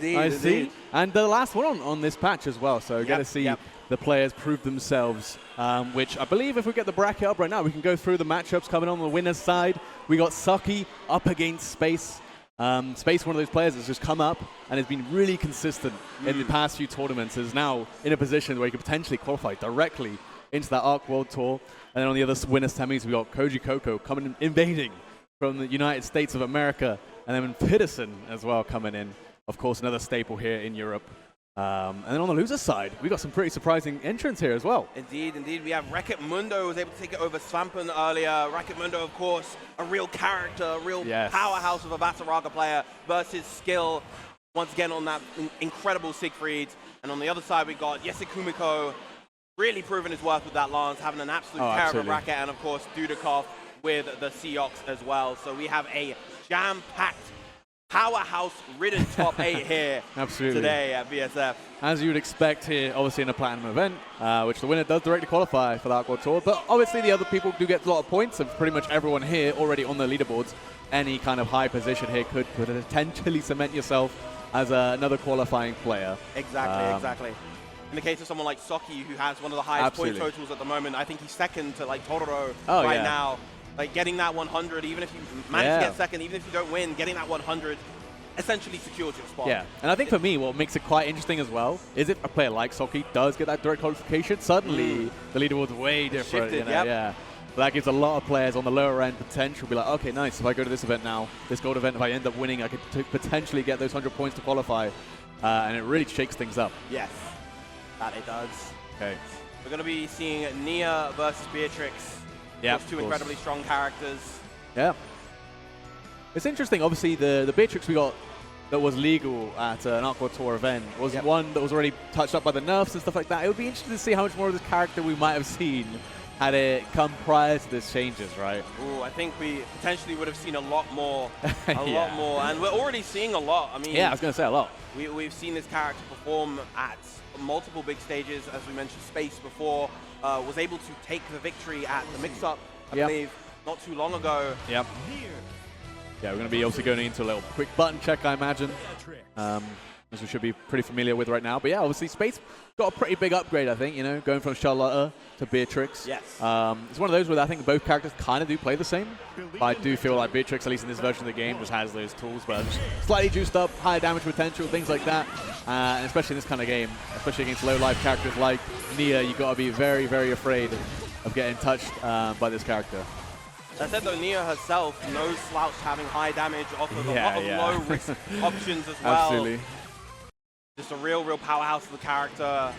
Indeed, I indeed. see. And the last one on this patch as well, so get to see the players prove themselves, which I believe if we get the bracket up right now, we can go through the matchups coming on the winner's side. We got Saki up against Space. Space, one of those players that's just come up and has been really consistent in the past few tournaments, is now in a position where he could potentially qualify directly into that ARC World Tour. And then on the other winner semis, we got Koji Coco coming invading from the United States of America, and then Peterson as well coming in. Of course, another staple here in Europe. And then on the loser side, we got some pretty surprising entrants here as well. Indeed, indeed. We have Racket Mundo, who was able to take it over Swampen earlier. Racket Mundo, of course, a real character, a real powerhouse of a Vasaraga player versus skill, once again on that incredible Siegfried. And on the other side, we got Yese Kumiko, really proving his worth with that lance, having an absolute terror of a racket, and of course, Dudikov with the Seox as well. So we have a jam-packed, powerhouse-ridden top 8 here today at VSF. As you would expect here, obviously in a Platinum event, which the winner does directly qualify for the ARC World Tour, but obviously the other people do get a lot of points, and pretty much everyone here already on the leaderboards. Any kind of high position here could potentially cement yourself as another qualifying player. Exactly. In the case of someone like Soki, who has one of the highest point totals at the moment, I think he's second to like Totoro now. Like getting that 100, even if you manage to get second, even if you don't win, getting that 100 essentially secures your spot. Yeah, and I think for me, what makes it quite interesting as well is if a player like Soki does get that direct qualification, suddenly the leaderboard's way different. Shifted, Yeah. That gives a lot of players on the lower end potential to be like, okay, nice, if I go to this event now, this gold event, if I end up winning, I could potentially get those 100 points to qualify, and it really shakes things up. Yes, that it does. Okay. We're going to be seeing Nia versus Beatrix. Yeah, those two incredibly strong characters. Yeah. It's interesting, obviously, the Beatrix we got that was legal at an ARC World Tour event was one that was already touched up by the nerfs and stuff like that. It would be interesting to see how much more of this character we might have seen had it come prior to these changes, right? Ooh, I think we potentially would have seen a lot more, lot more, and we're already seeing a lot. I mean, I was going to say a lot. We've seen this character perform at multiple big stages, as we mentioned, Space before, was able to take the victory at the mix-up, I believe, not too long ago. Yep. Yeah, we're going to be also going into a little quick button check, I imagine, as we should be pretty familiar with right now. But yeah, obviously Space got a pretty big upgrade, I think, going from Charlotta to Beatrix. Yes. It's one of those where I think both characters kind of do play the same. But I do feel like Beatrix, at least in this version of the game, just has those tools, but slightly juiced up, higher damage potential, things like that. And especially in this kind of game, especially against low-life characters like Nia, you got to be very, very afraid of getting touched by this character. That said, though, Nia herself, no slouch, having high damage, offers a lot of low-risk options as well. Absolutely. Just a real powerhouse of the character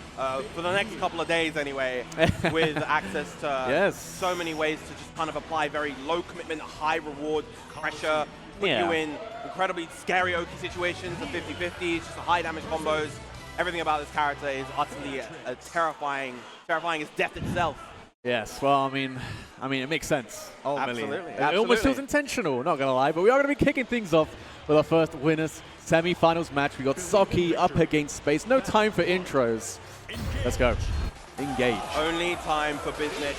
for the next couple of days anyway, with access to so many ways to just kind of apply very low commitment, high reward pressure, put you in incredibly scary Oki situations, the 50-50s, just the high damage combos. Everything about this character is utterly terrifying as death itself. Yes, well, I mean, it makes sense. Absolutely. It almost feels intentional, not gonna lie, but we are gonna be kicking things off with our first winners semi-finals match. We got Soki up against Space. No time for intros. Let's go. Engage. Only time for business.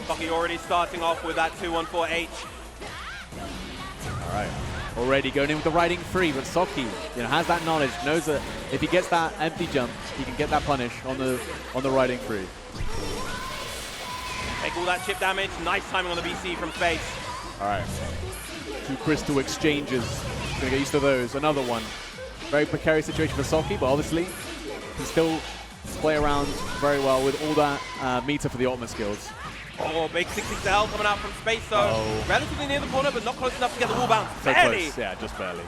Soki already starting off with that 214H. All right. Already going in with the riding free, but Soki, has that knowledge, knows that if he gets that empty jump, he can get that punish on the riding free. Take all that chip damage. Nice timing on the BC from Space. All right. 2 crystal exchanges. Gonna get used to those. Another one. Very precarious situation for Soki, but obviously can still play around very well with all that meter for the ultimate skills. Oh, big 6XL coming out from Space, though. Relatively near the corner, but not close enough to get the wall bounce. So barely. Close. Yeah, just barely.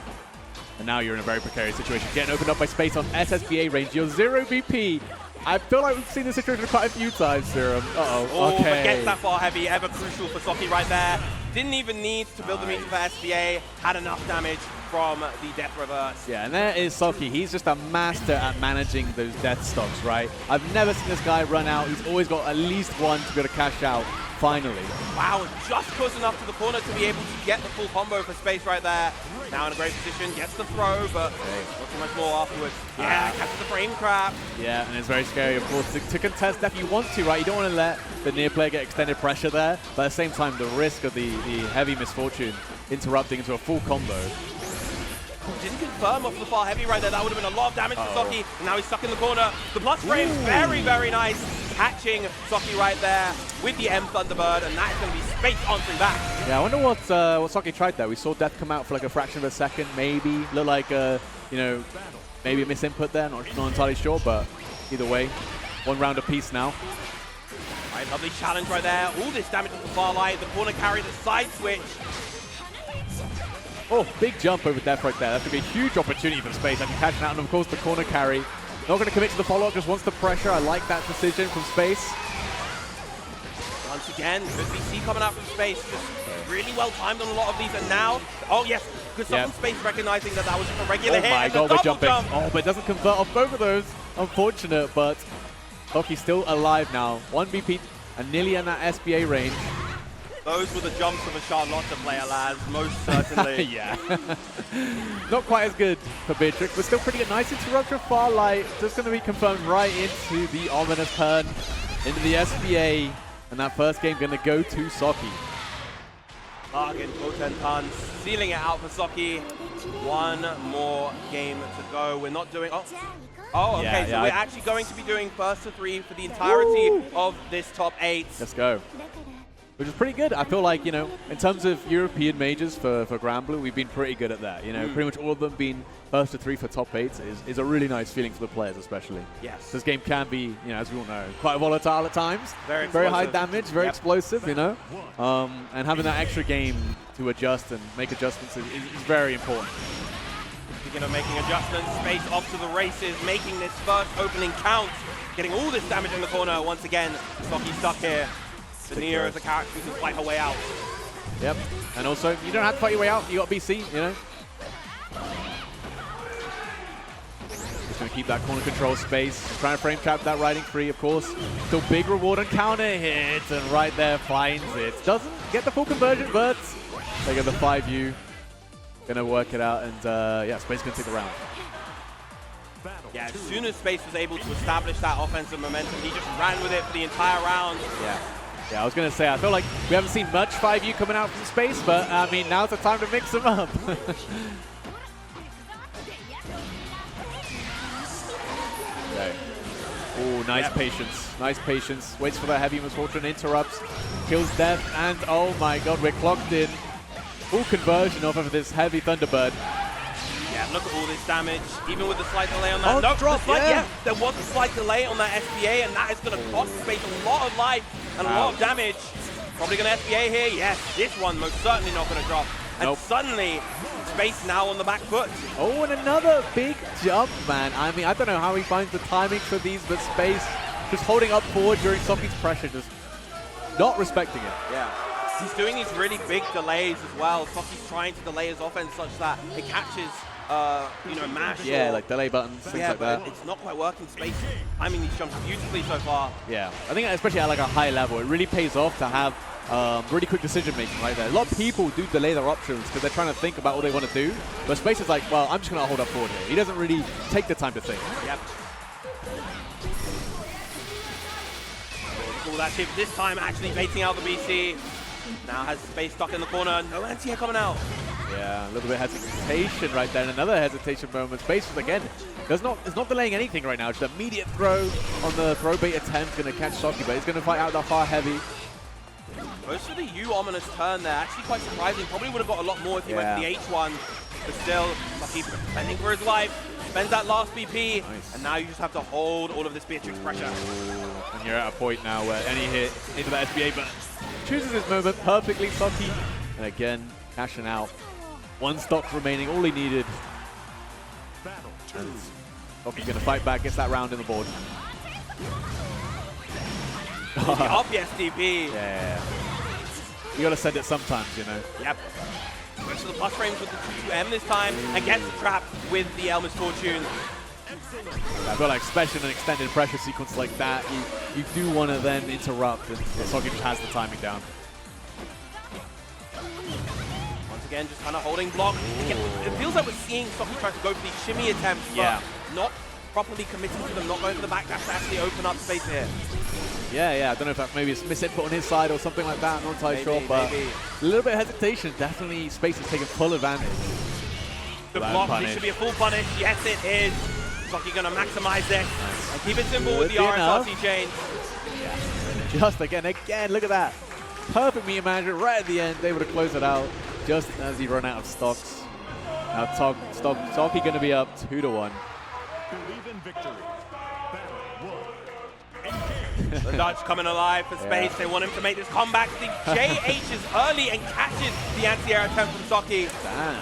And now you're in a very precarious situation. Getting opened up by Space on SSBA range. You're 0 BP. I feel like we've seen this situation quite a few times, Serum. But gets that far heavy, ever crucial for Soki right there. Didn't even need to build the meter for SBA. Had enough damage from the death reverse. Yeah, and there is Soki. He's just a master at managing those death stocks, right? I've never seen this guy run out. He's always got at least one to be able to cash out, finally. Wow, just close enough to the corner to be able to get the full combo for Space right there. Now in a great position, gets the throw, but not too much more afterwards. Yeah, catches the frame trap. Yeah, and it's very scary, of course, to contest that if you want to, right? You don't want to let the near player get extended pressure there, but at the same time, the risk of the heavy misfortune interrupting into a full combo. Didn't confirm off the far heavy right there. That would have been a lot of damage to Socky. And now he's stuck in the corner. The plus frame, very, very nice. Catching Socky right there with the M Thunderbird, and that is going to be space answering back. Yeah, I wonder what Socky tried there. We saw Death come out for like a fraction of a second, maybe. Looked like, you know, maybe a misinput there. Not entirely sure, but either way, 1 round apiece now. Right, lovely challenge right there. All this damage on the far light. The corner carry, the side switch. Oh, big jump over Death right there. That's going to be a huge opportunity for Space. I can catch out, and of course the corner carry. Not going to commit to the follow-up, just wants the pressure. I like that decision from Space. Once again, good VC coming out from Space. Just really well timed on a lot of these. And now, oh yes, because someone Space recognizing that that was just a regular hit. Oh my god, we're jumping. Oh, but it doesn't convert off both of those. Unfortunate, but Socky's still alive now. 1 BP and nearly in that SBA range. Those were the jumps of a Charlotte player, lads, most certainly. Yeah. Not quite as good for Beatrix, but still pretty good. Nice interruption, far light. Just going to be confirmed right into the ominous turn, into the SBA. And that first game going to go to Socky. Bargain, Potent Tons, sealing it out for Socky. 1 more game to go. We're not doing... Oh, okay, so we're actually going to be doing first to 3 for the entirety of this top 8. Let's go. Which is pretty good. I feel like, you know, in terms of European majors for Granblue, we've been pretty good at that. You know, pretty much all of them being first to 3 for top 8s is a really nice feeling for the players, especially. Yes. This game can be, you know, as we all know, quite volatile at times. Very high damage, very explosive, you know. And having that extra game to adjust and make adjustments is very important. Speaking of making adjustments, Space off to the races, making this first opening count, getting all this damage in the corner. Once again, Socky stuck here. Dania is a character who can fight her way out. Yep, and also, you don't have to fight your way out, you got BC, you know. Just gonna keep that corner control Space, trying to frame trap that riding free, of course. Still big reward on counter hit, and right there finds it. Doesn't get the full conversion, but they get the 5U. Gonna work it out, and yeah, Space gonna take the round. Yeah, as soon as Space was able to establish that offensive momentum, he just ran with it for the entire round. Yeah, I was going to say, I feel like we haven't seen much 5U coming out from Space, but I mean, now's the time to mix them up. Okay. Oh, nice patience. Nice patience. Waits for the heavy misfortune, interrupts, kills Death, and oh my god, we're clocked in. Full conversion off of this heavy Thunderbird. Yeah, look at all this damage, even with the slight delay on that. Oh, no, drop, there was a slight delay on that SBA, and that is going to cost Space a lot of life and a lot of damage. Probably going to SBA here. Yes, this one most certainly not going to drop. And suddenly, Space now on the back foot. Oh, and another big jump, man. I mean, I don't know how he finds the timing for these, but Space just holding up forward during Socky's pressure, just not respecting it. Yeah. He's doing these really big delays as well. Socky's trying to delay his offense such that it catches you know, mash. Yeah, like delay buttons, things like that. It's not quite working. Space, I mean, these jumps beautifully so far. Yeah, I think especially at like a high level, it really pays off to have really quick decision making right there. A lot of people do delay their options because they're trying to think about what they want to do. But Space is like, well, I'm just going to hold up forward here. He doesn't really take the time to think. Yep. Cool, that chip this time actually baiting out the BC. Now has Space stuck in the corner. No anti-air coming out. Yeah, a little bit of hesitation right there, and another hesitation moment. Space is again, is not delaying anything right now. Just immediate throw on the throw bait attempt, going to catch Socky, but he's going to fight out that far heavy. Goes for the U ominous turn there. Actually quite surprising. Probably would have got a lot more if he went for the H1. But still, Socky defending for his life. Spends that last BP. Nice. And now you just have to hold all of this Beatrix pressure. And you're at a point now where any hit into that SBA, but chooses his moment perfectly, Socky. And again, cashing out. 1 stock remaining, all he needed. And Socky's going to fight back, gets that round in the board. Up the SDP. Yeah. You got to send it sometimes, you know. Yep. Goes to the plus frames with the 2M this time and gets the trap with the Elmer's Fortune. I feel like especially in an extended pressure sequence like that, you do want to then interrupt, and Socky just has the timing down. Once again, just kind of holding block. Again, it feels like we're seeing Socky try to go for these shimmy attempts, but not properly committing to them, not going for the backdash to actually open up space here. Yeah, I don't know if that's maybe a misinput on his side or something like that, not entirely sure, but a little bit of hesitation. Definitely Space is taking full advantage. The block, this should be a full punish. Yes, it is. Socky going to maximize this and keep it simple with the RSRC chains. Yeah. Just again, look at that. Perfect meter management right at the end, able to close it out just as he run out of stocks. Now Socky going to be up 2-1. Believe in victory. The Dutch coming alive for space. Yeah. They want him to make this comeback. The JH is early and catches the anti-air attempt from Socky. Damn.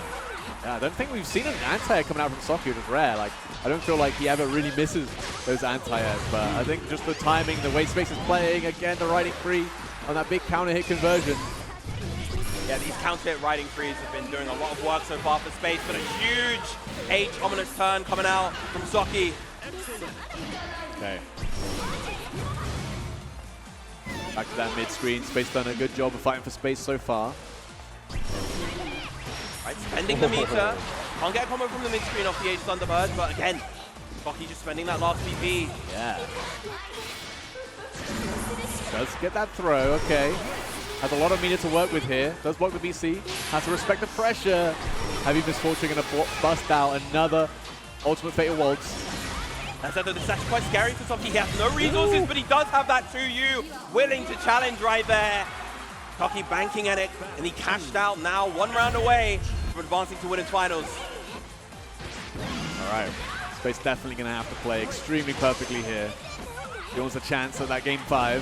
Yeah, I don't think we've seen an anti-air coming out from Socky, which is rare. Like, I don't feel like he ever really misses those anti-airs, but I think just the timing, the way Space is playing, again, the riding free on that big counter hit conversion. Yeah, these counter hit riding frees have been doing a lot of work so far for Space, but a huge H ominous turn coming out from Socky. Okay. Back to that mid-screen. Space done a good job of fighting for space so far. Right, spending the meter. Can't get a combo from the mid-screen off the H Thunderbird, but again, Socky just spending that last BP. Yeah. Does get that throw, okay. Has a lot of meter to work with here. Does block the BC. Has to respect the pressure. Heavy Misfortune going to bust out another Ultimate Fatal Waltz. That's actually quite scary for Socky. He has no resources, but he does have that 2U willing to challenge right there. Socky banking at it, and he cashed out now, 1 round away from advancing to Winners Finals. All right, Space definitely going to have to play extremely perfectly here. He wants a chance at that game 5.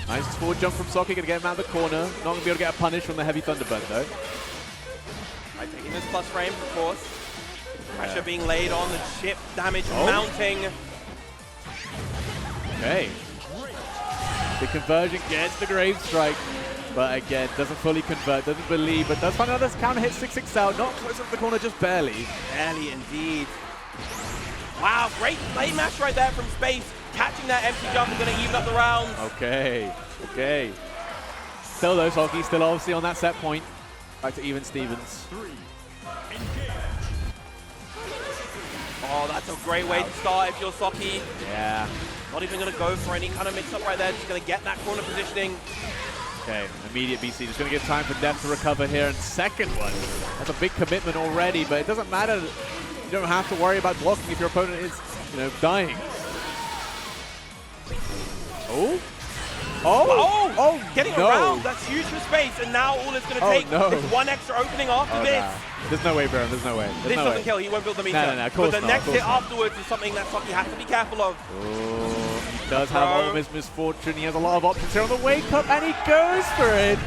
Nice forward jump from Socky, going to get him out of the corner. Not going to be able to get a punish from the Heavy Thunderbird though. Right, taking this plus frame, of course. Pressure being laid on, the chip damage mounting. Okay. The conversion gets the Grave Strike, but again, doesn't fully convert, doesn't believe, but does find another counter hit 6-6 out, not close up the corner, just barely. Barely indeed. Wow, great lane mash right there from Space. Catching that empty jump is going to even up the rounds. Okay, okay. Still though, Socky still obviously on that set point. Back to even Stevens. Oh, that's a great way to start if you're Socky. Yeah. Not even going to go for any kind of mix-up right there. Just going to get that corner positioning. Okay, immediate BC. Just going to give time for Death to recover here. And second one. That's a big commitment already, but it doesn't matter. You don't have to worry about blocking if your opponent is, dying. Oh? Oh! Getting around. That's huge for Space. And now all it's going to take is one extra opening after this. Nah. There's no way, bro. There's no way. This doesn't kill. He won't build the meter. No, of course but the next hit afterwards is something that Socky has to be careful of. Oh, he does have almost Misfortune. He has a lot of options here on the wake up, and he goes for it.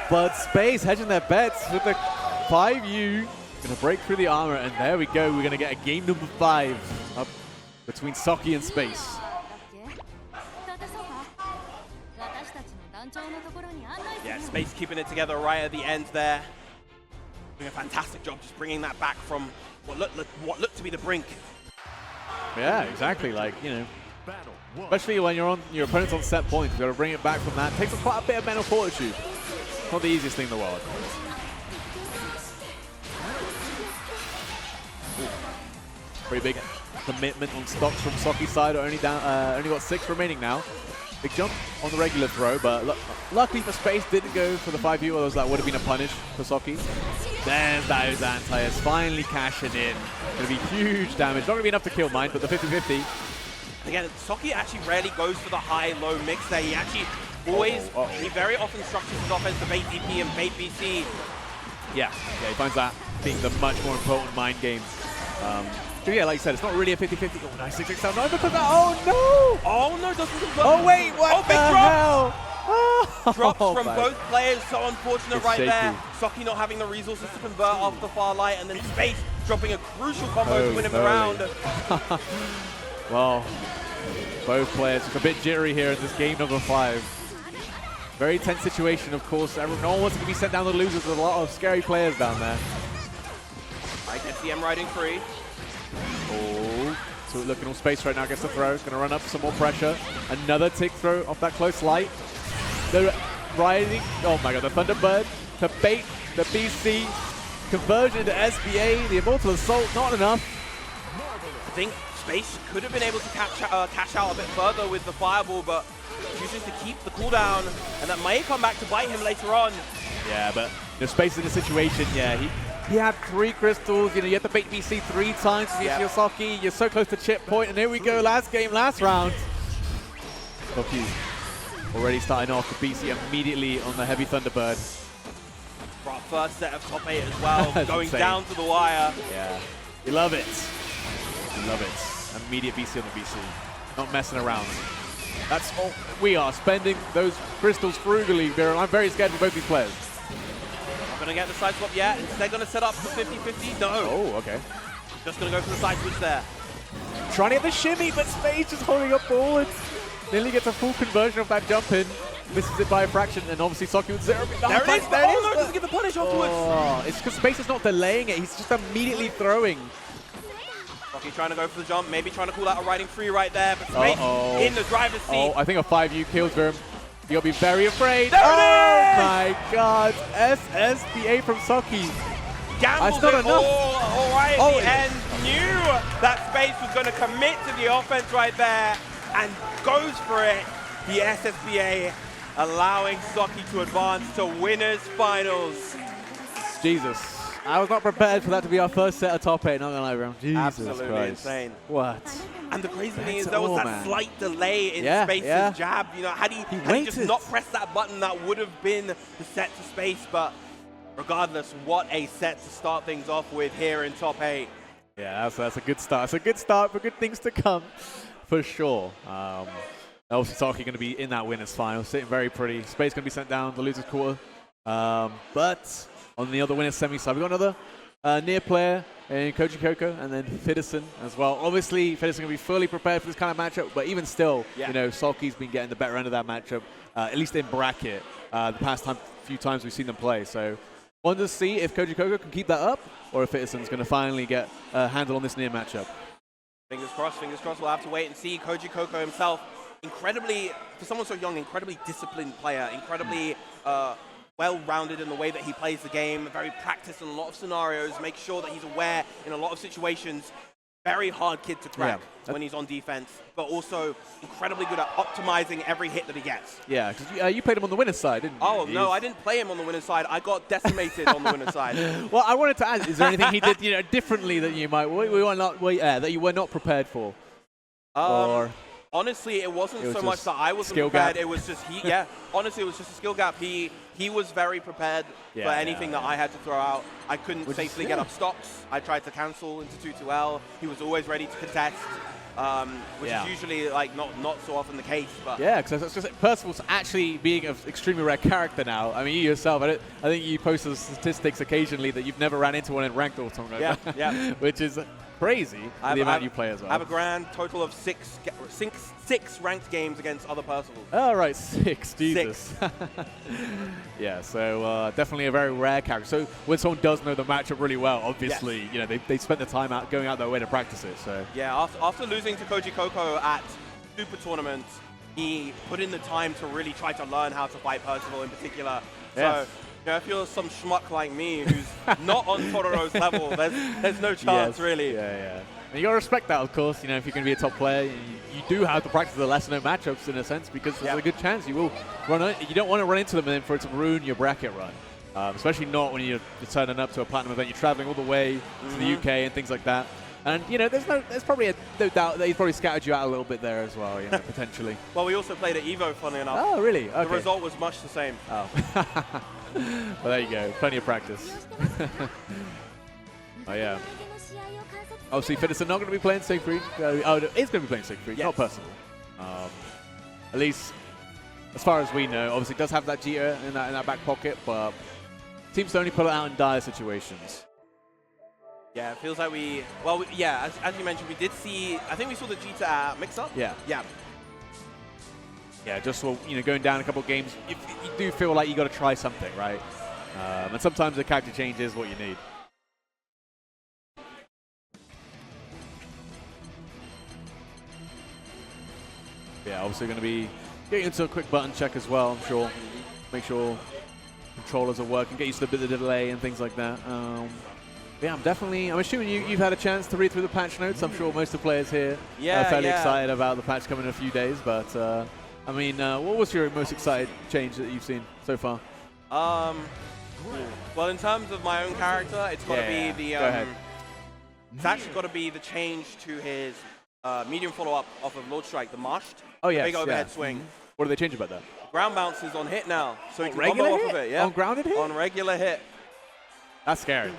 But Space hedging their bets with the 5U. Going to break through the armor, and there we go. We're going to get a game number 5 up between Socky and Space. Yeah, Space keeping it together right at the end there. Doing a fantastic job just bringing that back from what looked to be the brink. Yeah, exactly. Like, especially when you're on your opponent's on set points, you've got to bring it back from that. It takes quite a bit of mental fortitude. Not the easiest thing in the world. Pretty big commitment on stocks from Socky's side. Only got 6 remaining now. Big jump on the regular throw, but luckily for Space didn't go for the 5U, otherwise that would have been a punish for Socky. Then those anti-airs finally cashing in. Going to be huge damage. Not going to be enough to kill mine, but the 50-50. Again, Socky actually rarely goes for the high-low mix there. He actually always, he very often structures his offense to bait DP and bait BC. Yeah, he finds that being the much more important mind game. So yeah, like you said, it's not really a 50-50. Oh, nice 6-6 down. No, because oh no! Oh no, doesn't convert. Oh wait, what big the drop! hell? Drops from both players, so unfortunate it's right shaky. there. Socky not having the resources to convert off the far light, and then Space dropping a crucial combo to win him the round. Well, both players just a bit jittery here in this game number 5. Very tense situation, of course. No one wants to be sent down the losers. There's a lot of scary players down there. I get the M riding free. Oh, so looking on Space right now, gets the throw. Going to run up some more pressure. Another tick throw off that close light. The riding, oh my god, the Thunderbird to bait the BC. Conversion to SBA, the Immortal Assault, not enough. I think Space could have been able to cash out a bit further with the Fireball, but chooses to keep the cooldown, and that may come back to bite him later on. Yeah, but Space in the situation, yeah, He had 3 crystals. You know, you have to bait BC 3 times to beat Yosaki. You're so close to chip point, and here we go. Last game, last round. Soki already starting off the BC immediately on the heavy Thunderbird. For our first set of top 8 as well, going insane. Down to the wire. Yeah, you love it. You love it. Immediate BC on the BC. Not messing around. That's all. We are spending those crystals frugally, Viren. I'm very scared for both these players. Not going to get the side swap yet. Instead, going to set up for 50-50. No. Oh, okay. Just going to go for the side switch there. Trying to get the shimmy, but Spade just holding up forward. Nearly gets a full conversion of that jump in. Misses it by a fraction, and obviously Soki with 0. There it is! Oh no, doesn't get the punish afterwards! Oh, it's because Space is not delaying it, he's just immediately throwing. Soki trying to go for the jump, maybe trying to call out a riding free right there, but Space in the driver's seat. Oh, I think a 5U kills Viren. You gotta be very afraid. There it is! Oh my god, SSBA from Soki. Gambles it all right at the end, knew that Space was going to commit to the offense right there, and goes for it. The SSBA allowing Soki to advance to winners finals. Jesus. I was not prepared for that to be our first set of top 8, not gonna lie, bro. Jesus Absolutely Christ. insane. What? And the crazy thing is there was that slight delay in Space's jab. You know, had he just not pressed that button, that would have been the set to Space. But regardless, what a set to start things off with here in top 8. Yeah, that's a good start. It's a good start for good things to come, for sure. Obviously, Soki going to be in that winners final, sitting very pretty. Space going to be sent down the losers quarter. But on the other winners semi side, we got another near player in Koji Koko, and then Fidderson as well. Obviously, Fidderson going to be fully prepared for this kind of matchup, but even still, you know, Soki's been getting the better end of that matchup, at least in bracket, the past few times we've seen them play. So, wanted to see if Koji Koko can keep that up, or if Fidderson's going to finally get a handle on this near matchup. Fingers crossed, we'll have to wait and see. Koji Koko himself, incredibly, for someone so young, incredibly disciplined player, incredibly well-rounded in the way that he plays the game, very practiced in a lot of scenarios, makes sure that he's aware in a lot of situations. Very hard kid to crack when he's on defense, but also incredibly good at optimizing every hit that he gets. Yeah, because you played him on the winner's side, didn't you? Oh, no, I didn't play him on the winner's side. I got decimated on the winner's side. Well, I wanted to ask, is there anything he did differently that you might that you were not prepared for? Or honestly, it wasn't so much that I wasn't prepared. It was just honestly, it was just a skill gap. He was very prepared for anything that I had to throw out. I couldn't safely get up stocks. I tried to cancel into 2-2L. He was always ready to contest, which is usually like not so often the case. But because it's just Percival's actually being an extremely rare character now. I mean, you yourself, I think you post the statistics occasionally that you've never ran into one in ranked or something like that. Which is crazy, the amount you play as well. I have a grand total of six ranked games against other Percivals. Oh, right, 6. Jesus. 6. Yeah, so definitely a very rare character. So when someone does know the matchup really well, obviously, you know, they spent the time going out their way to practice it. So yeah, after losing to Koji Koko at Super Tournament, he put in the time to really try to learn how to fight Percival in particular. So, you know, if you're some schmuck like me who's not on Totoro's level, there's no chance, really. Yeah. And you got to respect that, of course. You know, if you're going to be a top player, you do have to practice the lesser known matchups in a sense, because there's a good chance you will run. You don't want to run into them and then for it to ruin your bracket run, especially not when you're turning up to a platinum event. You're traveling all the way to the UK and things like that. And, you know, there's probably no doubt that he's probably scattered you out a little bit there as well, you know, potentially. Well, we also played at EVO, funnily enough. Oh, really? Okay. The result was much the same. Oh. Well, there you go. Plenty of practice. Oh, yeah. Obviously, Fidderson not going to be playing Siegfried. Is going to be playing Siegfried, not Percival. At least, as far as we know, obviously does have that Jita in that back pocket, but seems to only pull it out in dire situations. Yeah, it feels like as you mentioned, we did see, I think we saw the Jita mix-up. Yeah. Yeah, just going down a couple of games, you do feel like you got to try something, right? And sometimes the character change is what you need. Yeah, obviously going to be getting into a quick button check as well, I'm sure. Make sure controllers are working, get used to a bit of the delay and things like that. Yeah, I'm assuming you've had a chance to read through the patch notes. I'm sure most of the players here are fairly excited about the patch coming in a few days, but I mean, what was your most excited change that you've seen so far? Well, in terms of my own character, it's got to be the... it's actually got to be the change to his medium follow-up off of Lord Strike, the Mashed. Oh, yes. Big overhead swing. What do they change about that? Ground bounces on hit now, so he can regular combo hit? off of it. Yeah. On grounded hit? On regular hit. That's scary.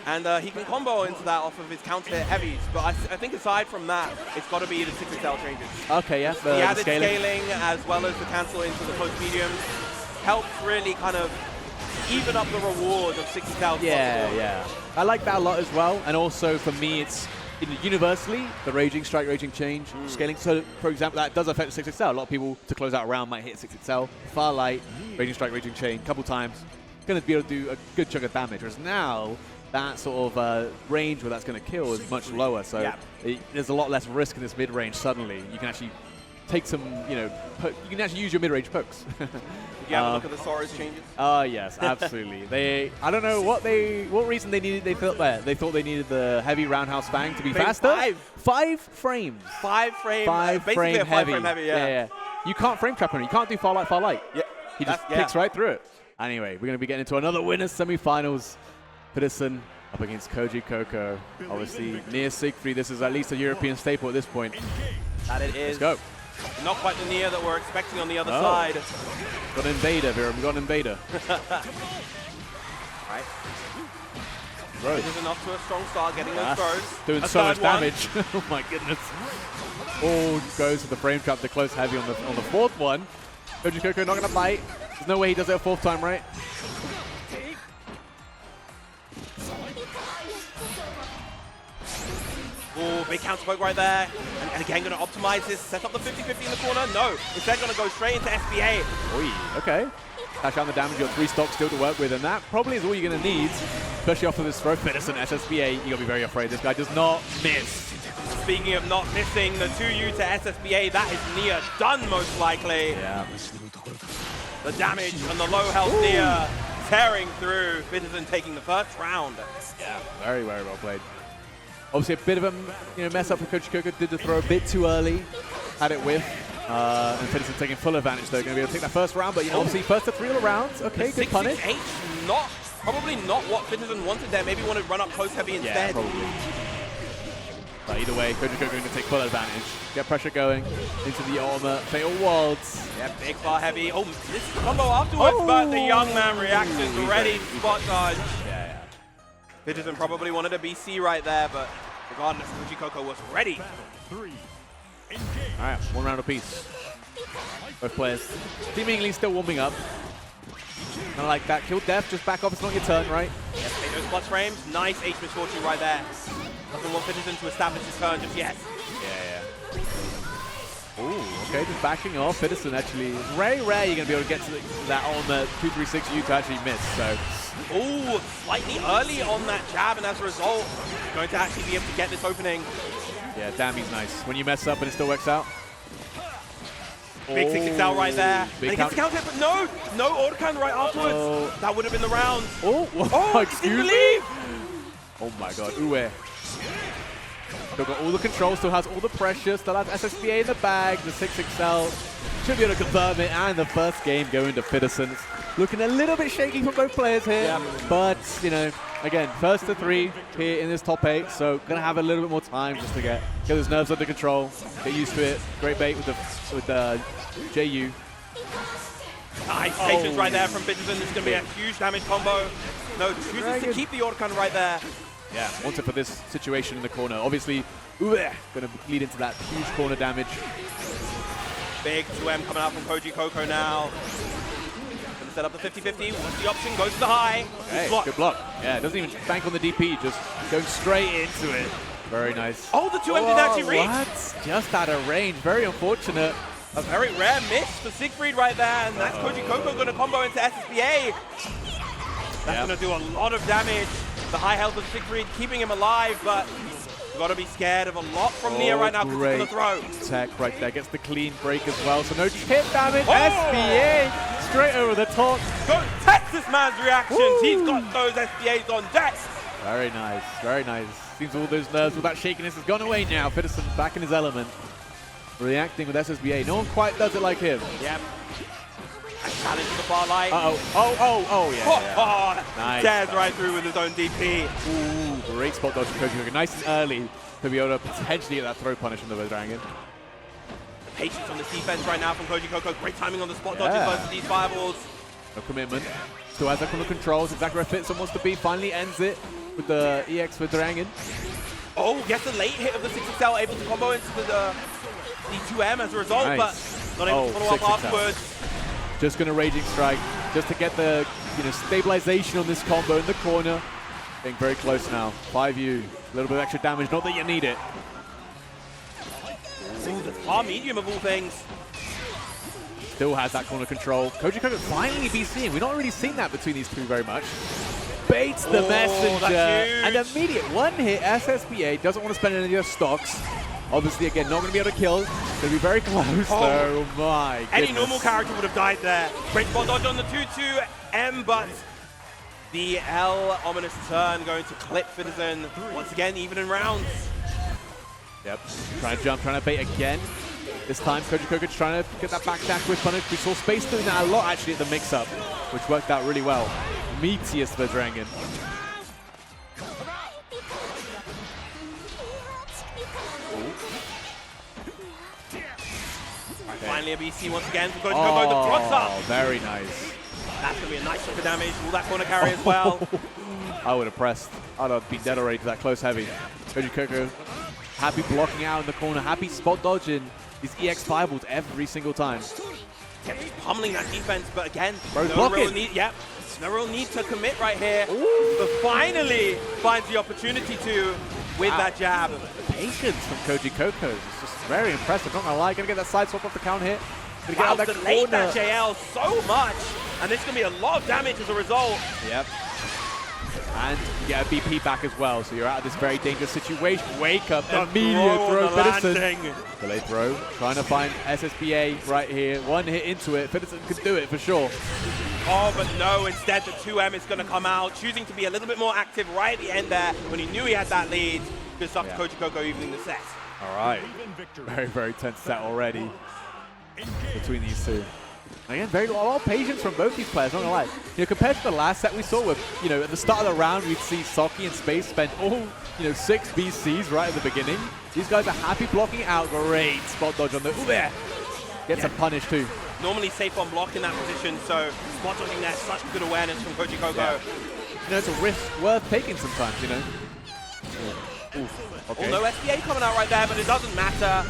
And he can combo into that off of his counter hit heavies. But I think aside from that, it's got to be the 6XL changes. Okay, yeah. The added scaling as well as the cancel into the close mediums helps really kind of even up the reward of 6XL. Yeah. I like that a lot as well. And also for me, it's universally the raging strike, raging change, scaling. So for example, that does affect 6XL. A lot of people to close out a round might hit 6XL. Far light, raging strike, raging chain, a couple times. Going to be able to do a good chunk of damage. Whereas now, that sort of range where that's going to kill is much lower. So there's a lot less risk in this mid-range suddenly. You can actually take some, you can actually use your mid-range pokes. Did you have a look at the Sora's changes? Oh, yes, absolutely. I don't know what reason they thought they needed the heavy roundhouse fang to be faster. 5 frames. 5 frames. Basically frame heavy, yeah. You can't frame trap him. You can't do far light. Yeah. He just kicks right through it. Anyway, we're going to be getting into another winners semi-finals. Pedersen up against Koji Coco. Obviously, near Siegfried. This is at least a European staple at this point. That it is. Let's go. Not quite the Nia that we're expecting on the other side. Got an invader, Viram. We got an invader. Right. This is enough to a strong start, getting those throws. Doing so much damage. Oh my goodness. All goes to the frame trap to close heavy on the fourth one. Koji Coco not going to bite. There's no way he does it a fourth time, right? Oh, big counter poke right there. And again, going to optimize this, set up the 50-50 in the corner. No, instead going to go straight into SBA. Oi, okay. Dash out the damage, you got 3 stocks still to work with, and that probably is all you're going to need, especially off of this throw. Pedersen, SSBA, you got to be very afraid. This guy does not miss. Speaking of not missing, the 2U to SSBA, that is Nia done most likely. Yeah. The damage on the low health Nia tearing through. Pedersen taking the first round. Yeah, very, very well played. Obviously a bit of a mess up for Koji Coco. Did the throw a bit too early. Had it whiff. And Pedersen taking full advantage though. Going to be able to take that first round, but obviously first to 3 all around. Okay, good punish. 6-8, probably not what Pedersen wanted there. Maybe wanted to run up close heavy instead. Yeah, probably. But either way, Koji Coco going to take full advantage. Get pressure going into the ultimate Fatal Worlds. Yeah, big far heavy. Oh, this combo afterwards, but the young man reactions ready, spot dodge. Yeah. Pedersen probably wanted a BC right there, but regardless, Koji Coco was ready. All right, 1 round apiece. Both players seemingly still warming up. Kind of like that. Kill death, just back off. It's not your turn, right? Yes, take those plus frames. Nice H misfortune right there. Doesn't want Pedersen to establish his turn just yet. Yeah. Ooh, okay, just backing off. Pedersen actually, it's very rare you're going to be able to get to that on the 236U to actually miss, so. Ooh, slightly early on that jab, and as a result, going to actually be able to get this opening. Yeah, damn, he's nice. When you mess up and it still works out. Big 6XL right there. And he gets the counter, but no autocan right afterwards. Oh. That would have been the round. Oh, excuse me. Oh my god, Uwe. Still got all the control, still has all the pressure, still has SSBA in the bag, the 6XL. Should be able to confirm it, and the first game going to Pedersen. Looking a little bit shaky for both players here, but, again, first to 3 here in this top 8, so going to have a little bit more time just to get those nerves under control, get used to it. Great bait with JU. Nice patience right there from Pedersen. This is going to be a huge damage combo. No, chooses to keep the autocan right there. Yeah, wants it for this situation in the corner. Obviously, going to lead into that huge corner damage. Big 2M coming out from Koji Coco now. Going to set up the 50-50. What's the option? Goes to the high. Hey, good block. Yeah, doesn't even bank on the DP, just going straight into it. Very nice. Oh, the 2M didn't actually reach. What? Just out of range. Very unfortunate. A very rare miss for Siegfried right there, and that's Koji Coco going to combo into SSBA. That's going to do a lot of damage. The high health of Siegfried keeping him alive, but you've got to be scared of a lot from Nia right now because it's going to throw. Tech right there, gets the clean break as well, so no chip damage. SBA straight over the top. Go test this man's reactions. He's got those SBAs on deck. Very nice, very nice. Seems all those nerves, all that shakiness has gone away now. Pedersen back in his element. Reacting with SSBA. No one quite does it like him. Yep. Challenge to the far light. Oh, yeah. Nice. Tears right through with his own DP. Ooh, great spot dodge from Koji. Nice and early to be able to potentially get that throw punish from the Dragon. Patience on the defense right now from Koji Coco. Great timing on the spot dodges versus these fireballs. No commitment. Still has that kind of controls. Exactly where Fitson wants to be. Finally ends it with the EX for Dragon. Oh, gets a late hit of the 6XL, able to combo into the 2M as a result, but not able to follow up afterwards. Just going to Raging Strike, just to get the stabilization on this combo in the corner. Getting very close now. 5U, a little bit of extra damage, not that you need it. Ooh, the far medium of all things. Still has that corner control. Koji Coco finally BCing. We've not really seen that between these two very much. Baits the messenger, and immediate one hit. SSBA doesn't want to spend any of your stocks. Obviously, again, not going to be able to kill. Going to be very close. Oh my goodness. Any normal character would have died there. Great spot dodge on the 2-2M, but the L ominous turn going to clip Citizen once again, even in rounds. Yep, trying to jump, trying to bait again. This time, Koji Coco trying to get that back dash with punish. We saw Space doing that a lot actually at the mix-up, which worked out really well. Meatiest for Dragon. Finally a BC once again from Koji Coco. The cross up. Very nice. That's going to be a nice chunk of damage. Will that corner carry as well? I would have pressed. I'd have been dead already to that close heavy. Koji Coco happy blocking out in the corner, happy spot dodging these EX fireballs every single time. Yeah, he's pummeling that defense, but again, no real need to commit right here. But finally finds the opportunity to with that jab. Patience from Koji Coco is just very impressive. Not gonna lie, gonna get that side swap off the count hit. Gonna get out that delayed that JL so much, and it's gonna be a lot of damage as a result. Yep. And you get a BP back as well, so you're out of this very dangerous situation. Wake up, immediate throw, Fitterson. Delay throw, trying to find SSBA right here. One hit into it, Fitterson could do it for sure. Oh, but no, instead the 2M is going to come out, choosing to be a little bit more active right at the end there when he knew he had that lead. Good stuff to Koji Coco evening the set. All right, very, very tense set already between these two. Again, a lot of patience from both these players, not gonna lie. Compared to the last set we saw with, at the start of the round, we'd see Saki and Space spend all, 6 BCs right at the beginning. These guys are happy blocking out. Great spot dodge on the, there. Gets a punish too. Normally safe on block in that position, so spot dodging there, such good awareness from Koji Coco. Yeah. It's a risk worth taking sometimes, Okay. Oh, no SBA coming out right there, but it doesn't matter.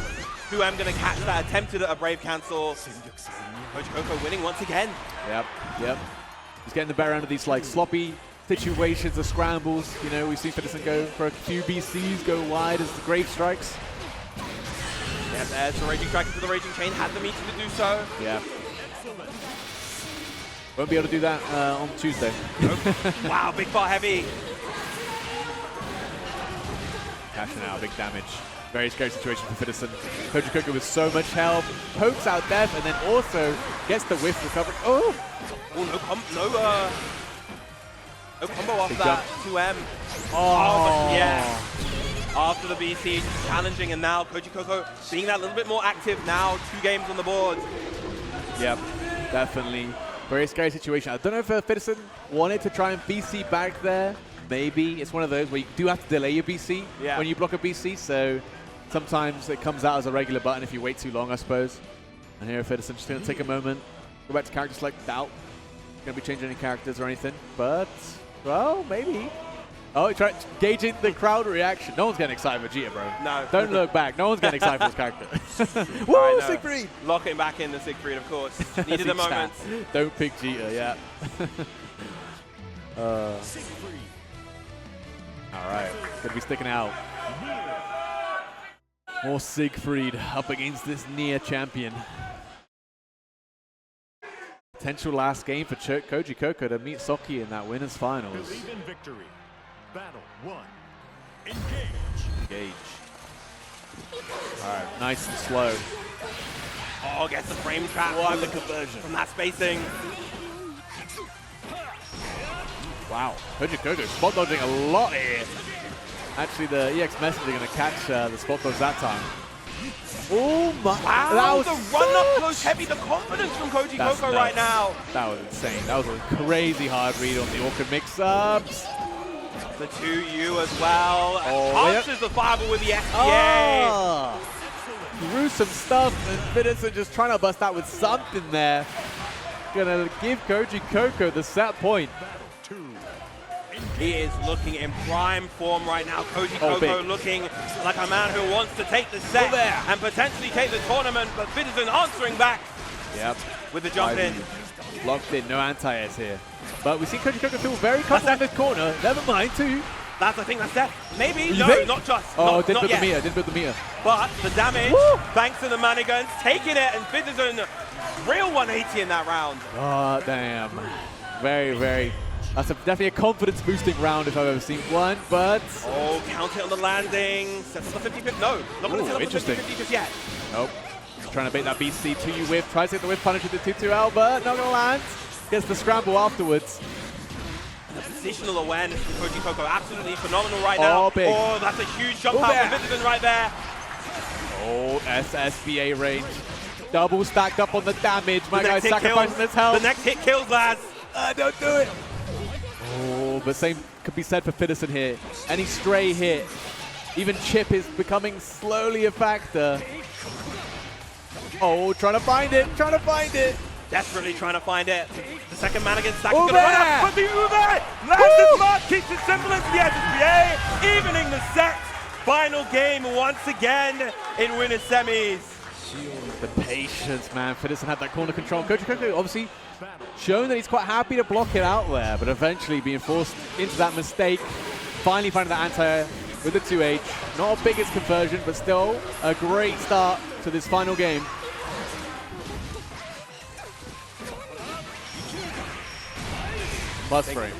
2M going to catch that, attempted at a brave cancel. Koji Coco winning once again. Yep. He's getting the better end of these sloppy situations, the scrambles. We've seen Fitterson go for a few BCs, go wide as the grave strikes. Yeah, there's the Raging Strike into the Raging Chain, had the meter to do so. Yeah. Won't be able to do that on Tuesday. Nope. Wow, big bar heavy. Cashing out, big damage. Very scary situation for Fitterson. Koji Coco with so much health, pokes out death, and then also gets the whiff recovery. Oh! No combo off that 2M. Oh, yeah. After the BC, just challenging, and now Koji Coco being that little bit more active now, 2 games on the board. Yep, definitely. Very scary situation. I don't know if Fitterson wanted to try and BC back there. Maybe. It's one of those where you do have to delay your BC when you block a BC, so sometimes it comes out as a regular button if you wait too long, I suppose. And here Fitterson just going to take a moment, go back to characters like Doubt. Going to be changing any characters or anything, but, well, maybe. Oh, he tried gauging the crowd reaction. No one's getting excited for Vegeta, bro. No. Don't look back. No one's getting excited for this character. Woo, Siegfried! Locking back in the Siegfried, of course. Needed a moment. Don't pick Vegeta, yeah. All right, gonna be sticking out. More Siegfried up against this Nia champion. Potential last game for Koji Coco to meet Saki in that winners finals. Believe in victory. Battle 1. Engage. All right, nice and slow. Oh, gets the frame trap. What the conversion from that spacing. Wow, Koji Coco spot dodging a lot here. Actually, the EX Messenger going to catch the spot dodge that time. Oh my! Wow, That was the run up close heavy, the confidence from Koji Coco right now. That was insane. That was a crazy hard read on the awkward mix-ups. The 2U as well. Oh, Answers the fireball with the SPA. Oh. Gruesome stuff, and Fiddison just trying to bust out with something there. Gonna give Koji Coco the set point. He is looking in prime form right now. Koji Coco looking like a man who wants to take the set and potentially take the tournament, but Fiddison answering back. Yep. With the jump in. Locked in, no anti-airs here. But we see Koji Coco feel very comfortable in this corner. Never mind, too. I think that's that. Maybe. You no, think? not just. Oh, not, didn't not build yet. the meter, didn't build the meter. But the damage, Woo! thanks to the manigans, taking it, and Fiddison, real 180 in that round. Oh, damn. Very, very. That's definitely a confidence-boosting round if I've ever seen one, but... Oh, count it on the landing. Sets the 50-50. No, not going to set up the 50-50 just yet. Nope. Just trying to bait that BC 2U whiff. Tries to hit the whiff punish with the 2-2L, but not going to land. Gets the scramble afterwards. The positional awareness from Koji Coco, absolutely phenomenal right now. Big. Oh, that's a huge jump out from Fiddison right there. Oh, SSBA range. Double stacked up on the damage. My guy's sacrificing his health. The next hit kills, lads. Don't do it. Oh, but same could be said for Fiddison here. Any stray hit, even chip is becoming slowly a factor. Oh, trying to find it, Desperately trying to find it. The second Manigan stack is going to run out, but the Ube lands the smart, keeps it simple into the SSBA, evening the set. Final game once again in winners semis. The patience, man. Fiddison had that corner control. Koji Coco obviously shown that he's quite happy to block it out there, but eventually being forced into that mistake. Finally finding that anti-air with the 2H. Not a biggest conversion, but still a great start to this final game. Plus frames.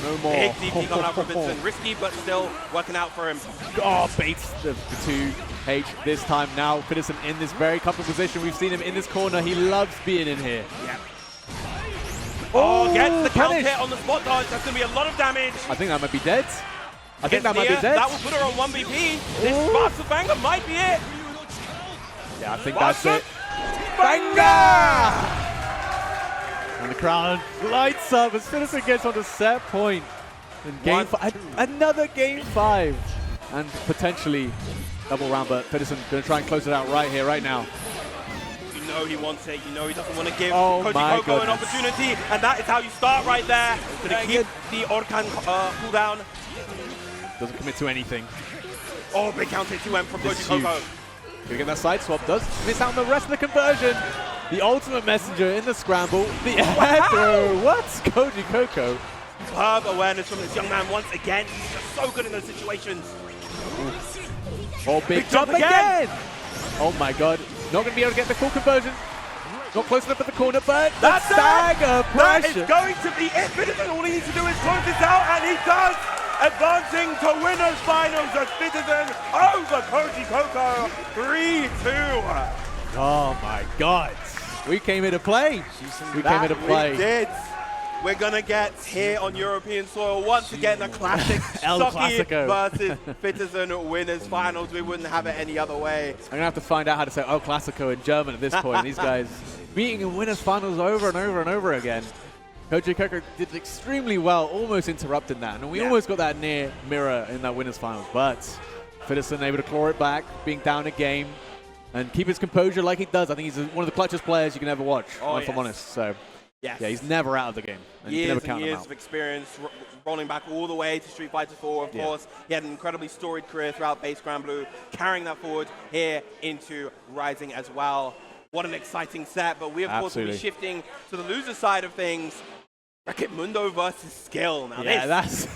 No more. Big DP coming out from Vincent. Risky, but still working out for him. Oh, baits the 2H this time now. Fiddison in this very comfortable position. We've seen him in this corner. He loves being in here. Yeah. Oh, gets the count hit on the spot dodge. That's going to be a lot of damage. I think that might be dead. I think that might be dead. That will put her on 1 BP. This Master Banger might be it. Yeah, I think that's it. Banger! And the crowd lights up as Fiddison gets on the set point. In game another game 5. And potentially double round, but Fiddison going to try and close it out right here, right now. You know he wants it. You know he doesn't want to give Koji Coco an opportunity. And that is how you start right there. Going to keep the Orkan cooldown. Doesn't commit to anything. Oh, big counter 2M from Koji Coco. Gonna get that side swap. Does miss out on the rest of the conversion. The ultimate messenger in the scramble. The air throw. What's Koji Coco? Superb awareness from this young man once again. He's just so good in those situations. Oh, big jump again. Oh my god. Not going to be able to get the full conversion. Not close enough at the corner, but that's stagger pressure. That is going to be it. Fiddison, all he needs to do is close this out, and he does. Advancing to winners finals as Fiddison over Koji Coco 3-2. Oh my god. We came here to play. We did. We're going to get here on European soil once again a classic El Clasico versus Fiddison winners finals. We wouldn't have it any other way. I'm going to have to find out how to say El Clasico in German at this point. These guys meeting in winners finals over and over and over again. Koji Coco did extremely well, almost interrupting that. And we almost got that near mirror in that winners finals. But Fiddison able to claw it back, being down a game, and keep his composure like he does. I think he's one of the clutchest players you can ever watch, if I'm honest. So, yeah, he's never out of the game. And you can never count him out. Years of experience, rolling back all the way to Street Fighter 4, of course. He had an incredibly storied career throughout base Granblue, carrying that forward here into Rising as well. What an exciting set, but we, of course, will be shifting to the loser side of things. Wreck-It Mundo versus Skill. Now this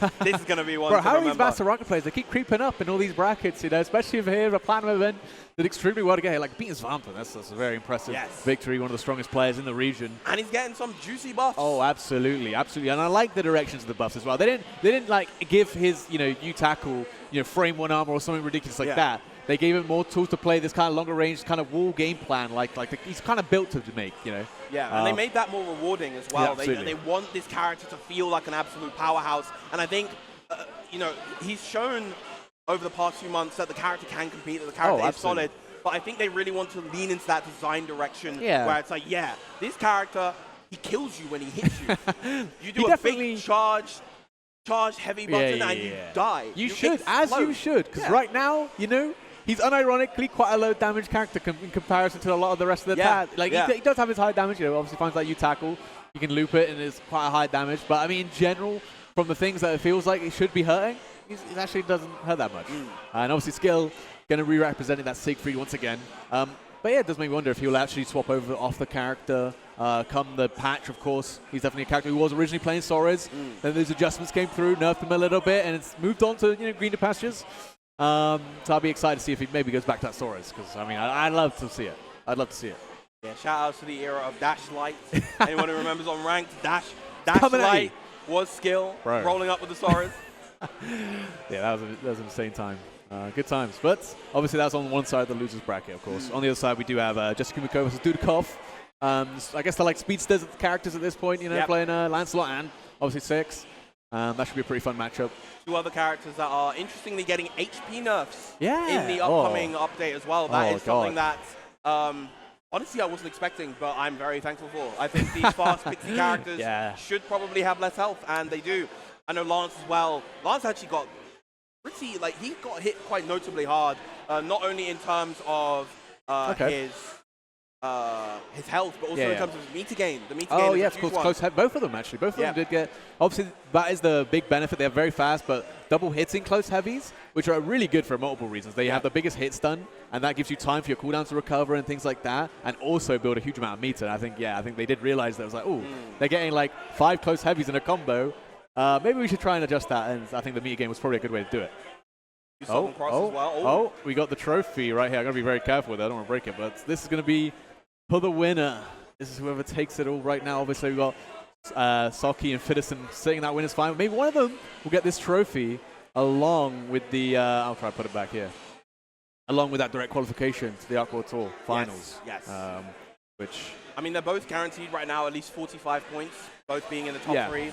is going to be one to remember. How are these Master Rocket players? They keep creeping up in all these brackets, you know, especially if here a Platinum event did extremely well to get here. Like beating Svampin, that's a very impressive victory, one of the strongest players in the region. And he's getting some juicy buffs. Oh, absolutely, absolutely. And I like the directions of the buffs as well. They didn't like give his, you tackle, frame one armor or something ridiculous like that. They gave him more tools to play this kind of longer range, kind of wall game plan, he's kind of built to make, Yeah, and they made that more rewarding as well. They want this character to feel like an absolute powerhouse. And I think, he's shown over the past few months that the character can compete, that the character is solid. But I think they really want to lean into that design direction where it's like, yeah, this character, he kills you when he hits you. You do a big charge heavy button and you die. You should, as you should, because right now, you know, he's unironically quite a low damage character in comparison to a lot of the rest of the pad. Like he does have his high damage, you know, obviously finds like you tackle, you can loop it and it's quite a high damage. But I mean, in general, from the things that it feels like it should be hurting, it actually doesn't hurt that much. And obviously skill, going to re-representing that Siegfried once again. But yeah, it does make me wonder if he'll actually swap over off the character come the patch, of course. He's definitely a character who was originally playing Soares. Then those adjustments came through, nerfed him a little bit, and it's moved on to, you know, greener pastures. So I'll be excited to see if he maybe goes back to that Soares, because, I mean, I'd love to see it. I'd love to see it. Yeah, shout out to the era of Dash Light. Anyone who remembers on Ranked, Dash Light was skill, rolling up with the Soares. Yeah, that was an insane time. Good times. But obviously that's on one side of the losers bracket, of course. On the other side, we do have Jessica Kumiko versus Dudikov. I guess they're like speedsters characters at this point, you know, playing Lancelot and obviously Six. That should be a pretty fun matchup. Two other characters that are interestingly getting HP nerfs in the upcoming update as well. That is something that, honestly, I wasn't expecting, but I'm very thankful for. I think these fast pixie characters should probably have less health, and they do. I know Lance as well. Lance actually got pretty, like, he got hit quite notably hard, not only in terms of his health, but also in terms of his meter gain. The meter gain of course, close. Both of them, actually. Both of them did get, obviously, that is the big benefit. They're very fast, but double hitting close heavies, which are really good for multiple reasons. They have the biggest hit stun, and that gives you time for your cooldown to recover and things like that, and also build a huge amount of meter. I think they did realize that it was like, oh, they're getting like 5 close heavies in a combo. Maybe we should try and adjust that, and I think the meter game was probably a good way to do it. We got the trophy right here. I'm going to be very careful with it. I don't want to break it, but this is going to be for the winner. This is whoever takes it all right now. Obviously, we've got Saki and Fitterson sitting in that winner's final. Maybe one of them will get this trophy along with the, I'll try to put it back here, along with that direct qualification to the Aqua Tour finals. Yes. Which, I mean, they're both guaranteed right now at least 45 points, both being in the top 3.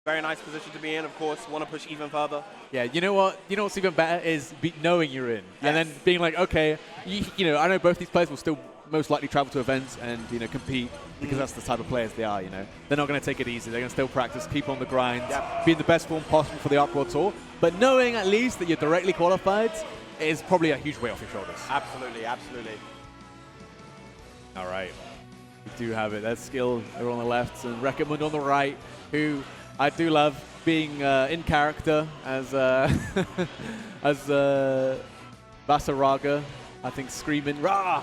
Very nice position to be in, of course. Want to push even further. Yeah, you know what? You know what's even better is knowing you're in, and then being like, okay, you know, I know both these players will still most likely travel to events and, you know, compete because that's the type of players they are. You know, they're not going to take it easy. They're going to still practice, keep on the grind, be in the best form possible for the Aqua Tour. But knowing at least that you're directly qualified is probably a huge weight off your shoulders. Absolutely, absolutely. All right, we do have it. There's Skill over on the left and Rekkermund on the right, who I do love being in character as Basaraga, I think, screaming, "Rah!"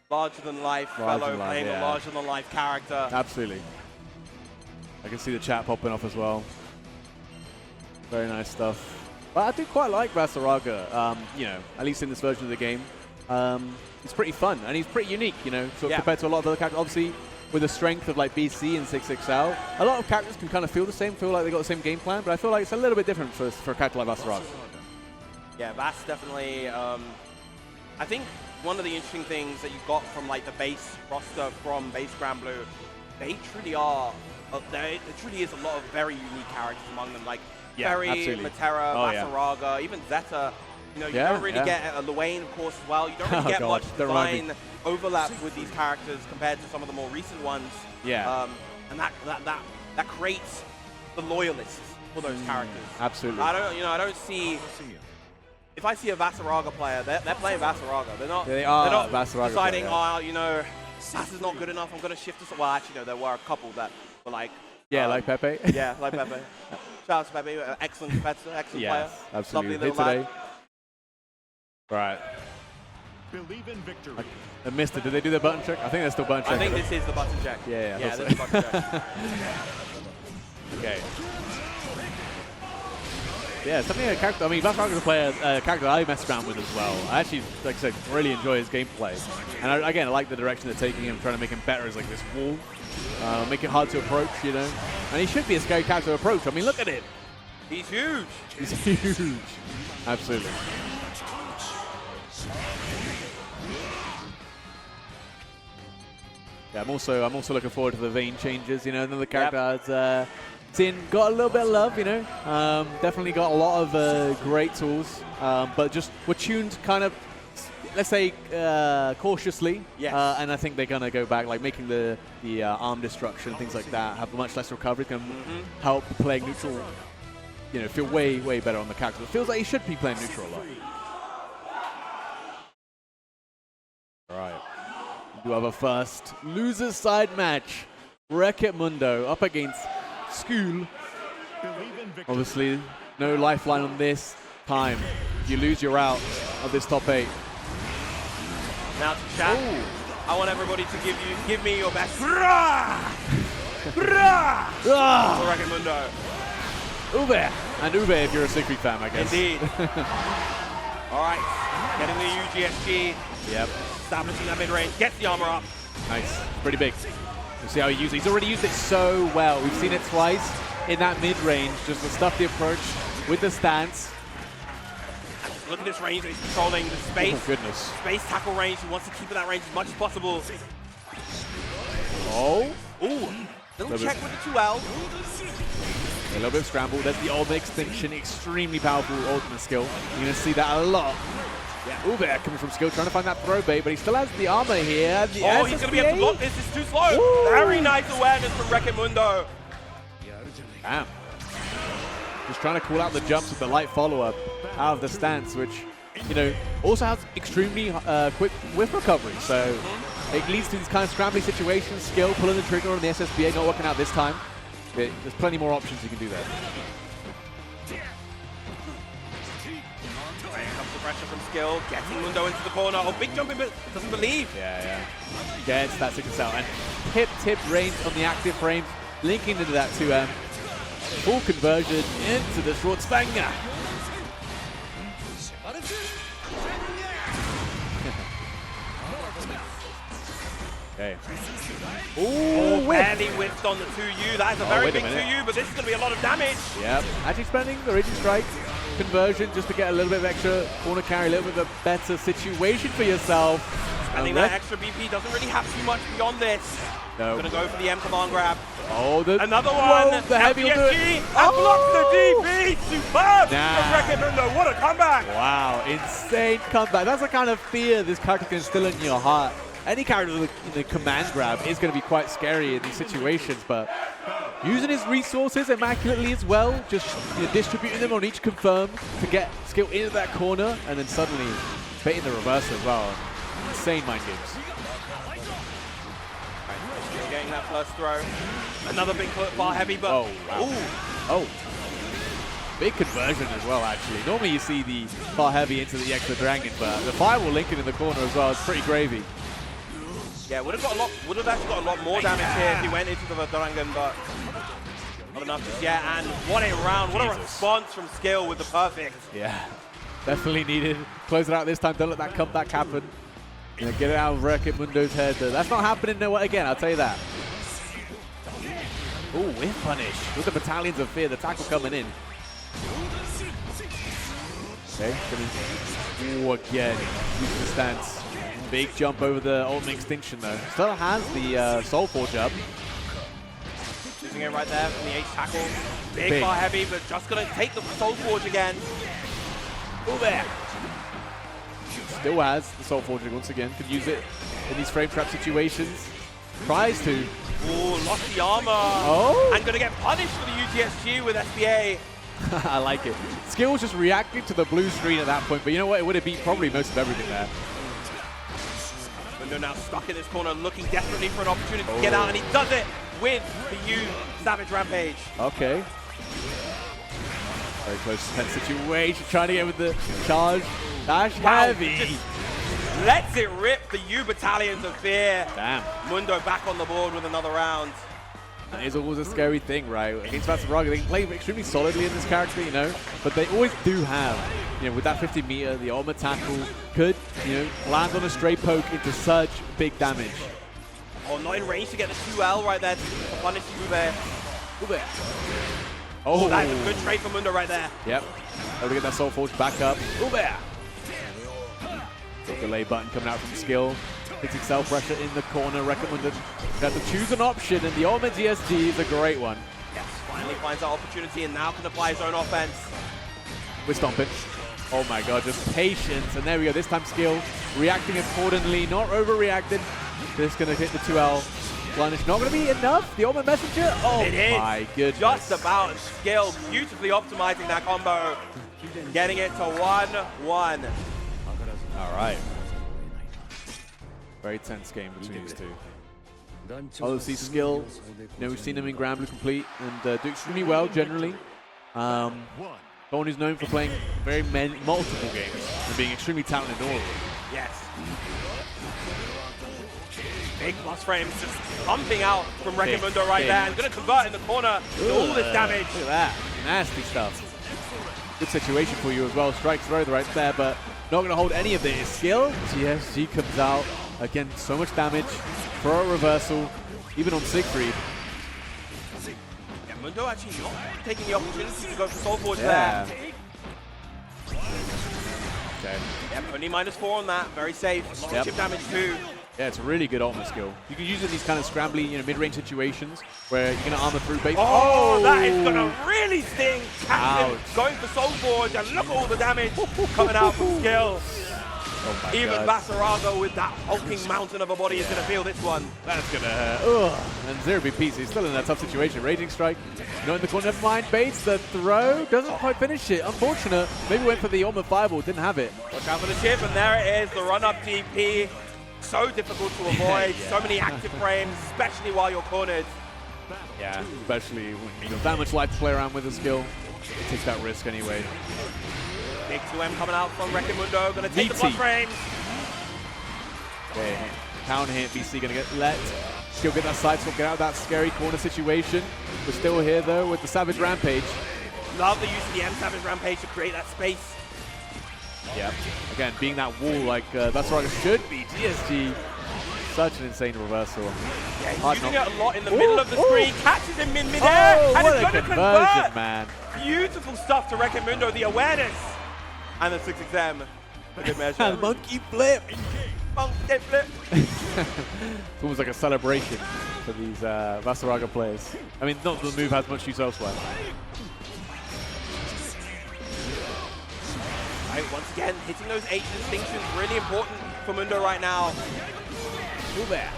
Larger than life, fellow playing a larger than life character. Absolutely. I can see the chat popping off as well. Very nice stuff. But I do quite like Basaraga, you know, at least in this version of the game. He's pretty fun and he's pretty unique, you know, sort of compared to a lot of other characters. Obviously, with the strength of like BC and 6XL, a lot of characters can kind of feel the same, feel like they got the same game plan, but I feel like it's a little bit different for a character like Basaraga. Yeah, Bass definitely, I think one of the interesting things that you got from like the base roster from base Granblue, they truly are, there truly is a lot of very unique characters among them, like Ferry, Matera, Basaraga, even Zeta. You know, you don't really get a Luane, of course, as well. You don't really get much design overlap with these characters compared to some of the more recent ones. Yeah. And that creates the loyalists for those characters. Absolutely. I don't see. If I see a Basaraga player, they're playing Basaraga. They're not. They are not Basaraga deciding, oh, you know, Bass is not good enough. I'm going to shift this. Well, actually, no. There were a couple that were like. Yeah, like Pepe. Yeah, like Pepe. Shout out to Pepe, excellent competitor, excellent player. Absolutely. Lovely little lad. Right. Believe in victory. I missed it. Did they do the button check? I think they're still button check. I think this is the button check. Yeah, this is the button check. Okay. Yeah, something a character. I mean, Basaraga is a character that I messed around with as well. I actually, like I said, really enjoy his gameplay. And again, I like the direction they're taking him, trying to make him better as like this wall, make it hard to approach, you know. And he should be a scary character to approach. I mean, look at him. He's huge. He's huge. Absolutely. Yeah, I'm also looking forward to the vein changes. You know, another character has stepped in, got a little bit of love, you know. Definitely got a lot of great tools, but just were tuned kind of, let's say, cautiously. Yes. And I think they're going to go back, like making the arm destruction, things like that, have much less recovery, can help playing neutral, you know, feel way, way better on the character. It feels like he should be playing neutral a lot. All right. We do have a first loser's side match. Wreck-It Mundo up against School. Obviously, no lifeline on this time. If you lose, you're out of this top 8. Now to chat. Ooh. I want everybody to give me your best. Brah! Brah! Ah! Wreck-It Mundo. Ube. And Ube if you're a Siegfried fan, I guess. Indeed. All right. Getting the UGSG. Yep. Establishing that mid-range. Gets the armor up. Nice. Pretty big. We'll see how he uses it. He's already used it so well. We've seen it twice in that mid-range. Just the stuff, the approach with the stance. Look at this range that he's controlling. The space. Oh, goodness. Space tackle range. He wants to keep it that range as much as possible. Oh. Ooh. Little check with the 2L. A little bit of scramble. There's the ultimate extinction. Extremely powerful ultimate skill. You're going to see that a lot. Yeah. Ube coming from skill, trying to find that throw bait, but he still has the armor here. The oh, he's going to be able to block this. It's too slow. Woo. Very nice awareness from Wreck-It Mundo. Damn. Just trying to call out the jumps with the light follow-up out of the stance, which, you know, also has extremely quick whiff recovery. So it leads to these kind of scrambly situations. Skill, pulling the trigger on the SSBA, not working out this time. There's plenty more options you can do there. Pressure from Skill, getting Mundo into the corner. Oh, big jump in, but doesn't believe. Yeah. Gets that 6 out. And tip range on the active frames, linking into that 2M. Full conversion into the short spanger. Okay. Ooh, barely whiffed on the 2U. That is a very big 2U, but this is going to be a lot of damage. Yep. Actually spending the Raging Strike conversion just to get a little bit of extra corner carry, a little bit of a better situation for yourself. Spending that extra BP doesn't really have too much beyond this. No. Going to go for the M command grab. Oh, another one. Whoa, the heavy will do it. And blocks the DP. Superb from Wreck-It Mundo. What a comeback. Wow, insane comeback. That's the kind of fear this character can instill in your heart. Any character in the command grab is going to be quite scary in these situations, but using his resources immaculately as well, just distributing them on each confirm to get Skill into that corner, and then suddenly baiting the reverse as well. Insane mind games. Getting that first throw. Another big bar heavy, but oh, wow. Oh. Big conversion as well, actually. Normally you see the far heavy into the extra dragon, but the firewall linking in the corner as well is pretty gravy. Yeah, would have actually got a lot more damage here if he went into the dragon, but not enough just yet. And what a round! What a response from Skill with the perfect. Yeah, definitely needed. Close it out this time. Don't let that comeback happen. You know, get it out of Wreck-It Mundo's head. That's not happening nowhere again, I'll tell you that. Ooh, whiff punish with the Battalions of Fear. The tackle coming in. Okay, ooh, again, using the stance. Big jump over the ultimate extinction though. Still has the Soul Forge up. Using it right there from the H tackle. Big far heavy, but just gonna take the Soul Forge again. Ooh, there. Still has the Soul Forge once again. Could use it in these frame trap situations. Tries to. Ooh, lost the armor. Oh. And gonna get punished for the UTSG with SBA. I like it. Skill was just reacting to the blue screen at that point, but you know what? It would have beat probably most of everything there. Mundo now stuck in this corner, looking desperately for an opportunity to get out, and he does it with the U Savage Rampage. Okay. Very close to 10 situation, trying to get with the charge. Dash heavy. Just lets it rip the U Battalions of Fear. Damn. Mundo back on the board with another round. That is always a scary thing, right? Against VSFighting, they can play extremely solidly in this character, you know, but they always do have, you know, with that 50 meter, the ultimate tackle could, you know, land on a stray poke into such big damage. Oh, not in range to get the 2L right there to punish Ube. Ube. Oh, that is a good trade for Mundo right there. Yep. Able to get that Soul Forge back up. Ube. Big delay button coming out from Skill. Hitting self pressure in the corner. Recommended. Got to choose an option, and the ultimate GSG is a great one. Yes, finally Finally finds that opportunity and now can apply his own offense. We're stomping. Oh my god, just patience. And there we go, this time skill. Reacting accordingly, not overreacting. Just gonna hit the 2L. Plunish, not gonna be enough. The ultimate messenger. Oh my goodness. Just about skill. Beautifully optimizing that combo. Getting it to 1-1. All right. Very tense game between these two. Obviously skill, we've seen him in Granblue complete and do extremely well generally. Someone who's known for playing multiple games and being extremely talented in all of them. Yes. Big plus frames just pumping out from Recomundo right there. And going to convert in the corner to all this damage. Look at that. Nasty stuff. Good situation for you as well. Strike throw right there, but not going to hold any of it. His skill, GSG comes out. Again, so much damage. Throw a reversal, even on Siegfried. Yeah, Mundo actually not taking the opportunity to go for Soul Forge there. Okay. Yep, only -4 on that. Very safe. Lot of chip damage too. Yeah, it's a really good ultimate skill. You can use it in these kind of scrambly, mid-range situations where you're going to armor through base. Oh, that is going to really sting. Captain going for Soul Forge, and look at all the damage coming out from skill. Oh my Even God. Basarago with that hulking mountain of a body is going to feel this one. That's going to hurt. And Zero BPC, he's still in a tough situation. Raging Strike, not in the corner, never mind. Baits the throw, doesn't quite finish it. Unfortunate. Maybe went for the ultimate fireball, didn't have it. Watch out for the chip, and there it is, the run-up DP. So difficult to avoid, so many active frames, especially while you're cornered. Yeah, especially when you have that much life to play around with the skill. Take that risk anyway. Big 2M coming out from Recomundo, gonna take the plus frames. Okay, pound hit, BC gonna get let. Still get that side swap, get out of that scary corner situation. We're still here though with the Savage Rampage. Love the use of the M Savage Rampage to create that space. Yep. Again, being that wall like that's right it should be. GSG, such an insane reversal. Yeah, he's using it a lot in the middle of the screen, catches him in midair, and it's gonna convert. Man. Beautiful stuff to Recomundo, the awareness. And the 6XM, a good measure. And monkey flip. Monkey flip. It's almost like a celebration for these Vasaraga players. I mean, not that the move has much use elsewhere. Right, once again, hitting those H distinctions, really important for Mundo right now. Still there.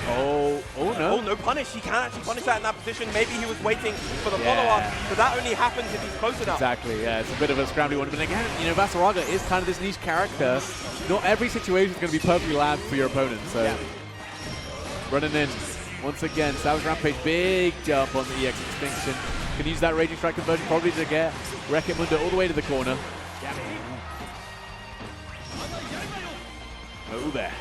Oh no. Oh, no punish. He can actually punish that in that position. Maybe he was waiting for the follow-up, but that only happens if he's close enough. Exactly, yeah. It's a bit of a scrambly one. But again, Vasaraga is kind of this niche character. Not every situation is going to be perfectly lab for your opponent. So, running in. Once again, Savage Rampage, big jump on the EX Extinction. Can use that Raging Strike conversion probably to get Recomundo all the way to the corner. Oh, there.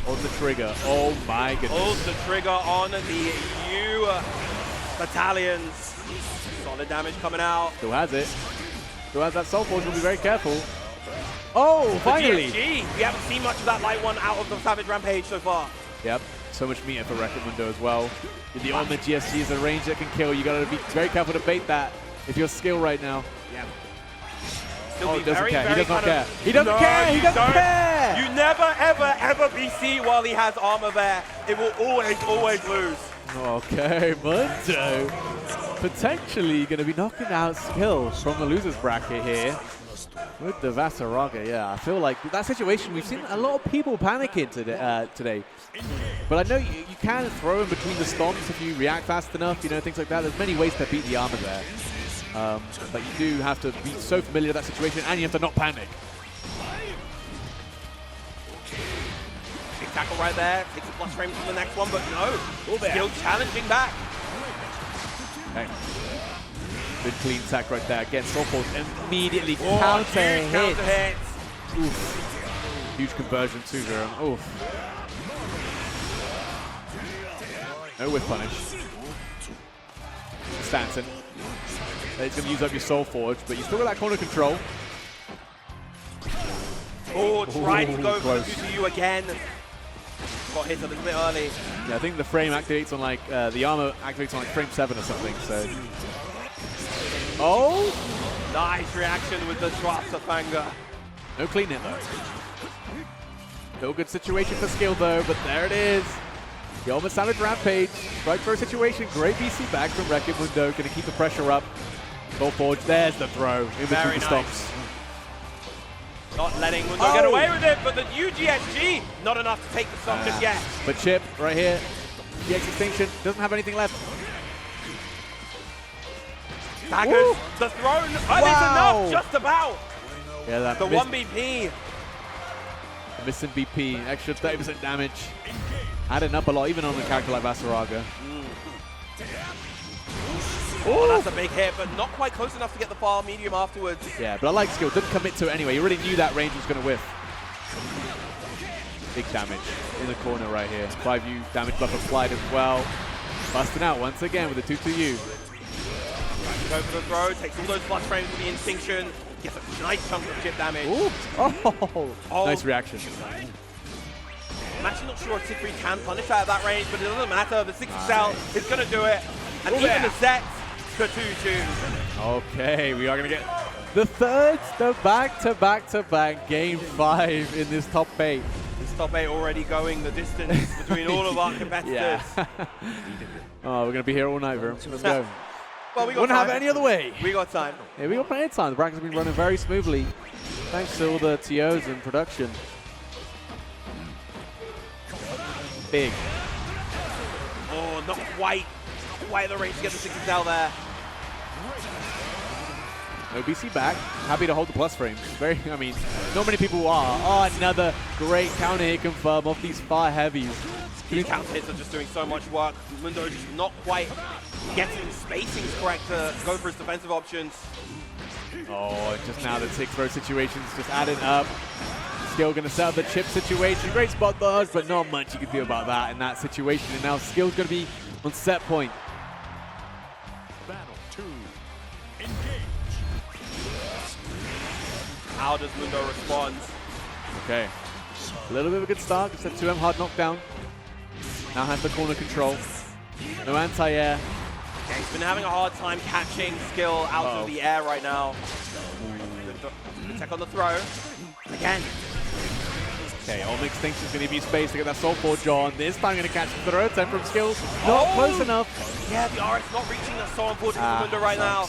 On the trigger. Oh my goodness. Pulls the trigger on the U battalions. Solid damage coming out. Still has it. Still has that Soul Forge. Will be very careful. Oh, finally. GSG. We haven't seen much of that light one out of the Savage Rampage so far. Yep. So much meter for Recomundo as well. With the ultimate GSG is a range that can kill. You got to be very careful to bait that if you're skill right now. Yeah. Oh, he doesn't care. He does not care. He doesn't care. He doesn't care. You never, ever, ever BC while he has armor there. It will always lose. Okay, Mundo potentially going to be knocking out skills from the losers bracket here with the Vasaraga. Yeah, I feel like that situation, we've seen a lot of people panicking today. But I know you can throw in between the stomps if you react fast enough, things like that. There's many ways to beat the armor there. But you do have to be so familiar with that situation, and you have to not panic. Big tackle right there. Takes the plus frames from the next one, but no. Still challenging back. Okay. Good clean attack right there. Again, Soul Force immediately counter hit. Oof. Huge conversion, 2-0. Oof. No whiff punish. Stanton. It's going to use up your Soul Forge, but you still got that corner control. Oh, tried to go for the U again. Got hit a little bit early. Yeah, I think the frame activates on like, the armor activates on like frame 7 or something, so. Oh! Nice reaction with the Schwarzerfanger. No clean hit though. Still good situation for skill though, but there it is. The ultimate savage rampage. Strike throw situation. Great BC back from Wreck-It Mundo. Going to keep the pressure up. Full forge. There's the throw. In between the stomps. Not letting Mundo get away with it, but the new GSG, not enough to take the stock just yet. But Chip, right here, GX Extinction, doesn't have anything left. Daggers, the throne, is enough, just about. Yeah, that the 1 BP. Missing BP, extra 30% damage. Adding up a lot, even on a character like Vasaraga. Oh, that's a big hit, but not quite close enough to get the far medium afterwards. Yeah, but I like skill. Didn't commit to it anyway. You already knew that range was going to whiff. Big damage in the corner right here. 5U damage buff applied as well. Busting out once again with a 2-2U. Go for the throw, takes all those plus frames with the Instinction. Gets a nice chunk of chip damage. Oh. Nice reaction. I'm actually not sure if Siegfried can punish that at that range, but it doesn't matter. The 6 cell is going to do it. And even the set to 2-2. Okay, we are going to get the third, the back-to-back-to-back game 5 in this top 8. This top 8 already going the distance between all of our competitors. Oh, we're going to be here all night, bro. Let's go. Well, we got Wouldn't have it any other way. We got time. Yeah, we got plenty of time. The brackets have been running very smoothly. Thanks to all the TOs and production. Big. Oh, not quite the range to get the 6 cell there. OBC back. Happy to hold the plus frames. Very, I mean, not many people are. Oh, another great counter hit confirm off these fire heavies. These counter hits are just doing so much work. Mundo just not quite getting spacings correct to go for his defensive options. Oh, just now the tick throw situation's just adding up. Skill going to set up the chip situation. Great spot dodge, but not much you can do about that in that situation. And now Skill's going to be on set point. Battle 2. Engage. How does Mundo respond? Okay. A little bit of a good start. Just a 2M hard knockdown. Now has the corner control. No anti-air. Yeah, he's been having a hard time catching Skill out of the air right now. Check on the throw. Again. Okay, Ultimate Extinction is going to be space to get that Soul Forge on. This time going to catch the throw attempt from Skill. Not close enough. Yeah, the RS not reaching the Soul Forge into Mundo right now.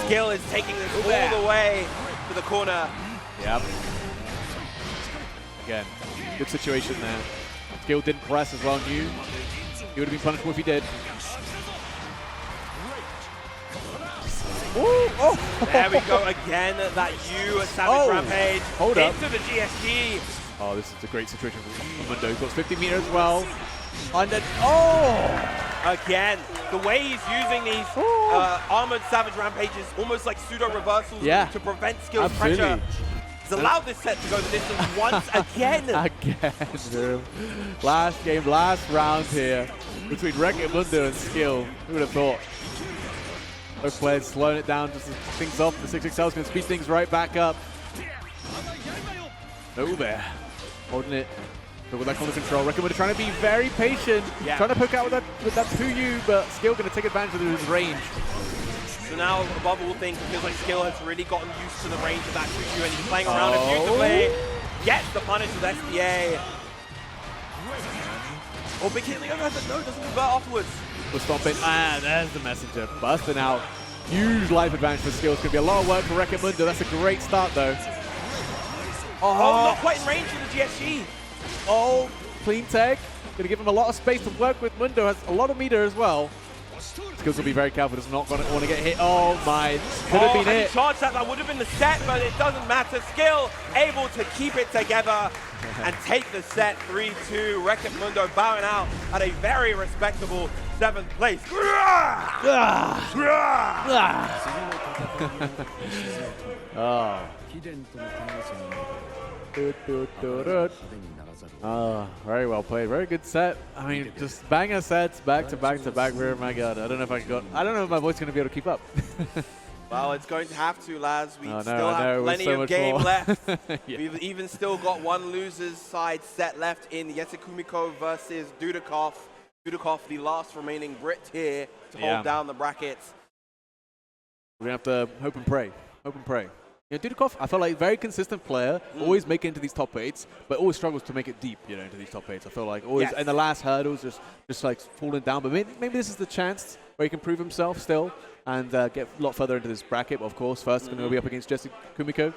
Skill is taking this all the way to the corner. Yep. Again, good situation there. Skill didn't press as well, knew. He would have been punishable if he did. Ooh, there we go again. That U Savage Rampage into the GSG. Oh, this is a great situation for Mundo. He's got 50 meters as well. Again, the way he's using these armored Savage Rampages, almost like pseudo reversals to prevent Skill's pressure. He's allowed this set to go the distance once again. Again, last game, last round here between Wreck-It Mundo and Skill. Who would have thought? Both players slowing it down just to things off. The 6XL is going to speed things right back up. No there. Holding it. But with that corner control, Wreck-It Mundo trying to be very patient. Trying to poke out with that 2U, but Skill going to take advantage of his range. So now, above all things, it feels like Skill has really gotten used to the range of that 2U, and he's playing around it beautifully. Gets the punish with SDA. Oh, big hit. No, doesn't convert afterwards. We're stomping. There's the messenger. Busting out. Huge life advantage for Skill. It's going to be a lot of work for Wreck-It Mundo. That's a great start, though. Oh, not quite in range for the GSG. Oh, clean tech. Going to give him a lot of space to work with. Mundo has a lot of meter as well. Skills will be very careful. Does not want to get hit. Oh my. Could have been it. Charged that would have been the set, but it doesn't matter. Skill able to keep it together and take the set 3-2. Wreck-It Mundo bowing out at a very respectable 7th place. Very well played. Very good set. I mean, just banger sets back to back to back. Oh my God, I don't know if my voice is going to be able to keep up. Well, it's going to have to, lads. We still have plenty of game left. Yeah. We've even still got one loser's side set left in Yesekumiko versus Dudikov. Dudikov, the last remaining Brit here to hold down the brackets. We're going to have to hope and pray. Hope and pray. You know, Dudikov, I felt like a very consistent player, always make it into these top 8s, but always struggles to make it deep, you know, into these top 8s. I feel like always in the last hurdles, just like falling down. But maybe this is the chance where he can prove himself still and get a lot further into this bracket. Of course, first going to be up against Jesse Kumiko.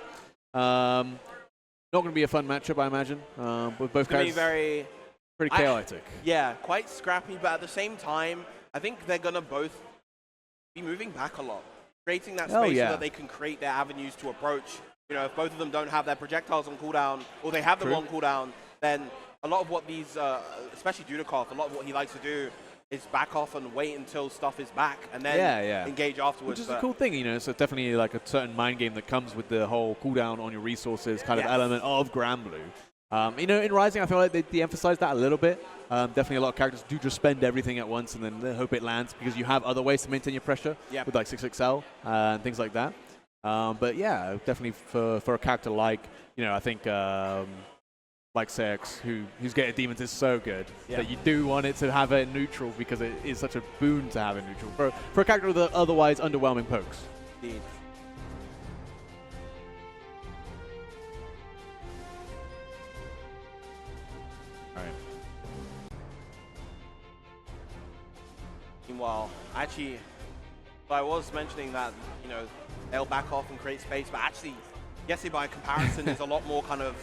Not going to be a fun matchup, I imagine. With both guys pretty chaotic. Yeah, quite scrappy, but at the same time, I think they're going to both be moving back a lot, creating that space so that they can create their avenues to approach. You know, if both of them don't have their projectiles on cooldown, or they have them on cooldown, then a lot of what these, especially Dudikov, a lot of what he likes to do is back off and wait until stuff is back, and then engage afterwards. Which is a cool thing, you know, so definitely like a certain mind game that comes with the whole cooldown on your resources kind of element of Granblue. You know, in Rising, I feel like they de-emphasized that a little bit. Definitely a lot of characters do just spend everything at once and then they hope it lands because you have other ways to maintain your pressure with like 6XL and things like that. But yeah, definitely for a character like, you know, I think like Sex, who's getting demons is so good that you do want it to have a neutral because it is such a boon to have a neutral for a character with otherwise underwhelming pokes. Indeed. Meanwhile, actually, I was mentioning that, you know, they'll back off and create space, but actually, Jesse by comparison is a lot more kind of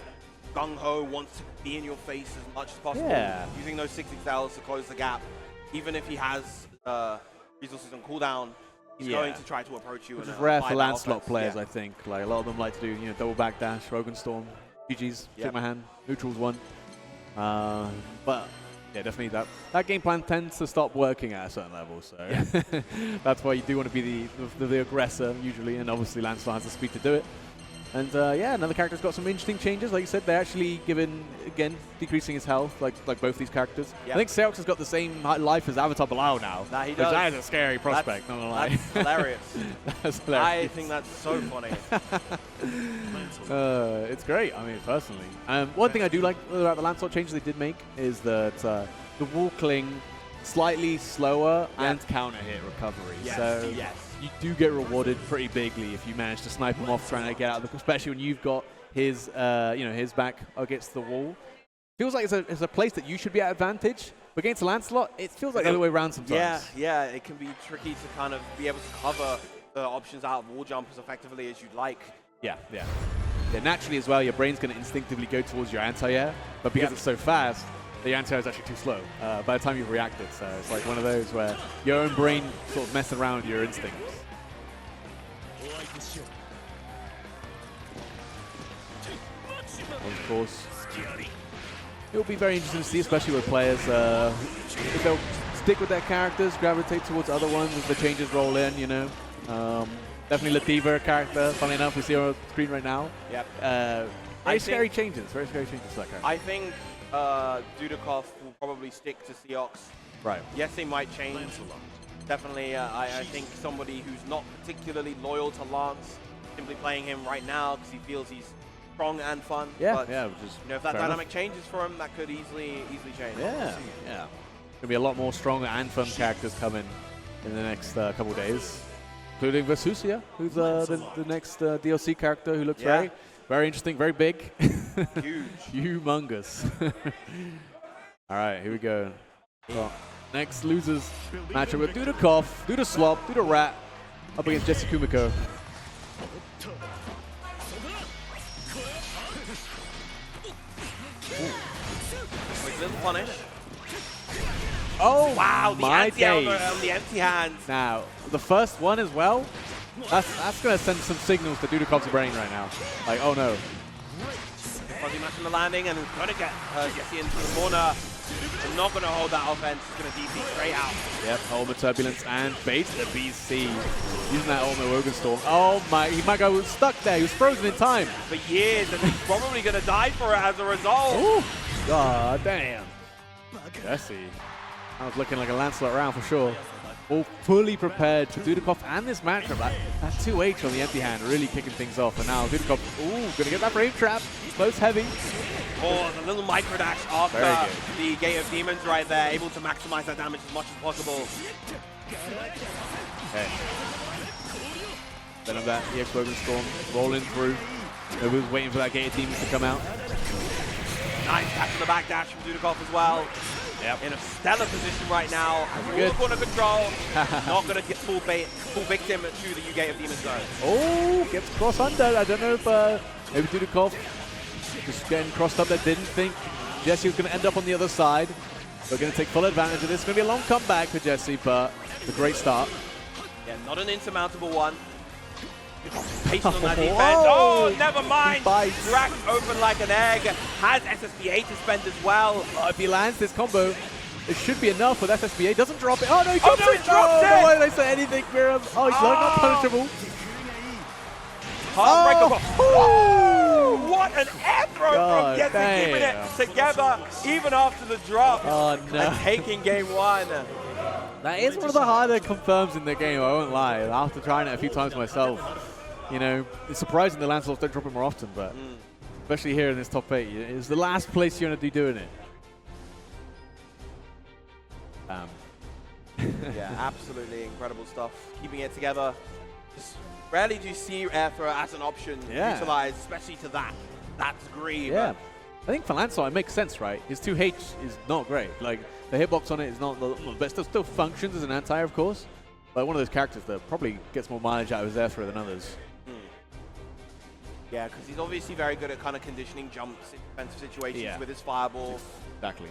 gung-ho, wants to be in your face as much as possible, using those 6XLs to close the gap. Even if he has resources on cooldown, he's going to try to approach you. Which is rare for Lancelot players, I think. Like a lot of them like to do, you know, double backdash, Rogan Storm, GG's, shake my hand, neutrals one. But yeah, definitely that game plan tends to stop working at a certain level, so that's why you do want to be the aggressor usually, and obviously Lancelot has the speed to do it. And yeah, another character's got some interesting changes. Like you said, they're actually again, decreasing his health, like both these characters. I think Seox has got the same life as Avatar Bilal now. That he does. That is a scary prospect, not gonna lie. That's hilarious. That's hilarious. I think that's so funny. It's great, I mean, personally. One thing I do like about the Lancelot changes they did make is that the wall cling slightly slower and counter hit recovery. So you do get rewarded pretty bigly if you manage to snipe him off trying to get out of the, especially when you've got his you know, his back against the wall. Feels like it's a place that you should be at advantage. But against Lancelot, it feels like the other way around sometimes. Yeah, it can be tricky to kind of be able to cover the options out of wall jump as effectively as you'd like. Yeah, naturally as well, your brain's going to instinctively go towards your anti-air, but because it's so fast, the anti-air is actually too slow by the time you've reacted. So it's like one of those where your own brain sort of messing around with your instincts. Of course, it'll be very interesting to see, especially with players, if they'll stick with their characters, gravitate towards other ones as the changes roll in, you know. Definitely Lativa character, funny enough, we see her on the screen right now. Very scary changes to that character. I think Dudikov will probably stick to Seox. Right. Yes, they might change. Definitely, I think somebody who's not particularly loyal to Lance, simply playing him right now because he feels he's strong and fun. Which is, you know, if that dynamic changes for him, that could easily change. Gonna be a lot more stronger and fun characters coming in the next couple days, including Versusia, who's the next DLC character who looks very interesting, very big, huge, humongous. All right, here we go. Well, next losers matchup with Dudikov, Dudaslop, Dudarat up against Jesse Kumiko. Little punish. Oh wow! The anti-air on the empty hands. Now the first one as well. That's gonna send some signals to Dudikov's brain right now. Like, oh no. Fuzzy match on the landing and gonna get Jesse into the corner. I'm not gonna hold that offense. He's gonna DP straight out. Yep, hold the turbulence and bait the BC. Using that ultimate Rogan Storm. Oh my, he might go stuck there. He was frozen in time for years, and he's probably gonna die for it as a result. Ooh. God damn. Jesse. I was looking like a Lancelot round for sure. All fully prepared for Dudikov and this matchup. That 2H on the empty hand really kicking things off. And now Dudikov, gonna get that frame trap. Close heavy. Oh, the little micro dash after the Gate of Demons right there, able to maximize that damage as much as possible. Okay. Then of that EX Wogan Storm rolling through. Nobody was waiting for that Gated Demons to come out. Nice catch on the back dash from Dudikoff as well. Yep. In a stellar position right now. All Good. the corner control. Not going to get full victim to the U-Gate of Demon Zone. Oh, gets cross under. I don't know if maybe Dudikoff just getting crossed up there. Didn't think Jesse was going to end up on the other side. We're going to take full advantage of this. It's going to be a long comeback for Jesse, but it's a great start. Yeah, not an insurmountable one. Patient on that defense. Oh, never mind. Cracked open like an egg. Has SSBA to spend as well. If he lands this combo, it should be enough with SSBA. Doesn't drop it. Oh, no, he drops no, it. he drops it. No, why did I say anything, Miriam? Oh, he's not punishable. Heartbreaker. Oh, what an air throw from Jesse, keeping it together even after the drop. Oh, no. And taking game one. That is one of the harder confirms in the game, I won't lie. After trying it a few times myself, you know, it's surprising the Lancelots don't drop it more often, but especially here in this top 8, it's the last place you're going to be doing it. Yeah, absolutely incredible stuff. Keeping it together. Just rarely do you see air throw as an option utilized, especially to that degree. Yeah. I think for Lancelot, it makes sense, right? His 2H is not great. Like, the hitbox on it is not the best. It still functions as an anti, of course, but one of those characters that probably gets more mileage out of his air throw than others. Yeah, because he's obviously very good at kind of conditioning jumps in defensive situations with his fireball. Exactly.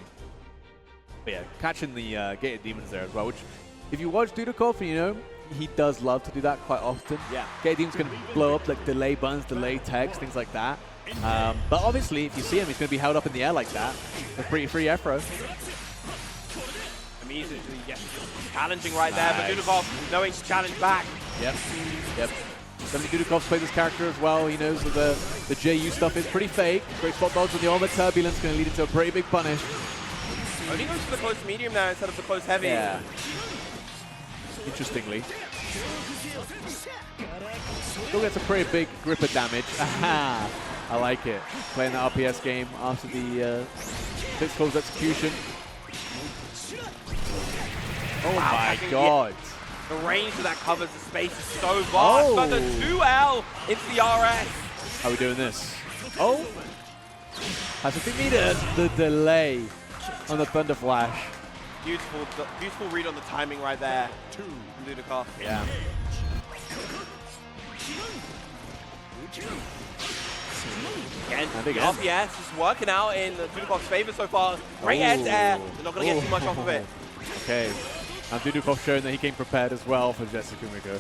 But yeah, catching the Gated Demons there as well, which, if you watch Dudikoff, you know, he does love to do that quite often. Yeah. Gated Demons can blow up like delay buttons, delay text, things like that. But obviously, if you see him, he's going to be held up in the air like that. A pretty free air throw. Immediately, challenging right there, but Dudikoff knowing to challenge back. Yep. Definitely Dudikoff's played this character as well. He knows that the JU stuff is pretty fake. Great spot dodge with the Ultimate Turbulence, going to lead into a pretty big punish. Only goes for the close medium now instead of the close heavy. Yeah. Interestingly. Still gets a pretty big gripper damage. Aha! I like it. Playing the RPS game after the fixed close execution. Oh my god. The range that covers the space is so vast, but the 2L into the RS. How are we doing this? Oh! Has to be the delay on the Thunder Flash. Beautiful read on the timing right there from Dudikoff. Yeah. Again, the RPS is working out in Dudikoff's favor so far. Great edge air. They're not going to get too much off of it. Okay. And Dudikoff showing that he came prepared as well for Jesse Kumiko.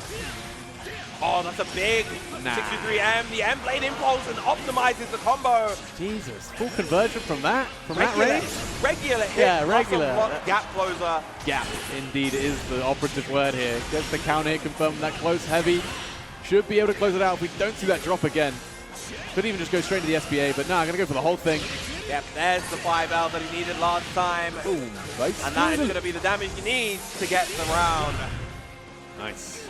Oh, that's a big 63M. The M-Blade Impulse and optimizes the combo. Jesus, full conversion from that? From that range? Regular hit. Yeah, regular. Gap closer. Gap, indeed, is the operative word here. Gets the counter hit confirmed that close heavy. Should be able to close it out if we don't see that drop again. Could even just go straight to the SBA, but no, I'm going to go for the whole thing. Yep, there's the 5L that he needed last time. Ooh, nice. And that is going to be the damage he needs to get the round. Nice.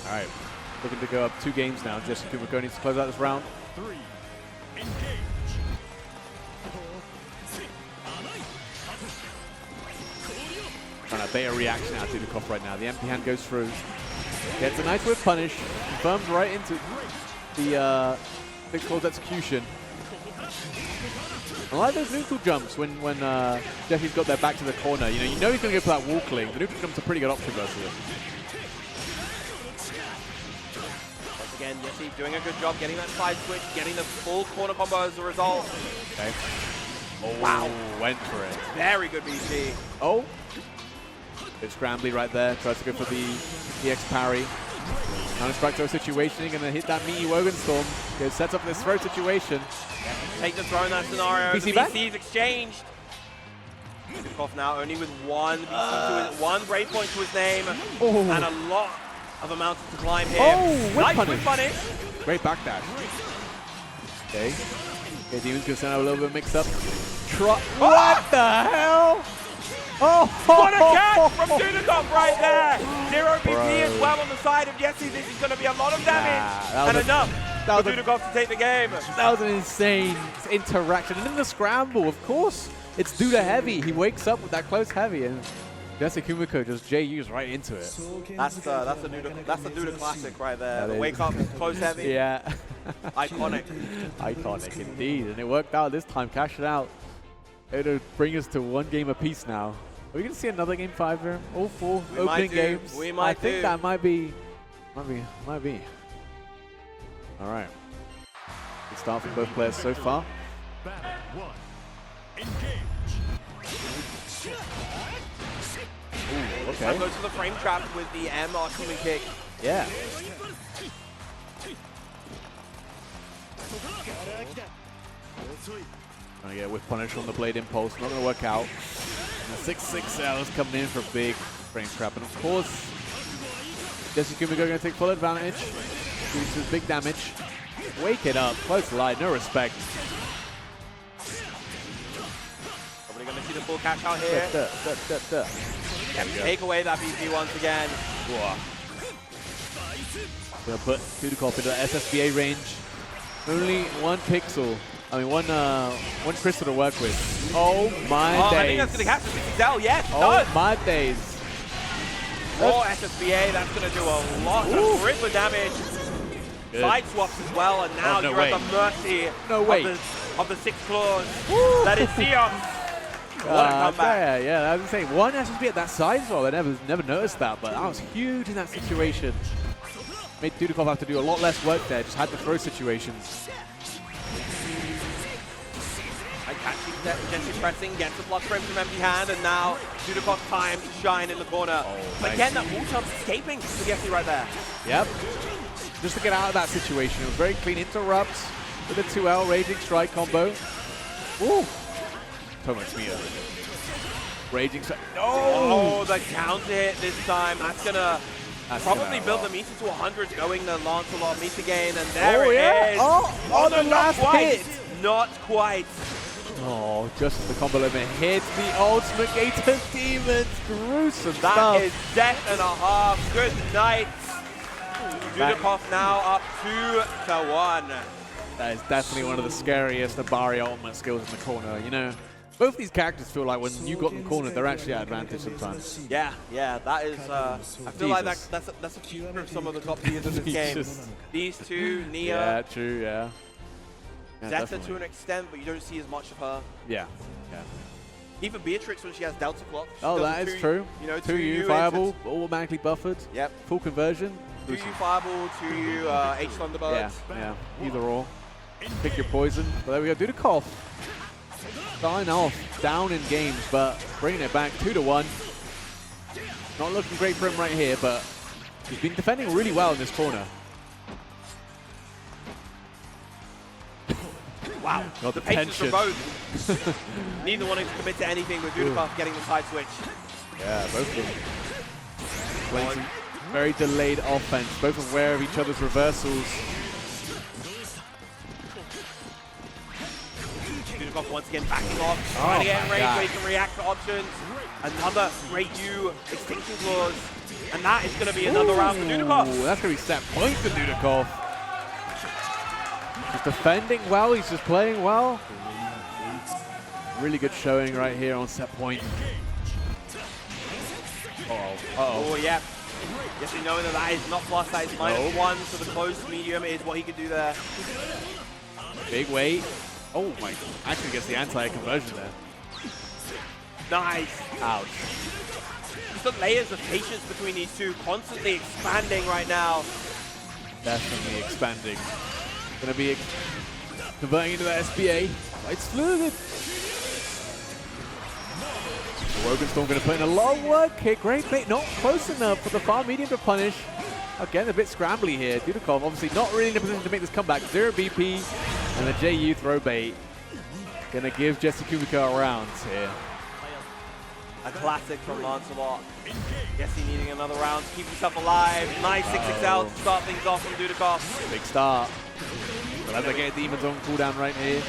All right, looking to go up 2 games now. Jesse Kumiko needs to close out this round. 3, engage. Trying to bait a reaction out to Dudikoff right now. The empty hand goes through. Gets a nice whip punish. Confirms right into the fixed close execution. I like those neutral jumps when Jesse's got their back to the corner. You know he's going to go for that wall cling. The neutral jump's a pretty good option versus it. Once again, Jesse doing a good job getting that side switch, getting the full corner combo as a result. Okay. Oh, wow. Went for it. Very good BC. Oh. It's Granblue right there. Tries to go for the EX parry. Counter-strike throw situation. Going to hit that meaty Wogan Storm. It sets up this throw situation. Yeah, take the throw in that scenario. BC back? BC's exchanged. Dudikoff now only with one BC one break point to his name. And a lot of amounts to climb here. Oh, nice whip punish. Great backdash. Okay. Okay, Demon's going to send out a little bit of mix-up. What the hell? Oh, what a catch from Dudikoff right there! 0 BC as well on the side of Jesse. This is going to be a lot of damage and enough for Dudikoff to take the game. That was an insane interaction. And in the scramble, of course, it's Duda heavy. He wakes up with that close heavy and Jesse Kumiko just JU's right into it. That's the Duda classic right there. The wake up close heavy. Yeah. Iconic. Iconic indeed. And it worked out this time. Cash it out. It'll bring us to 1 game apiece now. Are we going to see another game 5 here? All 4 opening games? We might I think that might be. Might be. All right. Good start from both players so far. Battle 1. Engage. Ooh, okay. And goes to the frame trap with the M arching kick. Yeah. Trying to get a whiff punish on the blade impulse. Not going to work out. And the 6-6 hours coming in for a big frame trap. And of course, Jesse Kumiko going to take full advantage. Doing big damage. Wake it up. Close line. No respect. Probably going to see the full catch out here. Take away that BP once again. Going to put Dudikoff into the SSBA range. Only 1 pixel. I mean, one crystal to work with. Oh my days. I think that's going to catch the 6XL. Yes, it oh does. My days. Raw SSBA, that's going to do a lot of Riddler damage. Good. Side swaps as well, and now you're at the mercy of the 6 claws. That is Seox. What a comeback. Yeah, I was saying 1 SSB at that size. Well, I never noticed that, but that was huge in that situation. Made Dudikoff have to do a lot less work there. Just had to throw situations. Catching Jesse pressing, gets the block frame from empty hand, and now Dudikoff's time to shine in the corner. But again, that wall jump escaping for Jesse right there. Yep. Just to get out of that situation. It was very clean interrupts with a 2L Raging Strike combo. Ooh. Thomas Mia. Raging Strike. Oh, the counter hit this time. That's going to probably build the meter to 100, going the Lancelot meter gain, and there it is. Oh, the last hit. Not quite. Oh, just as the combo limit hits the ultimate Gator Demons. Gruesome stuff. That is death and a half. Good night. Dudikoff now up 2-1. That is definitely one of the scariest Nabari ultimate skills in the corner. You know, both these characters feel like when you got them cornered, they're actually at advantage sometimes. Yeah, that is. I feel like that's a feature of some of the top tiers in this game. These two, Nia. Yeah, true. Yeah. Zeta to an extent, but you don't see as much of her. Yeah. Even Beatrix when she has Delta Clock. Oh, that is true. You know, 2U Fireball, automatically buffered. Yep. Full conversion. 2U Fireball, 2U H Thunderbird. Yeah. Either or. Pick your poison. But there we go. Dudikoff. Starting off down in games, but bringing it back 2-1. Not looking great for him right here, but he's been defending really well in this corner. Wow, got the patience for both. Neither wanting to commit to anything with Dudikoff getting the side switch. Yeah, both of them playing some very delayed offense, both aware of each other's reversals. Dudikoff once again backing off, trying to get in range where he can react to options. Another great U Extinction Claws, and that is going to be another round for Dudikoff. That's going to be set point for Dudikoff. He's defending well, he's just playing well. Really good showing right here on set point. Oh, yeah. Yes, we know that is not plus, that is -1, so the close medium is what he could do there. Big weight. Oh my, actually gets the anti-conversion there. Nice. Ouch. Just the layers of patience between these two, constantly expanding right now. Definitely expanding. Gonna be converting into the SBA. It's fluid. Rogenstorm gonna put in a lot of work here. Great bait, not close enough for the far medium to punish. Again, a bit scrambly here. Dudikoff obviously not really in a position to make this comeback. 0 BP and the JU throw bait. Gonna give Jesse Kumiko a round here. A classic from Lancelot. Jesse needing another round to keep himself alive. Nice 6XL to start things off from Dudikoff. Big start. But as I get Demons on cooldown right here.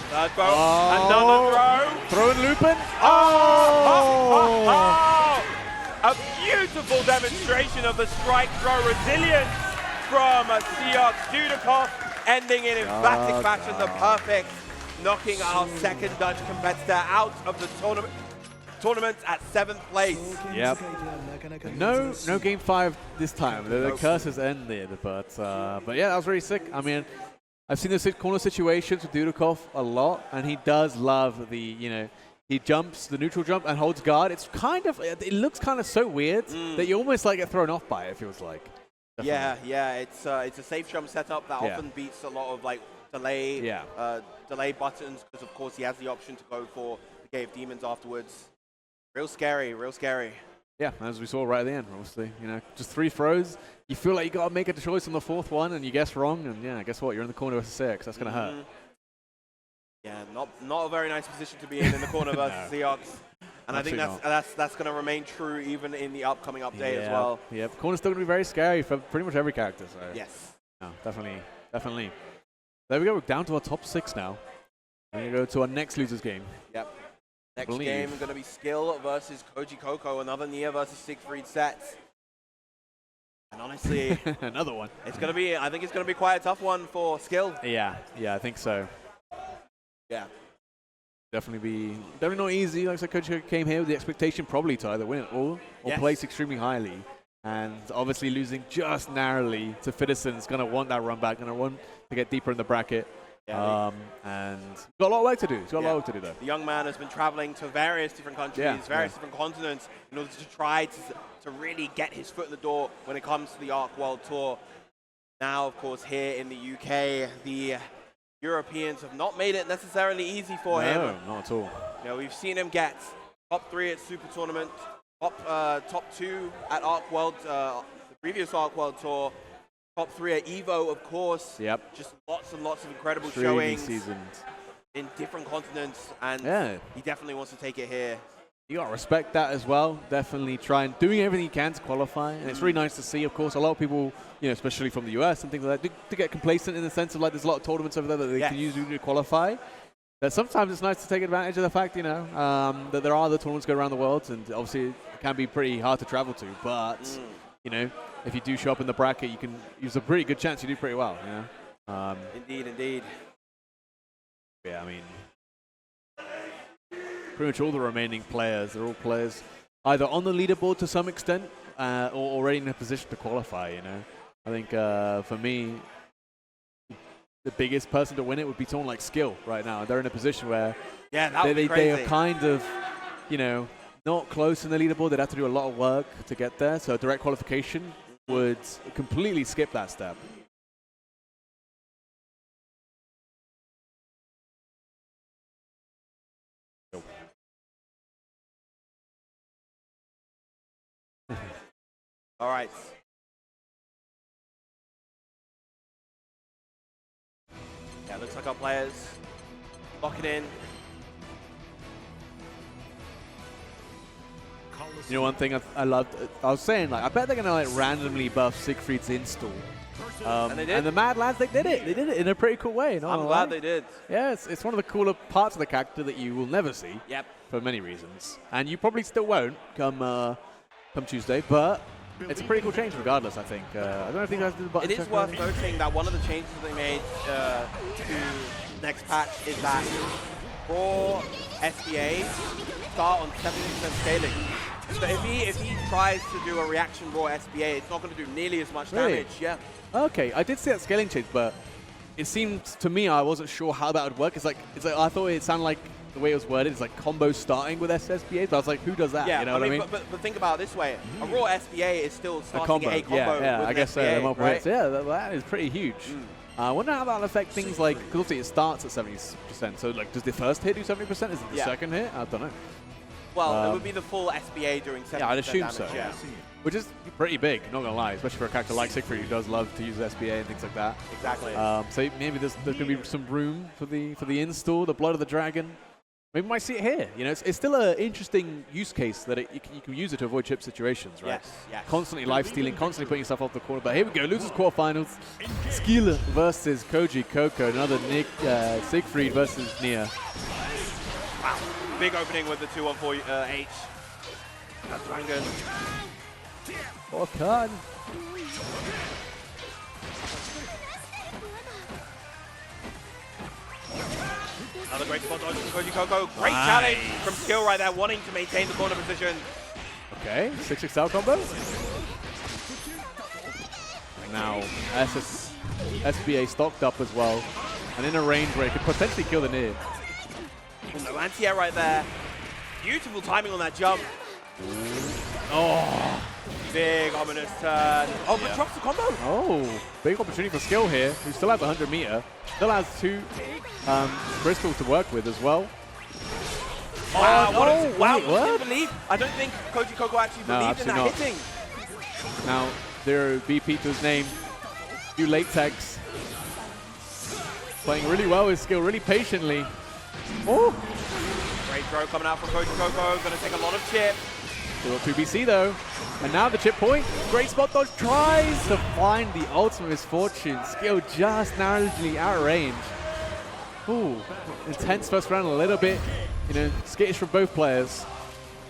Third boat, another throw. Throw and Lupin. A beautiful demonstration of the strike throw resilience from Seox. Dudikoff ending in emphatic fashion, the perfect, knocking our second Dutch competitor out of the tournament. tournament at 7th place. Yep. No game 5 this time. The curses ended, but yeah, that was really sick. I mean, I've seen the corner situations with Dudikov a lot, and he does love the, you know, he jumps the neutral jump and holds guard. It's kind of, it looks kind of so weird that you almost like get thrown off by it, it feels like. Definitely. Yeah, it's a safe jump setup that often beats a lot of like delay buttons, because of course he has the option to go for the Gate of Demons afterwards. Real scary, real scary. Yeah, as we saw right at the end, obviously, you know, just 3 throws. You feel like you got to make a choice on the 4th one, and you guess wrong, and yeah, guess what? You're in the corner with 6. That's going to hurt. Yeah, not a very nice position to be in the corner versus Seahawks. And I think that's going to remain true even in the upcoming update as well. Yeah, the corner's still going to be very scary for pretty much every character. So. Yes. No, definitely. There we go. We're down to our top 6 now. We're going to go to our next losers game. Yep. Next game going to be Skill versus Koji Coco, another Nia versus Siegfried set. And honestly, another one. It's going to be, I think it's going to be quite a tough one for Skill. Yeah, I think so. Yeah. Definitely not easy. Like I said, Koji came here with the expectation probably to either win it all or place extremely highly. And obviously losing just narrowly to Fiddison is going to want that run back, going to want to get deeper in the bracket. Yeah, and got a lot of work to do. He's got a lot of work to do, though. The young man has been traveling to various different countries, various different continents, in order to try to really get his foot in the door when it comes to the ARC World Tour. Now, of course, here in the UK, the Europeans have not made it necessarily easy for him. No, not at all. You know, we've seen him get top 3 at Super Tournament, top 2 at ARC World, the previous ARC World Tour. Top 3 at EVO, of course. Yep. Just lots and lots of incredible Extremely showings seasoned. in different continents, and he definitely wants to take it here. You got to respect that as well. Definitely doing everything he can to qualify, and it's really nice to see. Of course, a lot of people, you know, especially from the US and things like that, do get complacent in the sense of like there's a lot of tournaments over there that they can use to qualify. But sometimes it's nice to take advantage of the fact, you know, that there are other tournaments going around the world, and obviously it can be pretty hard to travel to, but. You know, if you do show up in the bracket, you can use a pretty good chance you do pretty well. You know? Indeed. Yeah, I mean, pretty much all the remaining players, they're all players either on the leaderboard to some extent or already in a position to qualify. You know, I think for me, the biggest person to win it would be someone like Skill right now. They're in a position where they are kind of, you know, not close in the leaderboard. They'd have to do a lot of work to get there. So direct qualification would completely skip that step. All right. Yeah, looks like our players lock it in. You know, one thing I loved, I was saying, like, I bet they're going to like randomly buff Siegfried's install. And they did. And the Mad Lads, they did it. They did it in a pretty cool way. I'm glad they did. Yeah, it's one of the cooler parts of the character that you will never see. Yep. For many reasons. And you probably still won't come Tuesday, but it's a pretty cool change regardless, I think. I don't know if you guys did the button It is worth noting that one of the changes they made to next patch is that raw SBA start on 70% scaling. So if he tries to do a reaction raw SBA, it's not going to do nearly as much damage. Yeah. Okay, I did see that scaling change, but it seemed to me I wasn't sure how that would work. It's like I thought it sounded like the way it was worded is like combos starting with SBAs, but I was like, who does that? Yeah, you know what I mean? But think about it this way: a raw SBA is still starting a combo. Yeah, with I guess SBA, so. Right? Yeah, that is pretty huge. I wonder how that'll affect things like, because obviously it starts at 70%. So like, does the first hit do 70%? Is it the second hit? I don't know. Well, it would be the full SBA doing 70%. Yeah, I'd assume damage, so. Yeah. Which is pretty big, not gonna lie, especially for a character like Siegfried who does love to use SBA and things like that. Exactly. So maybe there's gonna be some room for the install, the Blood of the Dragon. Maybe we might see it here. You know, it's still an interesting use case that you can use it to avoid chip situations, right? Yes. Constantly life stealing, constantly putting yourself off the corner. But here we go, losers quarterfinals. Skill versus Koji Coco, another Siegfried versus Nia. Wow, big opening with the 2-1-4-H. That's Dragon. Oh, God. Another great spot dodge from Koji Koko. Great challenge from Skill right there, wanting to maintain the corner position. Okay, 6XL combo. Now, SBA stocked up as well. And in a range where it could potentially kill the Nier. No anti-air right there. Beautiful timing on that jump. Oh, big ominous turn. Oh, but drops the combo. Oh, big opportunity for Skill here, who still has 100 meter. Still has 2 crystals to work with as well. Wow, wait, what? Believe. I don't think Koji Koko actually believed in that hitting. Now, 0 BP to his name. New Latex. Playing really well with Skill, really patiently. Oh! Great throw coming out from Koji Koko. Going to take a lot of chip. Still 2BC though. And now the chip point. Great spot dodge. Tries to find the ultimate misfortune. Skill just narrowly out of range. Ooh, intense first round a little bit. You know, skittish from both players.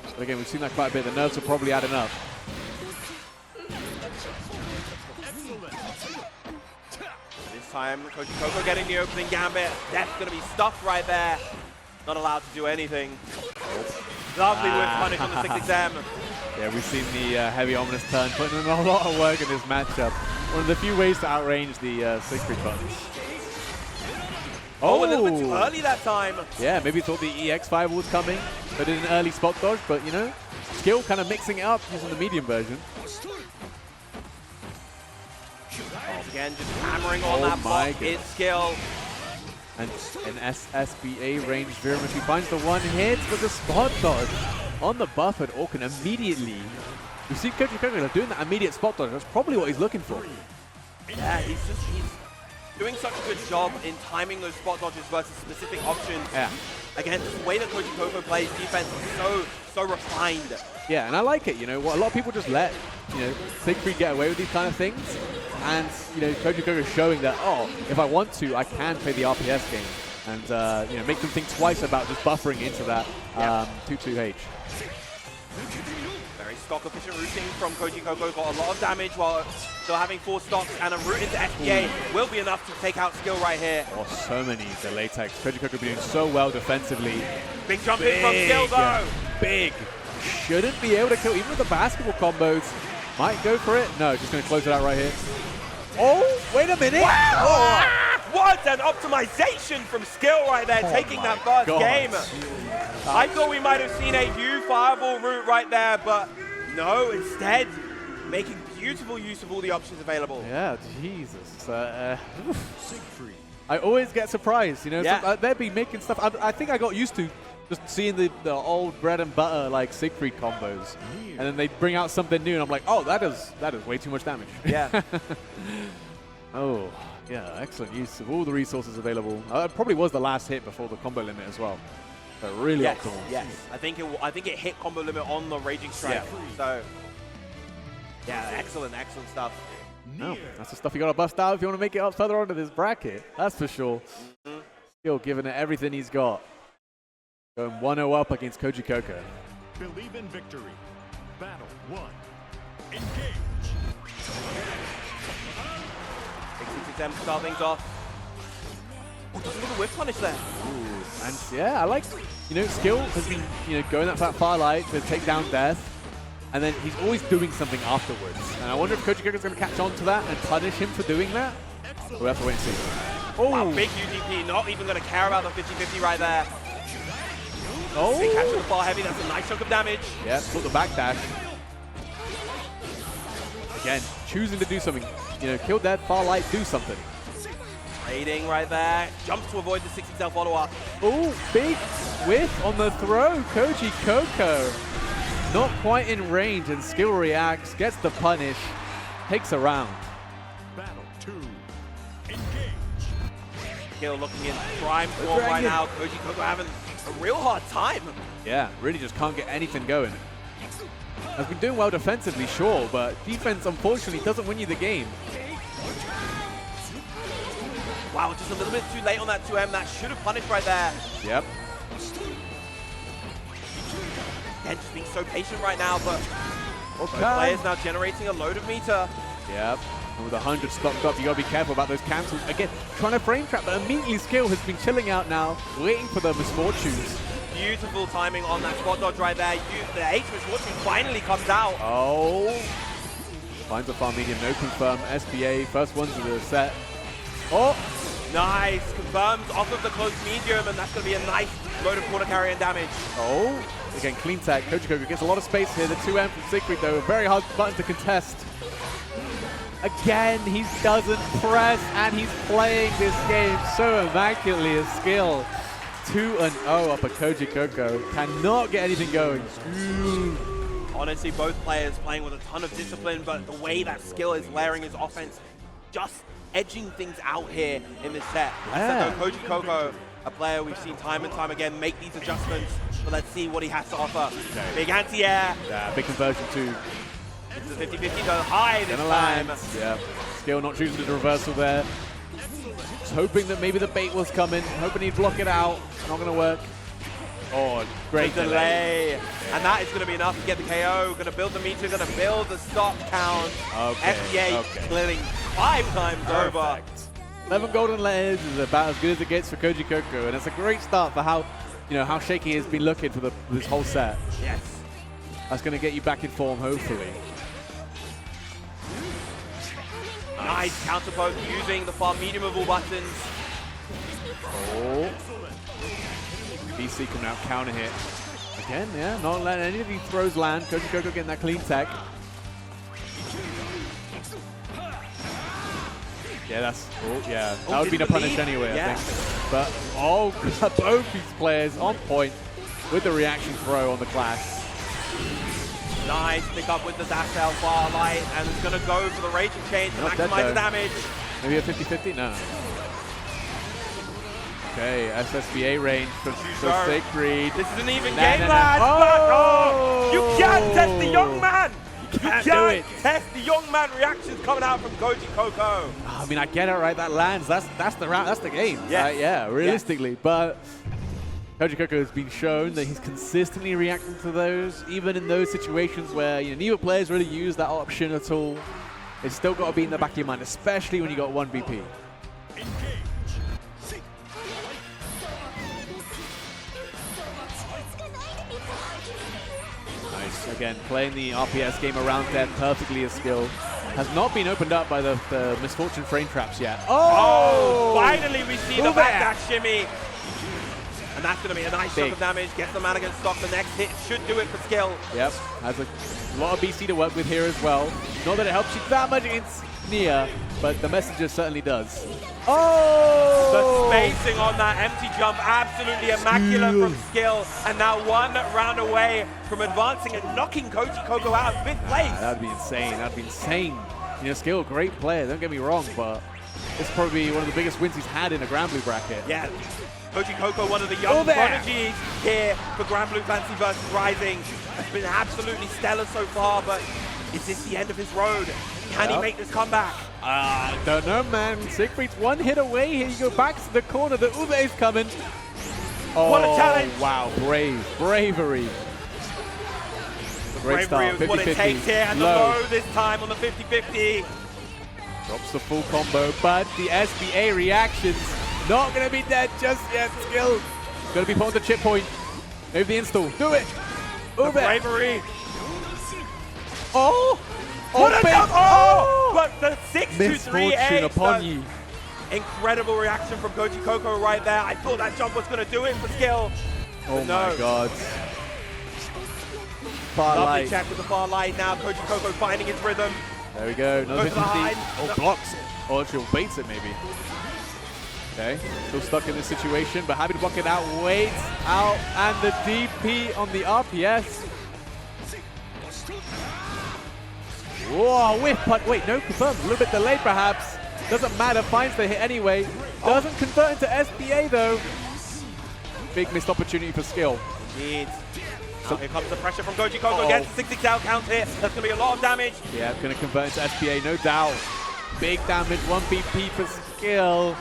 But again, we've seen that quite a bit. The nerves are probably adding up. This time, Koji Koko getting the opening gambit. Death's going to be stuffed right there. Not allowed to do anything. Lovely whip punish on the 6XM. Yeah, we've seen the heavy ominous turn, putting in a lot of work in this matchup. One of the few ways to outrange the Siegfried buttons. Oh, a little bit too early that time. Yeah, maybe thought the EX5 was coming, but did an early spot dodge. But, you know, Skill kind of mixing it up using the medium version. Again, just hammering on that block. It's Skill. And an SSBA range Virament. He finds the one hit with the spot dodge on the buffered Orkan immediately. You see Koji Koko doing that immediate spot dodge. That's probably what he's looking for. Yeah, he's doing such a good job in timing those spot dodges versus specific options. Yeah. Again, the way that Koji Koko plays defense is so refined. Yeah, and I like it. You know, what a lot of people just let, you know, Siegfried get away with these kind of things. And, you know, Koji Koko is showing that, oh, if I want to, I can play the RPS game. And, you know, make them think twice about just buffering into that 2-2H. Very stock efficient routing from Koji Koko. Got a lot of damage while still having 4 stocks. And a route into FBA will be enough to take out Skill right here. Oh, so many the Latex. Koji Koko doing so well defensively. Big jump in from Skill, though. Big. Shouldn't be able to kill, even with the basketball combos. Might go for it. No, just going to close it out right here. Oh, wait a minute. Wow. Oh. What an optimization from Skill right there, taking that first game. I thought we might have seen a new fireball route right there, but no, instead, making beautiful use of all the options available. Yeah, Jesus. Siegfried. I always get surprised, you know. Yeah. They'd be making stuff. I think I got used to just seeing the old bread and butter like Siegfried combos, and then they bring out something new, and I'm like, oh, that is way too much damage. Yeah. Oh, yeah, excellent use of all the resources available. It probably was the last hit before the combo limit as well. So really optimal. Yes, I think it hit combo limit on the Raging Strike. Yeah. So yeah, excellent stuff. No, that's the stuff you got to bust out if you want to make it up further onto this bracket. That's for sure. Still giving it everything he's got. Going 1-0 up against Koji Koko. Believe in victory. Battle 1. Engage. Them start things off. Oh, doesn't get a whip punish there. Ooh. And yeah, I like, you know, Skill has been, you know, going up that Firelight to take down Death, and then he's always doing something afterwards. And I wonder if Koji Koko's going to catch on to that and punish him for doing that. We'll have to wait and see. Oh, wow, big UDP, not even going to care about the 50-50 right there. Oh, big catch on the far heavy, that's a nice chunk of damage. Yeah, put the backdash. Again, choosing to do something. You know, kill that Firelight, do something. Trading right there. Jumps to avoid the 6XL follow-up. Oh, big whiff on the throw. Koji Koko. Not quite in range, and Skill reacts, gets the punish, takes a round. Battle 2. Engage. Skill looking in prime form right now. Koji Koko having a real hard time. Yeah, really just can't get anything going. Has been doing well defensively, sure, but defense, unfortunately, doesn't win you the game. Wow, just a little bit too late on that 2M. That should have punished right there. Yep. Again, just being so patient right now, but okay. both players now generating a load of meter. Yep. And with 100 stocked up, you gotta be careful about those cancels. Again, trying to frame trap, but immediately Skill has been chilling out now, waiting for the misfortunes. Beautiful timing on that spot dodge right there. The H misfortune finally comes out. Oh. Finds a farm medium, no confirm. SBA, first ones of the set. Oh. Nice. Confirms off of the close medium, and that's going to be a nice load of corner carry and damage. Oh. Again, clean tag. Koji Koko gets a lot of space here. The 2M from Siegfried, though, a very hard button to contest. Again, he doesn't press, and he's playing this game so immaculately as Skill. 2-0 up at Koji Koko. Cannot get anything going. Honestly, both players playing with a ton of discipline, but the way that Skill is layering his offense, just edging things out here in this set. Yeah. So Koji Koko, a player we've seen time and time again make these adjustments, but let's see what he has to offer. Okay. Big anti-air. Yeah, big conversion too. It's the 50-50 go high this time. Yeah, Skill not choosing the reversal there. Just hoping that maybe the bait was coming, hoping he'd block it out. Not gonna work. Oh, great delay. Yeah. And that is going to be enough to get the KO. Going to build the meter, going to build the stop count. Okay. FBA clearing 5 times over. 11 golden layers is about as good as it gets for Koji Koko, and it's a great start for how, how shaky he's been looking for this whole set. Yes. That's going to get you back in form, hopefully. Nice counter poke using the far medium of all buttons. Oh. BC coming out, counter hit. Again, yeah, not letting any of these throws land. Koji Koko getting that clean tech. Yeah, that's, that would be the punish anyway, I think. But, both these players on point with the reaction throw on the class. Nice pick up with the dash L far light, and it's going to go for the raging change to maximize the damage. Maybe a 50-50? No. Okay, SSBA range for Siegfried. This is an even game, lads. Oh! You can't test the young man. You can't test the young man reactions coming out from Koji Koko. I mean, I get it, right? That lands. That's the round. That's the game. Yes. Yeah, realistically. Yes. But Koji Koko has been shown that he's consistently reacting to those, even in those situations where neither players really use that option at all. It's still got to be in the back of your mind, especially when you got 1 BP. Nice. Again, playing the RPS game around death perfectly as Skill. Has not been opened up by the misfortune frame traps yet. Oh! Finally we see the backdash shimmy. And that's going to be a nice chunk of damage. Gets the man against stock. The next hit should do it for Skill. Yep. Has a lot of BC to work with here as well. Not that it helps you that much against Nia, but the messenger certainly does. Oh! The spacing on that empty jump, absolutely immaculate from Skill. And now 1 round away from advancing and knocking Koji Koko out of 5th place. That'd be insane. That'd be insane. Skill, great player. Don't get me wrong, but it's probably one of the biggest wins he's had in a Granblue bracket. Yeah. Koji Koko, one of the young prodigies here for Granblue Fantasy vs Rising. Has been absolutely stellar so far, but is this the end of his road? Can he make this comeback? I don't know, man. Siegfried's 1 hit away. Here you go back to the corner. The Uwe's coming. Oh, what a challenge. Wow, bravery. Great start, 50-50. Is what it takes here, and the low this time on the 50-50. Drops the full combo, but the SBA reactions not going to be dead just yet. Skill going to be put on the chip point. Maybe the install. Do it. Uwe. Bravery. Oh. What a jump! Oh! But the 6-2-3 misfortune upon you. Incredible reaction from Koji Koko right there. I thought that jump was going to do it for Skill. Oh my God. Far light. Check with the far light now. Koji Koko finding his rhythm. There we go. Another 50. Oh, blocks. Oh, actually baits it maybe. Okay, still stuck in this situation, but happy to block it out. Waits out, and the DP on the RPS. Whoa, whiff putt. Wait, no confirm. A little bit delayed perhaps. Doesn't matter, finds the hit anyway. Doesn't convert into SBA though. Big missed opportunity for Skill. Indeed. So here comes the pressure from Koji Koko. Gets the 6-6 down count here. That's going to be a lot of damage. Yeah, going to convert into SBA, no doubt. Big damage, 1 BP for Skill.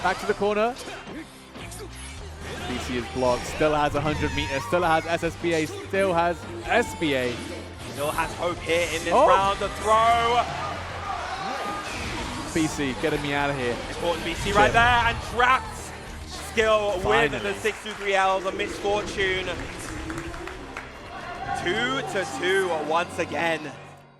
Back to the corner. BC is blocked, still has 100 meters, still has SSBA, still has SBA. Still has hope here in this round. The throw. BC. Getting me out of here. Important BC right there, and trapped Skill Finally. with the 623Ls, a misfortune. 2-2 once again.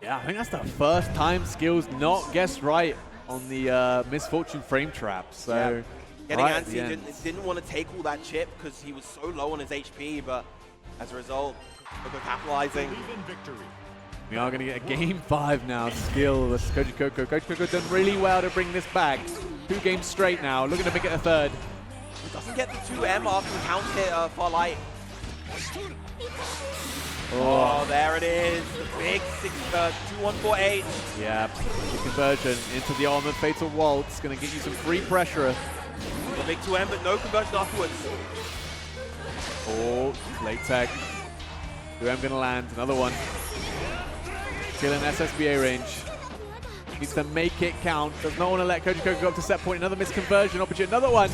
Yeah, I think that's the first time Skills not guessed right on the misfortune frame trap. So Getting right antsy, didn't want to take all that chip because he was so low on his HP, but as a result, Coco capitalizing. We are going to get a game 5 now. Skill versus Koji Coco. Koji Coco done really well to bring this back. 2 games straight now, looking to make it a third. He doesn't get the 2M after the count hit far light. Oh, there it is. The big 2148. Yeah, the conversion into the ultimate fatal waltz. Going to get you some free pressure. The big 2M, but no conversion afterwards. Oh, late tech. 2M going to land. Another one. Still in SSBA range. Needs to make it count. Does not want to let Koji Coco go up to set point. Another misconversion opportunity. Another one.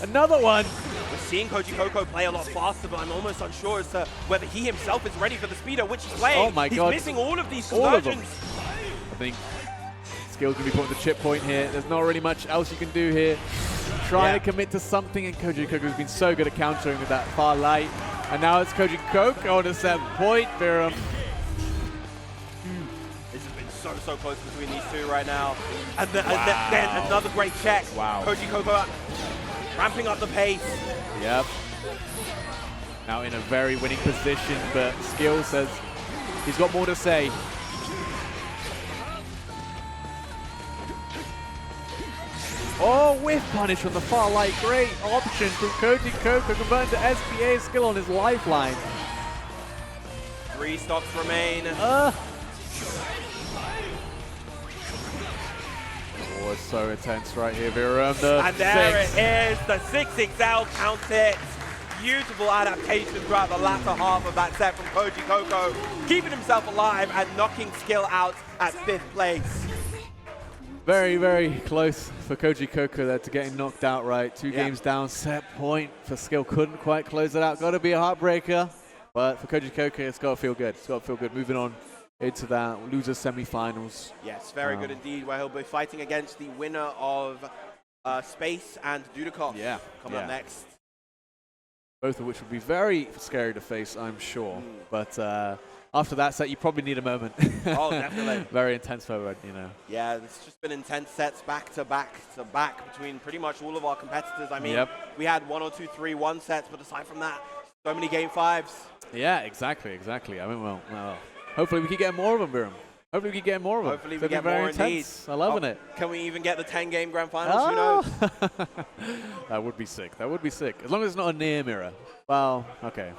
Another one. We're seeing Koji Coco play a lot faster, but I'm almost unsure as to whether he himself is ready for the speed at which he's playing. Oh my God. He's missing all of these All of them. conversions. I think Skill's going to be put on the chip point here. There's not really much else you can do here. Trying to commit to something, and Koji Coco's been so good at countering with that far light. And now it's Koji Coco on the set point. Viram. This has been so close between these two right now. And then another great check. Wow. Koji Coco ramping up the pace. Yep. Now in a very winning position, but Skill says he's got more to say. Oh, whiff punish from the far light. Great option from Koji Coco, converting to SBA. Skill on his lifeline. 3 stocks remain. Oh, it's so intense right here, Viram. And there it is, the 6XL count it. Beautiful adaptation throughout the latter half of that set from Koji Coco, keeping himself alive and knocking Skill out at 5th place. Very, very close for Koji Coco there to getting knocked out right. 2 games down, set point for Skill. Couldn't quite close it out. Got to be a heartbreaker. But for Koji Coco, it's got to feel good. It's got to feel good. Moving on into that loser semi-finals. Yes, very good indeed, where he'll be fighting against the winner of Space and Dudikoff coming up next. Both of which would be very scary to face, I'm sure. But after that set, you probably need a moment. Oh, definitely. Very intense forward, you know. Yeah, it's just been intense sets back to back to back between pretty much all of our competitors. I mean, we had 1 or 2 3-1 sets, but aside from that, so many game 5s. Yeah, exactly. I mean, well, hopefully we keep getting more of them, Biram. Hopefully we keep getting more of them. Hopefully we get more indeed. I'm loving it. Can we even get the 10-game grand finals? Who knows? That would be sick. That would be sick. As long as it's not a near mirror. Well, okay.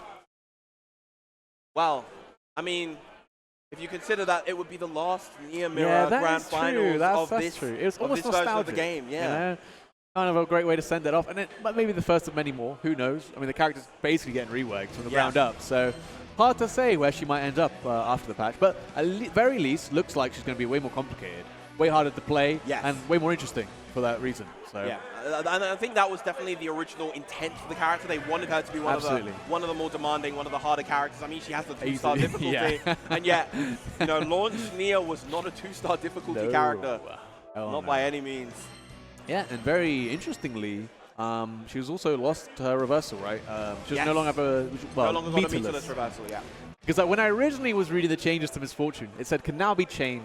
Well, I mean, if you consider that it would be the last near mirror grand finals of this true. It was almost version nostalgic of the game. Yeah. You know? Kind of a great way to send it off. And but maybe the first of many more. Who knows? I mean, the character's basically getting reworked from the ground up. So hard to say where she might end up after the patch. But at very least, looks like she's going to be way more complicated, way harder to play, and way more interesting for that reason. So yeah, and I think that was definitely the original intent for the character. They wanted her to be one of the more demanding, one of the harder characters. I mean, she has the 2-star difficulty, and yet, you know, launch Nia was not a 2-star difficulty character, not by any means. Yeah, and very interestingly, she was also lost to her reversal, right? She was no longer have a no longer got a meterless reversal, Because when I originally was reading the changes to Misfortune, it said can now be chained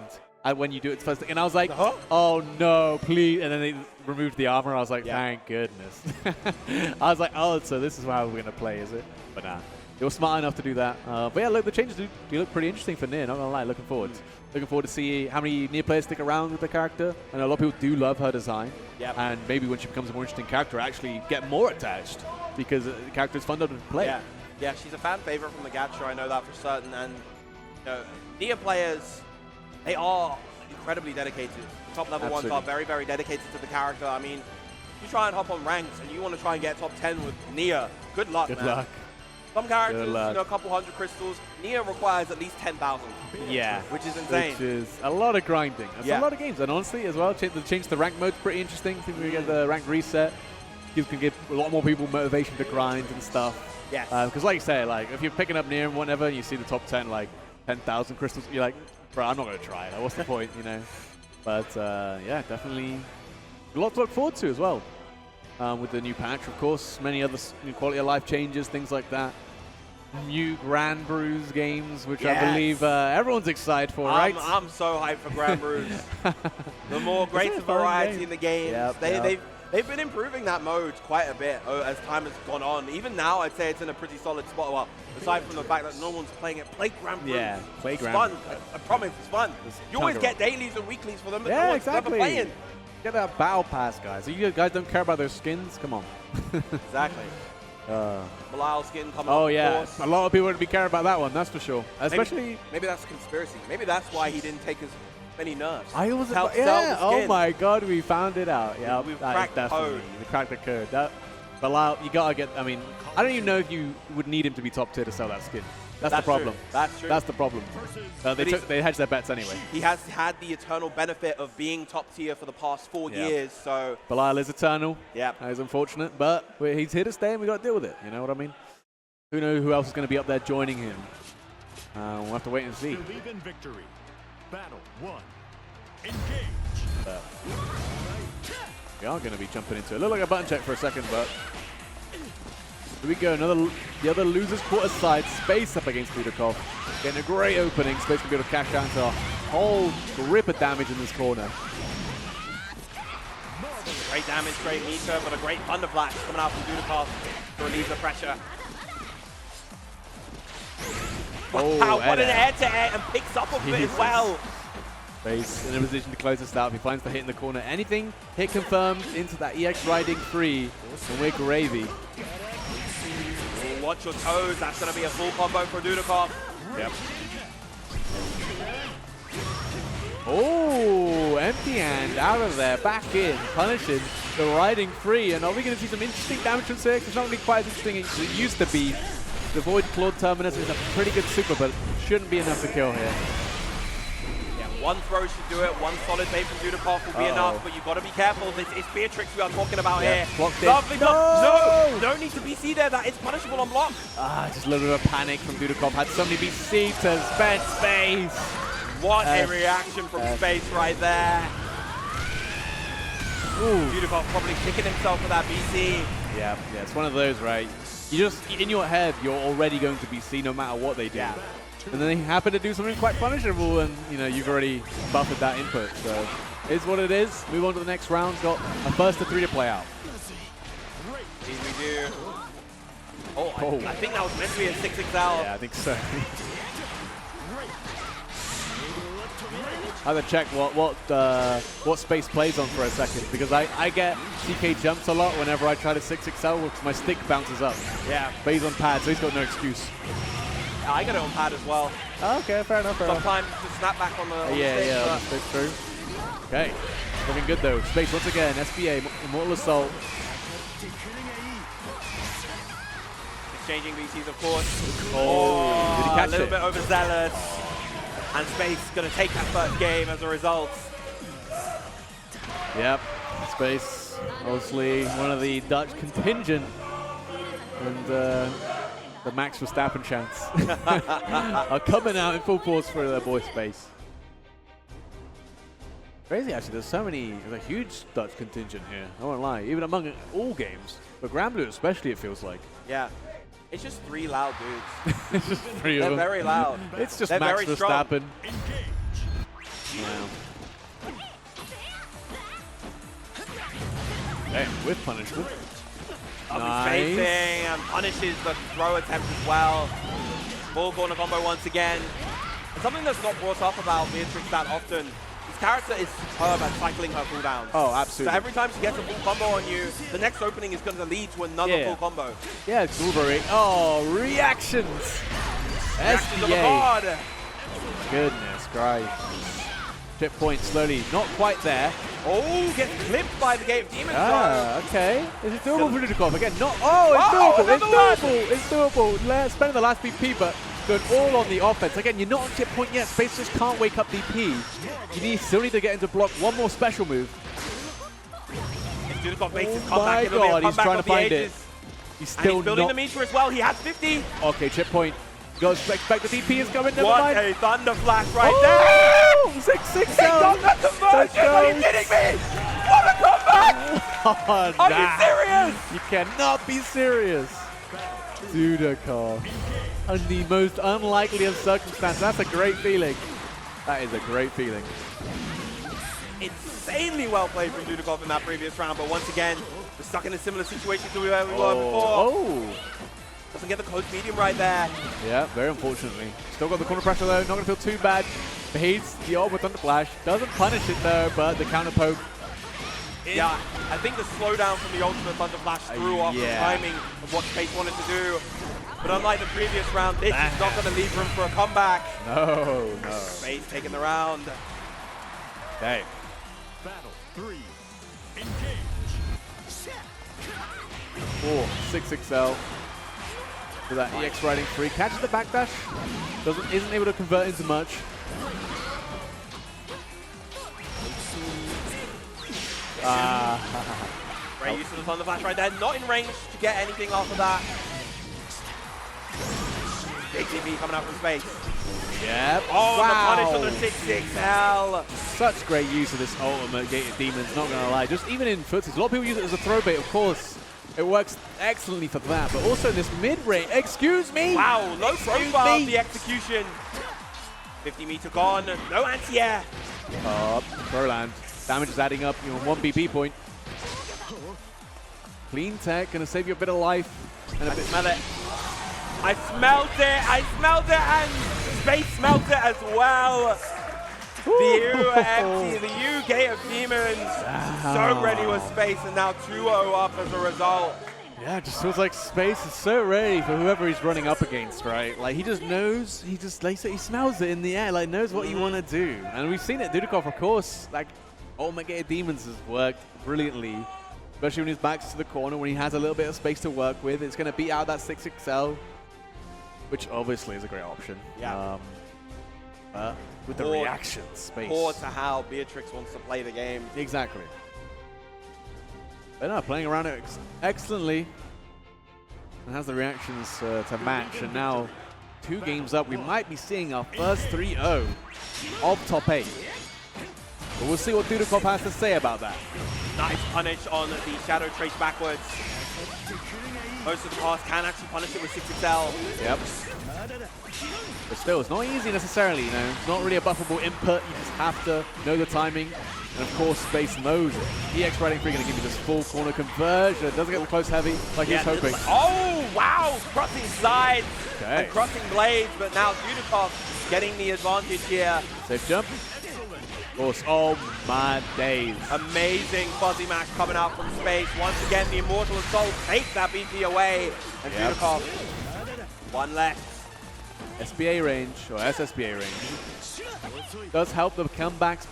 when you do it first thing, and I was like, oh no, please! And then they removed the armor. I was like, thank goodness. I was like, oh, so this is how we're gonna play, is it? But nah, they were smart enough to do that. But yeah, look, the changes do look pretty interesting for Nier. Not gonna lie, looking forward to see how many Nier players stick around with the character. I know a lot of people do love her design, and maybe when she becomes a more interesting character, actually get more attached because the character is fun to play. Yeah, she's a fan favorite from the gacha. I know that for certain. And you know, Nier players, they are incredibly dedicated. Top level ones are very, very dedicated to the character. I mean, you try and hop on ranks and you want to try and get top 10 with Nier. Good luck, man. Good luck. Some characters, you know, a couple hundred crystals. Nier requires at least 10,000. Yeah. Which is insane. Which is a lot of grinding. That's a lot of games. And honestly, as well, the change to rank mode's pretty interesting. I think we get the rank reset. You can give a lot more people motivation to grind and stuff. Yes. Because like you say, like, if you're picking up Nier and whatever, and you see the top 10, like, 10,000 crystals, you're like, bro, I'm not going to try. Like, what's the point, you know? But yeah, definitely a lot to look forward to as well. With the new patch, of course, many other new quality of life changes, things like that. New Granblue games, which I believe everyone's excited for, right? I'm so hyped for Granblue. The more greater variety in the games. They've been improving that mode quite a bit as time has gone on. Even now, I'd say it's in a pretty solid spot. Well, aside from the fact that no one's playing it, play Granblue. Yeah, play Granblue. It's fun. I promise, it's fun. You always get dailies and weeklies for them, but no one's ever playing. Get that battle pass, guys. You guys don't care about those skins? Come on. Exactly. Belial skin coming Oh, up, yeah. of course. A lot of people would be caring about that one, that's for sure. Especially... Maybe that's a conspiracy. Maybe that's why he didn't take as many nerfs. I was Help sell the skin. Oh my god, we found it out. Yeah, We've cracked the code. We cracked the code. Belial, you gotta get... I mean, I don't even know if you would need him to be top tier to sell that skin. That's the problem. True. That's true. That's the problem. They hedged their bets anyway. He has had the eternal benefit of being top tier for the past 4 years, so... Belial is eternal. Yeah. That is unfortunate, but he's here to stay and we got to deal with it. You know what I mean? Who knows who else is going to be up there joining him? We'll have to wait and see. Believe in victory. Battle 1. Engage. We are going to be jumping into it. Looked like a button check for a second, but... Here we go, the other loser's quarter side, Space up against Dudikov. Getting a great opening, Space can be able to cash out into a whole grip of damage in this corner. Great damage, great meter, but a great Thunder Flash coming out from Dudikov to relieve the pressure. Wow, what an air-to-air, and picks up a bit as well. Space in a position to close this out. He finds the hit in the corner. Anything hit confirmed into that EX Riding 3, and we're gravy. Watch your toes, that's going to be a full combo for Dudikov. Yep. Oh, empty hand out of there, back in, punishing the Riding 3. And are we going to see some interesting damage from Six? It's not going to be quite as interesting as it used to be. The Void Clawed Terminus is a pretty good super, but shouldn't be enough to kill here. One throw should do it, one solid bait from Dudikov will be enough, but you've got to be careful. It's Beatrix we are talking about here. Lovely block. No need to BC there, that is punishable on block. Just a little bit of panic from Dudikov. Had somebody BC to spend Space. What a reaction from Space right there. Dudikov probably kicking himself for that BC. Yeah, it's one of those, right? You just, in your head, you're already going to BC no matter what they do. Yeah. And then they happen to do something quite punishable, and you've already buffered that input. So it's what it is. Move on to the next round. Got a first to 3 to play out. Here we do. I think that was meant to be a 6XL. Yeah, I think so. I have to check what Space plays on for a second, because I get CK jumps a lot whenever I try to 6XL because my stick bounces up. Yeah. But he's on pad, so he's got no excuse. I get it on pad as well. Okay, fair enough. Sometimes to snap back on the stick, true. Okay, looking good though. Space once again, SBA, Immortal Assault. Exchanging VCs, of course. Did he catch a little bit overzealous. And Space going to take that first game as a result. Yep, Space, obviously one of the Dutch contingent. And the Max Verstappen chants are coming out in full force for their boy Space. Crazy, actually. There's a huge Dutch contingent here. I won't lie, even among all games, but Granblue especially, it feels like. Yeah, it's just 3 loud dudes. It's just 3 of them. They're very loud. It's just They're Max Verstappen. Wow. Hey, with punishment. Nice. Spacing and punishes the throw attempt as well. Full corner combo once again. And something that's not brought up about Beatrix that often, his character is superb at cycling her cooldowns. Oh, absolutely. So every time she gets a full combo on you, the next opening is going to lead to another full combo. Yeah, it's Wolverine. Oh, reactions. SBA. Goodness Christ. Chip point slowly, not quite there. Oh, gets clipped by the Gate of Demon throw. Okay. Is it doable for Dudikov? Again, not. Oh, it's doable. It's doable. It's doable. Spending the last BP, but going all on the offense. Again, you're not on chip point yet. Space just can't wake up DP. You still need to get into block. One more special move. If Dudikov makes his Oh comeback, my it'll be a God, he's comeback trying to of the find ages. it. He's still and he's building the meter as well. He has 50. Okay, chip point. Go expect the DP is coming. Never what mind. a thunder flash right there. 6-6 down. conversion! Are you kidding me? What a comeback! Oh, Are you serious? You cannot be serious. Dudakov. In the most unlikely of circumstances. That's a great feeling. That is a great feeling. Insanely well played from Dudakov in that previous round, but once again, we're stuck in a similar situation to where we were before. Oh. Doesn't get the close medium right there. Yeah, very unfortunately. Still got the corner pressure though, not going to feel too bad. Beats the ult with Thunder Flash. Doesn't punish it though, but the counter poke. Yeah, I think the slowdown from the ultimate Thunder Flash threw off the timing of what Space wanted to do. But unlike the previous round, this is not going to leave room for a comeback. No. Space taking the round. Okay. Battle 3. Engage. 6XL. For that EX riding free. Catches the backdash. Isn't able to convert into much. Great use of the Thunder Flash right there. Not in range to get anything off of that. Big TV coming out from Space. Yep. Oh, wow. the punish on the 6XL. Such great use of this ultimate Gated Demons, not going to lie. Just even in footsies. A lot of people use it as a throw bait, of course. It works excellently for that, but also in this mid-range. Excuse me! Wow, low profile of the execution. 50-meter gone, no anti-air. Throw land. Damage is adding up, you know, 1 BP point. Clean tech, going to save you a bit of life. And a bit. Smell it. I smelled it, and Space smelled it as well. The U empty, the U Gate of Demons, so ready with Space, and now 2-0 up as a result. Yeah, it just feels like Space is so ready for whoever he's running up against, right? Like, he just knows, he smells it in the air, like, knows what you want to do. And we've seen it, Dudakov, of course, like, Ultimate Gate of Demons has worked brilliantly, especially when his back's to the corner, when he has a little bit of space to work with. It's going to beat out that 6XL, which obviously is a great option. Yeah. With the reaction Space. Core to how Beatrix wants to play the game. Exactly. But no, playing around it excellently. And has the reactions to match. And now, 2 games up, we might be seeing our first 3-0 of top 8. But we'll see what Dudakov has to say about that. Nice punish on the Shadow Trace backwards. Most of the pass can actually punish it with 6XL. Yep. But still, it's not easy necessarily, you know. It's not really a buffable input. You just have to know the timing. And of course, Space knows it. EX riding free going to give you this full corner conversion. It doesn't get close heavy like he's hoping. Oh, wow! Crossing sides and crossing blades, but now Dudakov getting the advantage here. Safe jump. Of course, oh my days. Amazing fuzzy mash coming out from Space. Once again, the Immortal Assault takes that BP away. And Dudakov, 1 left. SBA range, or SSBA range, does help the comebacks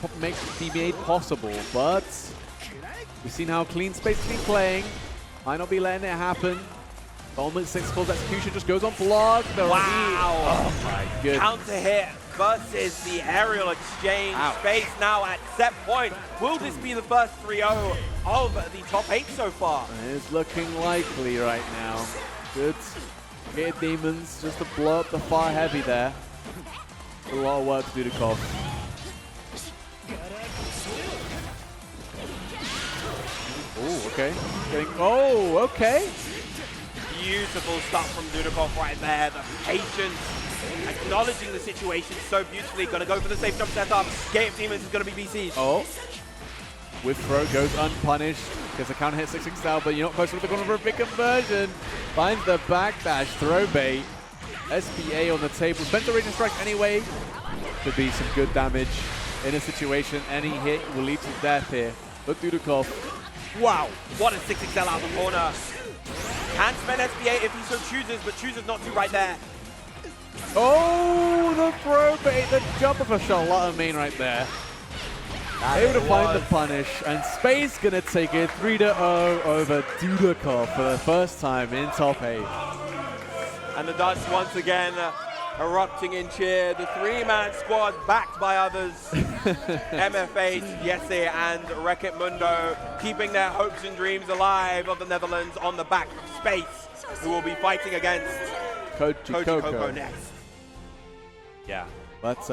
be made possible, but we've seen how clean Space has been playing. Might not be letting it happen. Ultimate 6-Call's execution just goes on block. Wow! Oh my goodness. Counter hit versus the aerial exchange. Ouch. Space now at set point. Will this be the first 3-0 of the top 8 so far? It's looking likely right now. Good. Get Demons just to blow up the far heavy there. A lot of work to Dudakov. Oh, okay. Okay. Beautiful stuff from Dudakov right there. The patience, acknowledging the situation so beautifully. Gonna go for the safe jump setup. Gate of Demons is gonna be BC'd. Oh. With throw goes unpunished. Gets a counter hit 6XL, but you're not close to the corner for a big conversion. Finds the backdash throw bait. SBA on the table. Spent the raging strike anyway. Could be some good damage in a situation. Any hit will lead to death here. But Dudakov. Wow, what a 6XL out of the corner. Can spend SBA if he so chooses, but chooses not to right there. Oh, the throw bait, the jumper for Charlotte main right there. Able to find the punish, and Space gonna take it 3-0 over Dudakov for the first time in top 8. And the Dutch once again erupting in cheer. The 3-man squad backed by others. MF8, Jesse, and Wreck-It Mundo keeping their hopes and dreams alive of the Netherlands on the back of Space, who will be fighting against Koji Coco next. Yeah, but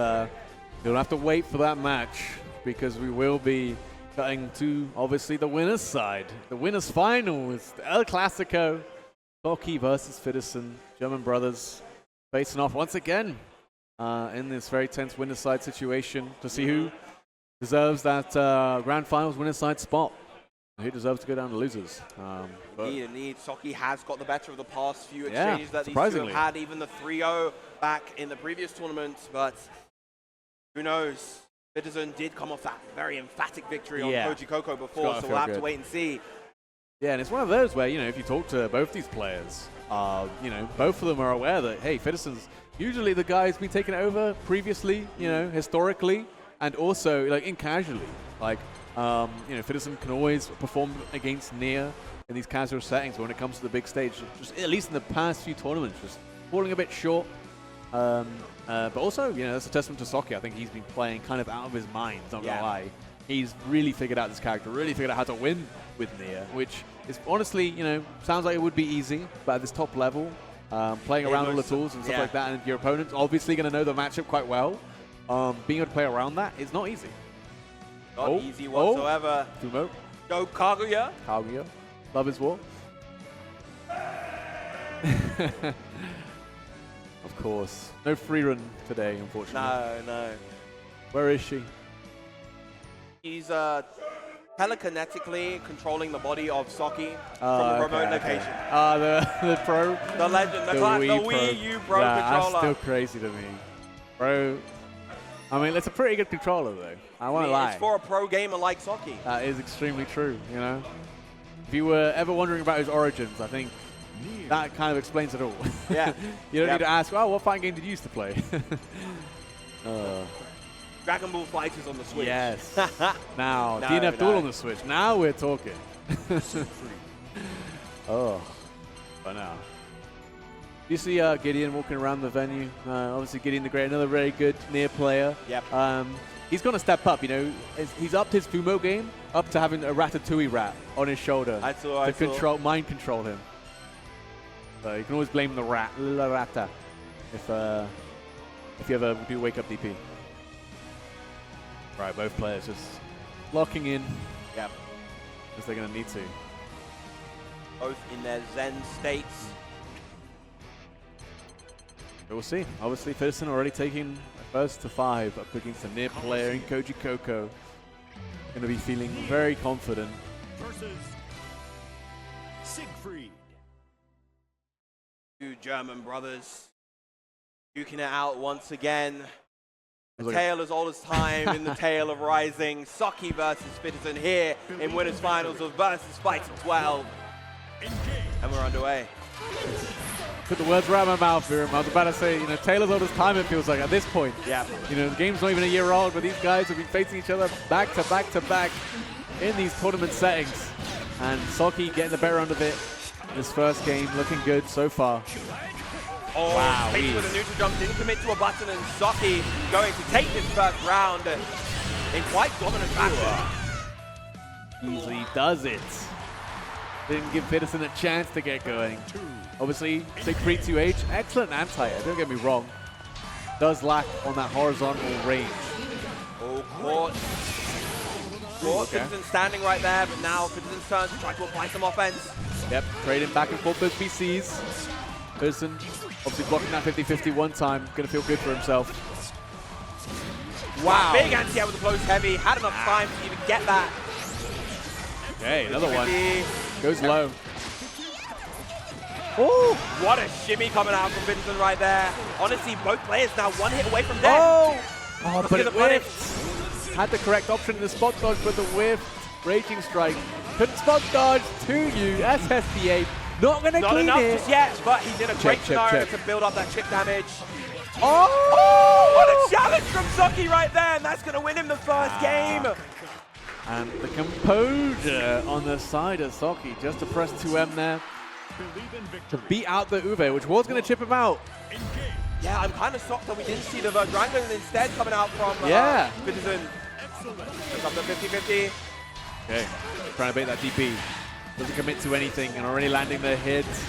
you'll have to wait for that match. because we will be cutting to, obviously, the winner's side. The winner's final is the El Clasico. Socky versus Fidison, German brothers, facing off once again in this very tense winner's side situation to see who deserves that grand finals winner's side spot. Who deserves to go down to losers. Indeed. Socky has got the better of the past few exchanges that these two have had, even the 3-0 back in the previous tournament, but who knows? Fidison did come off that very emphatic victory on Koji Koko before, so we'll have to wait and see. Yeah, and it's one of those where, you know, if you talk to both these players, you know, both of them are aware that, hey, Fidison's usually the guy who's been taken over previously, you know, historically, and also, like, in casually. Like, you know, Fidison can always perform against Nia in these casual settings when it comes to the big stage, just at least in the past few tournaments, just falling a bit short. But also, you know, that's a testament to Socky. I think he's been playing kind of out of his mind, not gonna lie. He's really figured out this character, really figured out how to win with Nia, which is honestly, you know, sounds like it would be easy, but at this top level, playing around all the tools and stuff like that, and your opponent's obviously going to know the matchup quite well. Being able to play around that is not easy. Not easy whatsoever. Fumo. Go Kaguya. Kaguya. Love his war. Of course. No free run today, unfortunately. No. Where is she? He's telekinetically controlling the body of Socky from a remote location. The pro? The legend, the Wii U Pro controller. That's still crazy to me. Bro, I mean, it's a pretty good controller, though. I won't lie. It's for a pro gamer like Socky. That is extremely true, you know? If you were ever wondering about his origins, I think that kind of explains it all. Yeah. You don't need to ask, oh, what fighting game did you used to play? Granblue Fighters on the Switch. Yes. Now, DNF Duel on the Switch. Now we're talking. Oh. But now. You see Gideon walking around the venue. Obviously, Gideon the Great, another very good near player. Yep. He's going to step up, you know. He's upped his Fumo game, up to having a Ratatouille rat on his shoulder. I saw. Mind control him. So you can always blame the rat, La Rata, if you ever do wake up DP. Right, both players just locking in. Yep. Because they're going to need to. Both in their zen states. But we'll see. Obviously, Fidison already taking first to 5 up against a near player in Koji Koko. Going to be feeling very confident. Versus Siegfried. Two German brothers duking it out once again. A tale as old as time in the tale of rising. Socky versus Fidison here in winners finals of VSFighting XII. And we're underway. Put the words right in my mouth, Viram. I was about to say, you know, tale as old as time, it feels like at this point. Yeah. You know, the game's not even a year old, but these guys have been facing each other back to back to back in these tournament settings. And Socky getting the better end of it in his first game, looking good so far. Oh, wow. With a neutral jump, didn't commit to a button, and Socky going to take this first round in quite dominant fashion. Easily does it. Didn't give Fidison a chance to get going. Obviously, Siegfried 2H, excellent anti-air, don't get me wrong. Does lack on that horizontal range. Oh, caught. Fidison standing right there, but now Fidison's turn to try to apply some offense. Yep, trading back and forth those PCs. Fidison obviously blocking that 50-50 one time. Gonna feel good for himself. Wow. Big anti-air with the close heavy. Had enough time to even get that. Okay, another one. Goes low. Oh, what a shimmy coming out from Fidison right there. Honestly, both players now one hit away from death. Oh, but it whiffed. Had the correct option in the spot dodge, but the whiff. Raging strike. Couldn't spot dodge to you. SSDA. Not going to clean it. Not enough just yet, but he's in a great scenario to build up that chip damage. Oh, what a challenge from Socky right there, and that's going to win him the first game. And the composure on the side of Socky, just to press 2M there to beat out the Uwe, which was going to chip him out. Yeah, I'm kind of shocked that we didn't see the Verdrangling instead coming out from Fidison. Just up to 50-50. Okay, trying to bait that DP. Doesn't commit to anything and already landing the hits.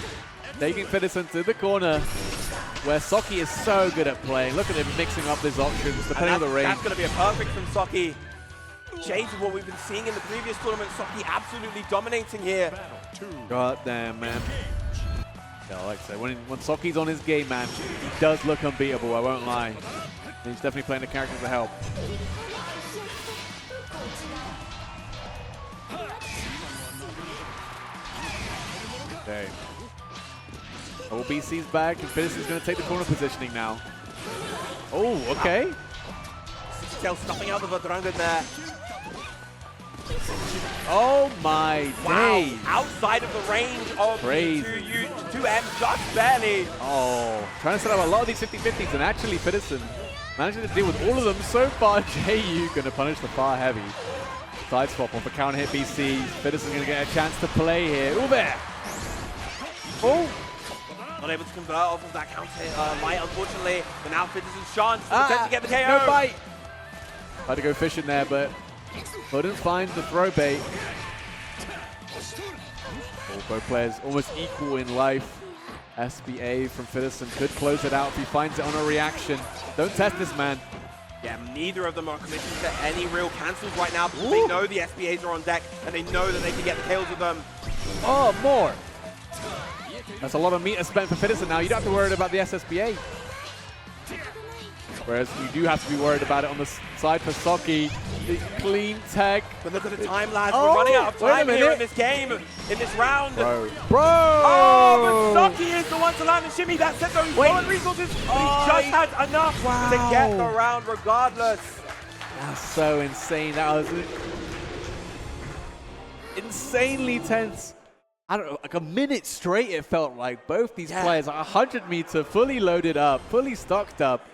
Taking Fidison to the corner where Socky is so good at playing. Look at him mixing up his options depending on the range. That's going to be a perfect from Socky. shades of what we've been seeing in the previous tournament. Saki absolutely dominating here. God damn, man. Yeah, like I said, when Soki's on his game, man, he does look unbeatable, I won't lie. He's definitely playing the character to help. Okay. BC's back, and Fittis is going to take the corner positioning now. Oh, okay. Still stuffing out the Dragon there. Oh my days. Outside of the range of 2M, just barely. Oh, trying to set up a lot of these 50-50s, and actually Fittis managing to deal with all of them so far. JU going to punish the far heavy. Side swap off a counter hit BC. Fittis is going to get a chance to play here. Ube! Oh! Not able to convert off of that counter hit light, unfortunately. But now Fittis' chance to potentially get the KO. No bite! Tried to go fishing there, but couldn't find the throw bait. Both players almost equal in life. SBA from Fittis could close it out if he finds it on a reaction. Don't test this, man. Yeah, neither of them are committing to any real cancels right now because they know the SBAs are on deck and they know that they can get the kills with them. Oh, more. That's a lot of meter spent for Fittis now. You don't have to worry about the SSBA. Whereas you do have to be worried about it on the side for Saki. The clean tech. But look at the time, lads. We're running out of time here in this game, in this round. Bro. Oh, but Saki is the one to land the shimmy. That set those solid resources. He just had enough to get the round regardless. That's so insane. That was insanely tense. I don't know, like a minute straight it felt like. Both these players are 100 meter, fully loaded up, fully stocked up.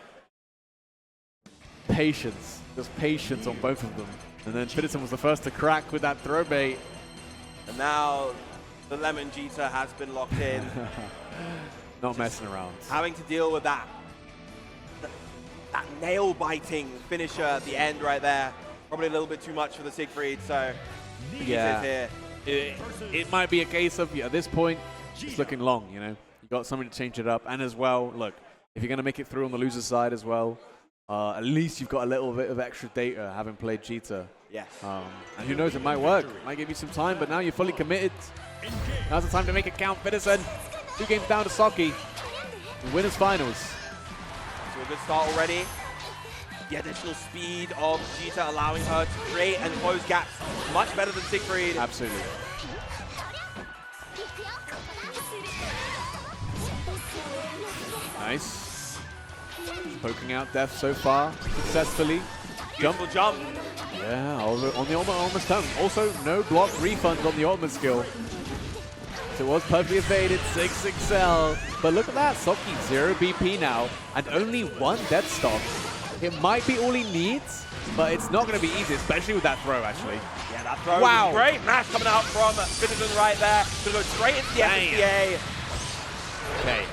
Patience, just patience on both of them. And then Fittis was the first to crack with that throw bait. And now the Lemon Jita has been locked in. Not messing around. Having to deal with that nail-biting finisher at the end right there. Probably a little bit too much for the Siegfried, so yeah. here. It might be a case of, at this point, it's looking long, you know. You got something to change it up. And as well, look, if you're going to make it through on the loser side as well, at least you've got a little bit of extra data having played Jita. Yes. And who knows, it might work. It might give you some time, but now you're fully committed. Now's the time to make it count. Fittis 2 games down to Saki. Winners finals. So a good start already. The additional speed of Jita allowing her to create and close gaps much better than Siegfried. Absolutely. Nice. Poking out Death so far successfully. Beautiful jump. Yeah, on the almost turn. Also, no block refund on the ultimate skill. So it was perfectly evaded, 6XL. But look at that, Saki 0 BP now, and only 1 death stock. It might be all he needs, but it's not going to be easy, especially with that throw, actually. Yeah, that throw was great. Mash coming out from Fittis right there. Going to go straight into the SSBA. Okay,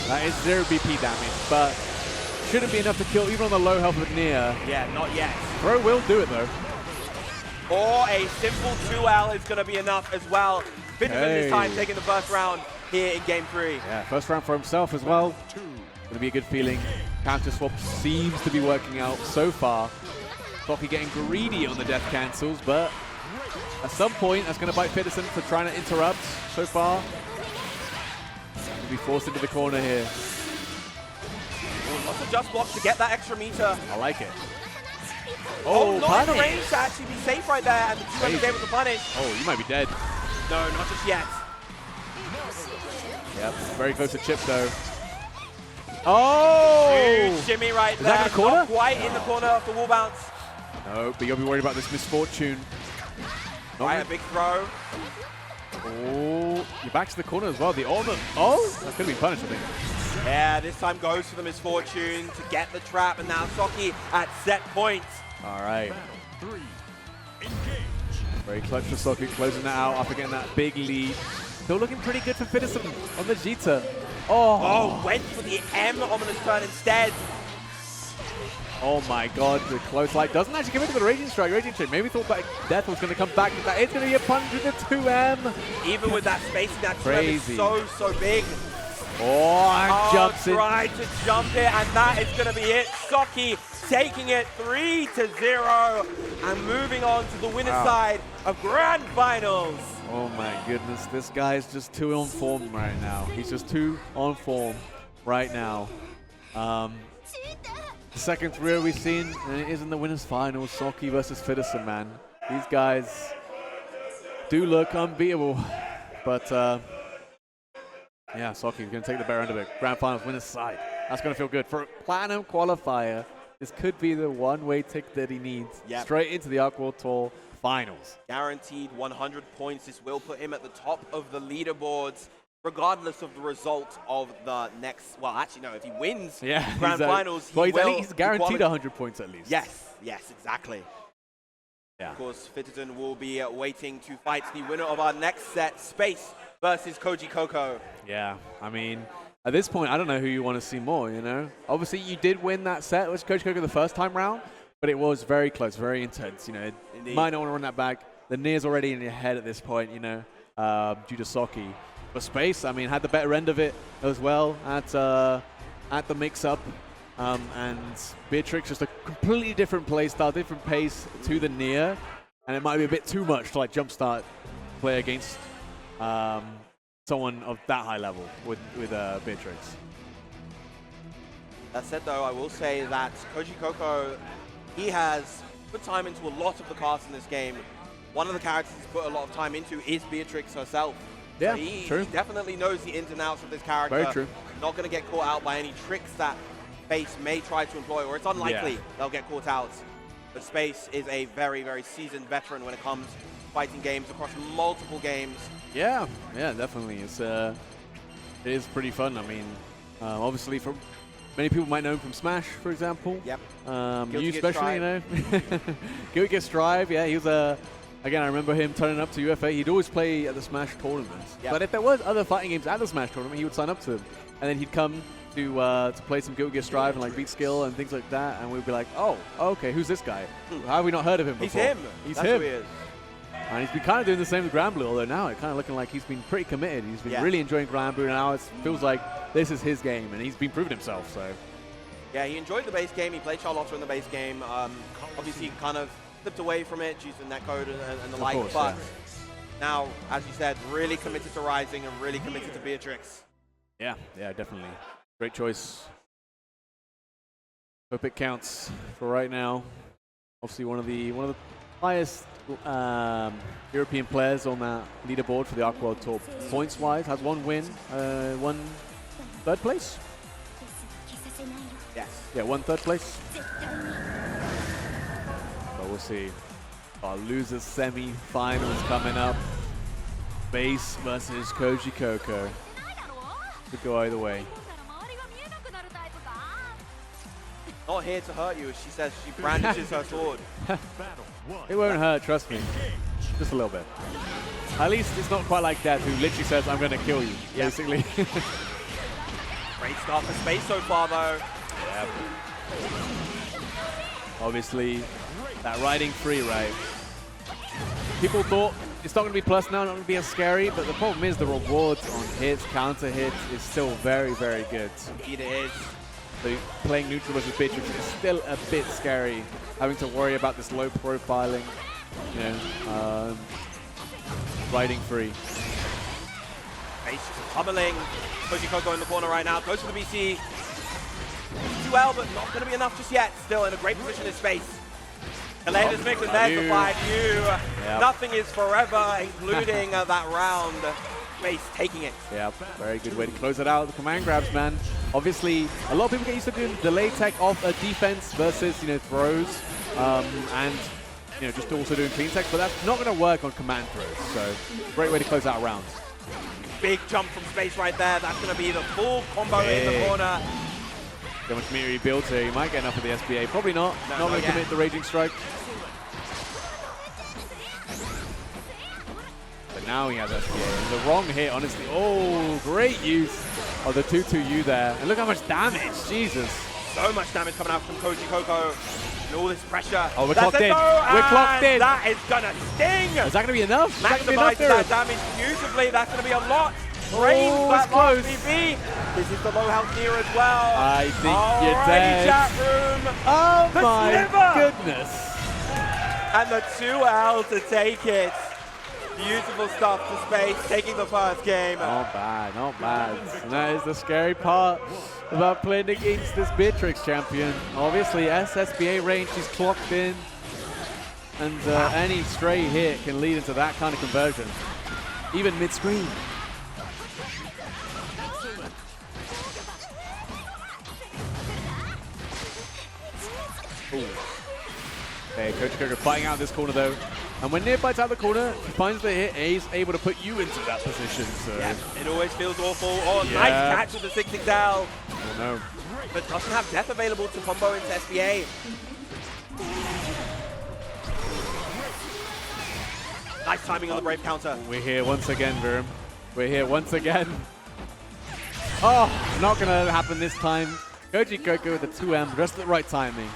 that is 0 BP damage, but shouldn't be enough to kill even on the low health of Nia. Yeah, not yet. Throw will do it, though. Or a simple 2L is going to be enough as well. Fittis this time taking the first round here in game 3. Yeah, first round for himself as well. Going to be a good feeling. Counter swap seems to be working out so far. Saki getting greedy on the death cancels, but at some point that's going to bite Fittis for trying to interrupt. So far, he'll be forced into the corner here. Lots of just blocks to get that extra meter. I like it. Oh, not in the range to actually be safe right there, and the 2M is able to punish. Oh, you might be dead. No, not just yet. Yep, very close to chip though. Oh! Huge shimmy right there. Is that in the corner? Not quite in the corner of the wall bounce. No, but you gotta be worried about this misfortune. Right, a big throw. Oh, you're back to the corner as well. The ultimate. Oh, that could be punished, I think. Yeah, this time goes for the misfortune to get the trap, and now Saki at set point. All right. Very clutch for Saki, closing that out after getting that big lead. Still looking pretty good for Fittis on the Jita. Oh, went for the M ominous turn instead. Oh my god, the close light doesn't actually give it to the Raging Strike. Maybe thought that Death was going to come back, but that is going to be a punch with the 2M. Even with that space, that 2M Crazy. is so big. Oh, and jumps in. Tried to jump it, and that is going to be it. Saki taking it 3-0 and moving on to the winner's side of Grand Finals. Oh my goodness, this guy is just too on form right now. He's just too on form right now. The second 3-0 we've seen, and it is in the winner's final, Socky versus Fiddison, man. These guys do look unbeatable, but yeah, Socky's going to take the better end of it. Grand Finals, winner's side. That's going to feel good. For a Platinum qualifier, this could be the one-way ticket that he needs. Yep. Straight into the Arc World Tour Finals. Guaranteed 100 points. This will put him at the top of the leaderboards, regardless of the result of the next. Well, actually, no. If he wins Grand Finals, he's guaranteed 100 points at least. Yes, exactly. Yeah. Of course, Fittison will be waiting to fight the winner of our next set, Space versus Koji Coco. Yeah, I mean, at this point, I don't know who you want to see more, you know? Obviously, you did win that set with Koji Coco the first time round, but it was very close, very intense, you know? Indeed. Might not want to run that back. The near's already in your head at this point, you know, due to Socky. But Space, I mean, had the better end of it as well at the mix-up. And Beatrix, just a completely different play style, different pace to the near. And it might be a bit too much to like jumpstart play against someone of that high level with Beatrix. That said, though, I will say that Koji Coco, he has put time into a lot of the casts in this game. One of the characters he's put a lot of time into is Beatrix herself. Yeah, so true. He definitely knows the ins and outs of this character. Very true. Not going to get caught out by any tricks that Space may try to employ, or it's unlikely they'll get caught out. But Space is a very, very seasoned veteran when it comes to fighting games across multiple games. Yeah, definitely. It is pretty fun. I mean, obviously, from many people might know him from Smash, for example. Yep. You especially, you know. Guilty Gear Strive, yeah, he was again, I remember him turning up to UFA. He'd always play at the Smash tournaments. Yep. But if there was other fighting games at the Smash tournament, he would sign up to them. And then he'd come to play some Guilty Gear Strive and like beat skill and things like that. And we'd be like, oh, okay, who's this guy? How have we not heard of him before? He's him. He's That's him. who he is. And he's been kind of doing the same with Granblue, although now it's kind of looking like he's been pretty committed. He's been really enjoying Granblue, and now it feels like this is his game, and he's been proving himself. So, yeah, he enjoyed the base game. He played Charlotta in the base game. Obviously, he kind of slipped away from it due to netcode and the like. Course, but now, as you said, really committed to Rising and really committed to Beatrix. Yeah, definitely. Great choice. Hope it counts for right now. Obviously, one of the highest European players on that leaderboard for the Arc World Tour points-wise. Has one win, one third place. Yes. Yeah, one third place. But we'll see. Our losers semi-finals coming up. Base versus Koji Coco. Could go either way. Not here to hurt you, as she says she brandishes her sword. It won't hurt, trust me. Just a little bit. At least it's not quite like Death, who literally says, I'm going to kill you, basically. Great start for Space so far, though. Yep. Obviously, that riding free, right? People thought it's not going to be plus now, not going to be as scary, but the problem is the rewards on hits, counter hits is still very, very good. Indeed it is. So playing neutral versus Beatrix is still a bit scary, having to worry about this low profiling, you know, riding free. Space just pummeling. Koji Coco in the corner right now. Goes for the BC. Too well, but not going to be enough just yet. Still in a great position in Space. Kaleda's mix and there's the 5U. Nothing is forever, including that round. Space taking it. Yeah, very good way to close it out. The command grabs, man. Obviously, a lot of people get used to doing delay tech off a defense versus, you know, throws, and, you know, just also doing clean tech, but that's not going to work on command throws. So, great way to close out rounds. Big jump from Space right there. That's going to be the full combo in the corner. So much meter he builds here. He might get enough of the SBA. Probably not. Not going to commit the Raging Strike. But now he has SBA. And the wrong hit, honestly. Oh, great use of the 2-2U there. And look how much damage. Jesus. So much damage coming out from Koji Coco. And all this pressure. Oh, we're clocked in. We're clocked in. That is going to sting. Is that going to be enough? Maximize that damage beautifully. That's going to be a lot. drains that close. last VP. This is the low health near as well. I think you're Alrighty, dead. chat room. Oh The my sliver. goodness. And the 2L to take it. Beautiful stuff to Space, taking the first game. Not bad, not bad. And that is the scary part about playing against this Beatrix champion. Obviously, SSBA range, she's clocked in. And any stray hit can lead into that kind of conversion. Even mid-screen. Okay, Coach Coco fighting out this corner though. And when Near bites out the corner, he finds the hit, he's able to put you into that position. So Yeah, it always feels awful. Oh, Yeah. nice catch with the 6XL. oh no. But doesn't have death available to combo into SBA. Nice timing on the Brave counter. We're here once again, Virum. We're here once again. Oh, not gonna happen this time. Koji Coco with the 2M, just the right timing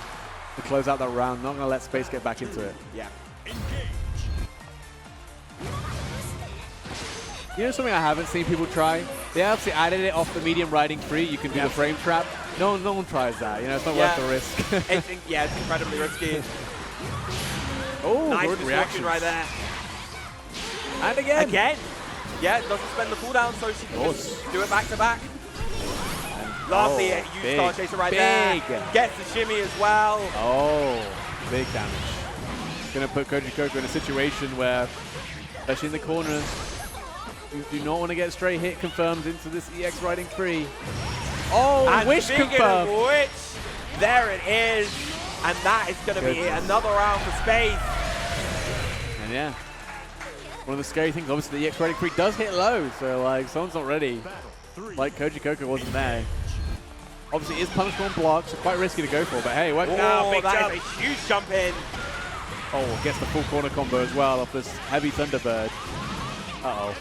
to close out that round. Not gonna let Space get back into it. Yeah. You know something I haven't seen people try? They actually added it off the medium riding free. You can do the frame trap. No one tries that. You know, it's not worth the risk. It's incredibly risky. Oh, Nice good reaction reaction right there. And again. Again. Yeah, doesn't spend the cooldown, so she can just do it back to back. Lovely huge Star Chaser right there. Gets the shimmy as well. Oh, big damage. Gonna put Koji Coco in a situation where, especially in the corner, you do not want to get straight hit confirmed into this EX riding free. Oh, And wish speaking confirmed. of which, there it is. And that is going to be another round for Space. And yeah, one of the scary things, obviously the EX riding free does hit low, so like someone's not ready. Like Koji Coco wasn't there. Obviously, it is punishable on block, so quite risky to go for. But hey, what now? Big that jump. is a huge jump in. Oh, gets the full corner combo as well off this heavy Thunderbird. Uh-oh.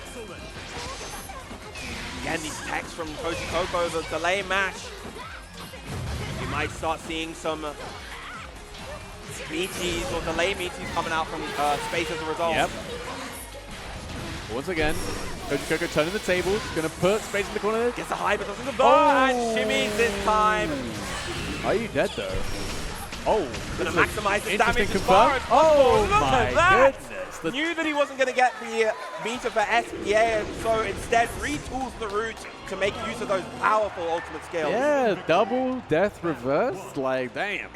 Again, these techs from Koji Coco, the delay match. You might start seeing some meaties or delay meaties coming out from Space as a result. Yep. Once again, Koji Coco turning the tables, gonna put Space in the corner. Gets a high, but doesn't convert, and shimmies this time. Are you dead though? Oh, Gonna maximize his interesting damage as confirm. far as possible. Oh Look my at that. goodness. Knew that he wasn't going to get the meter for SBA, and so instead retools the route to make use of those powerful ultimate skills. Yeah, double death reverse. Like, damn.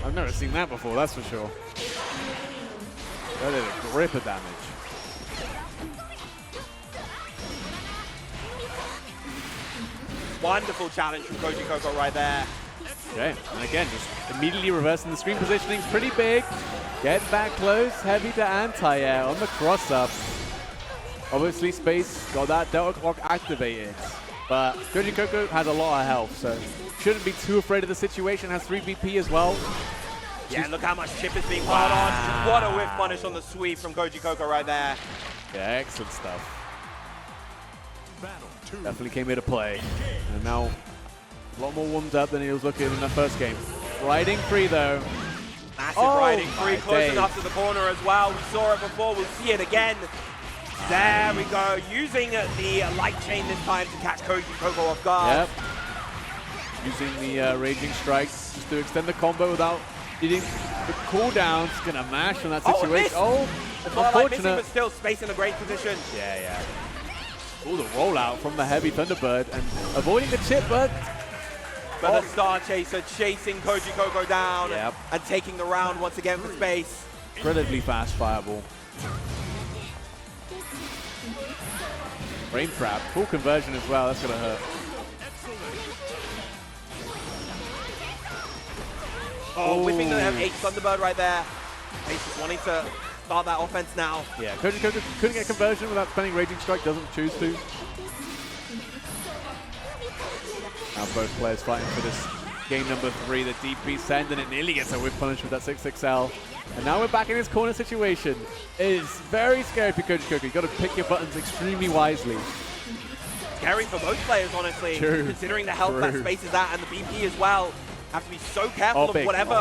I've never seen that before, that's for sure. That is a grip of damage. Wonderful challenge from Koji Coco right there. Okay, and again, just immediately reversing the screen positioning. Pretty big. Get back close, heavy to anti-air on the cross-up. Obviously, Space got that Delta Clock activated, but Koji Coco has a lot of health, so shouldn't be too afraid of the situation. Has 3 BP as well. Yeah, look how much chip is being piled on. What a whiff punish on the sweep from Koji Coco right there. Yeah, excellent stuff. Definitely came here to play, and now a lot more warmed up than he was looking in that first game. Riding free though. Massive riding free, close enough to the corner as well. We saw it before, we'll see it again. There we go, using the light chain this time to catch Koji Coco off guard. Yep. Using the Raging Strike just to extend the combo without needing the cooldown. Just gonna mash on that situation. Well, unfortunate. like missing, but still Space in a great position. Yeah. Ooh, the rollout from the heavy Thunderbird and avoiding the chip, but the Star Chaser chasing Koji Coco down and taking the round once again for Space. incredibly fast fireball. Frame trap, full conversion as well. That's gonna hurt. Oh, whipping the H Thunderbird right there. Space is wanting to start that offense now. Yeah, Koji Coco couldn't get conversion without spending Raging Strike, doesn't choose to. Now both players fighting for this game number 3, the DP send, and it nearly gets a whip punish with that 6XL. And now we're back in this corner situation. It is very scary for Koji Coco. You've got to pick your buttons extremely wisely. Scary for both players, honestly, considering the health that Space is at and the BP as well. Have to be so careful of whatever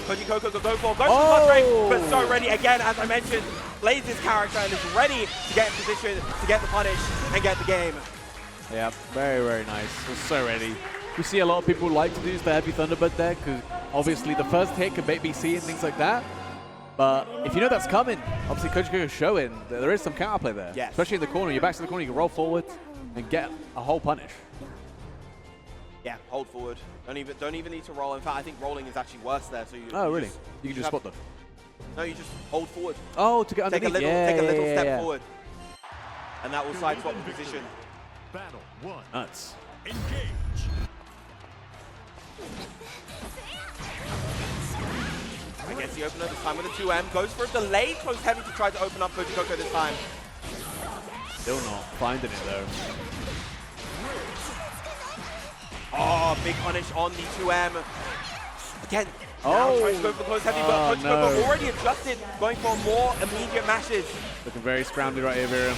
Koji Coco could go for. Goes for the straight, but so ready again, as I mentioned, plays his character and is ready to get in position to get the punish and get the game. Yeah, very, very nice. We're so ready. We see a lot of people like to use the heavy Thunderbird deck because obviously the first hit can make BC and things like that. But if you know that's coming, obviously Koji Kogo is showing that there is some counterplay there. Yes. Especially in the corner. You're back to the corner, you can roll forward and get a whole punish. Yeah, hold forward. Don't even need to roll. In fact, I think rolling is actually worse there. So Really? You can just spot them. No, you just hold forward. Oh, to get underneath. Take a little step forward, and that will sideswap the position. Battle 1. Nuts. Engage. I guess the opener this time with a 2M. Goes for a delayed close heavy to try to open up Koji Kogo this time. Still not finding it though. Oh, big punish on the 2M. Again, now trying to go for close heavy, but Koji Kogo already adjusted, going for more immediate mashes. Looking very scroungly right here, Virum.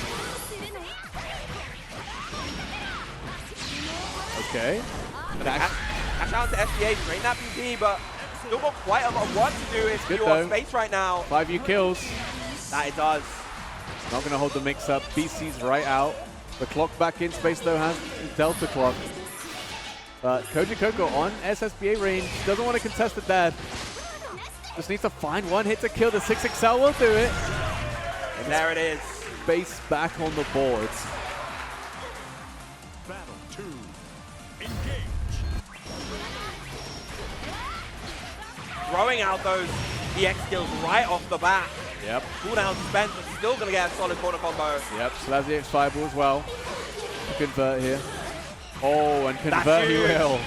Okay. Cash out to SDA, drain that BP, but still got quite a lot of work to do if you're on space right now. 5U kills. That it does. Not going to hold the mix up. BC's right out. The clock back in space though has Delta clock. But Koji Kogo on SSBA range. Doesn't want to contest the death. Just needs to find one hit to kill. The 6XL will do it. And there it is. Base back on the boards. Battle 2. Engage. Throwing out those EX skills right off the bat. Yep. Cooldown spent, but still going to get a solid corner combo. Yep, so that's the X5 as well. Convert here. Oh, and convert he will.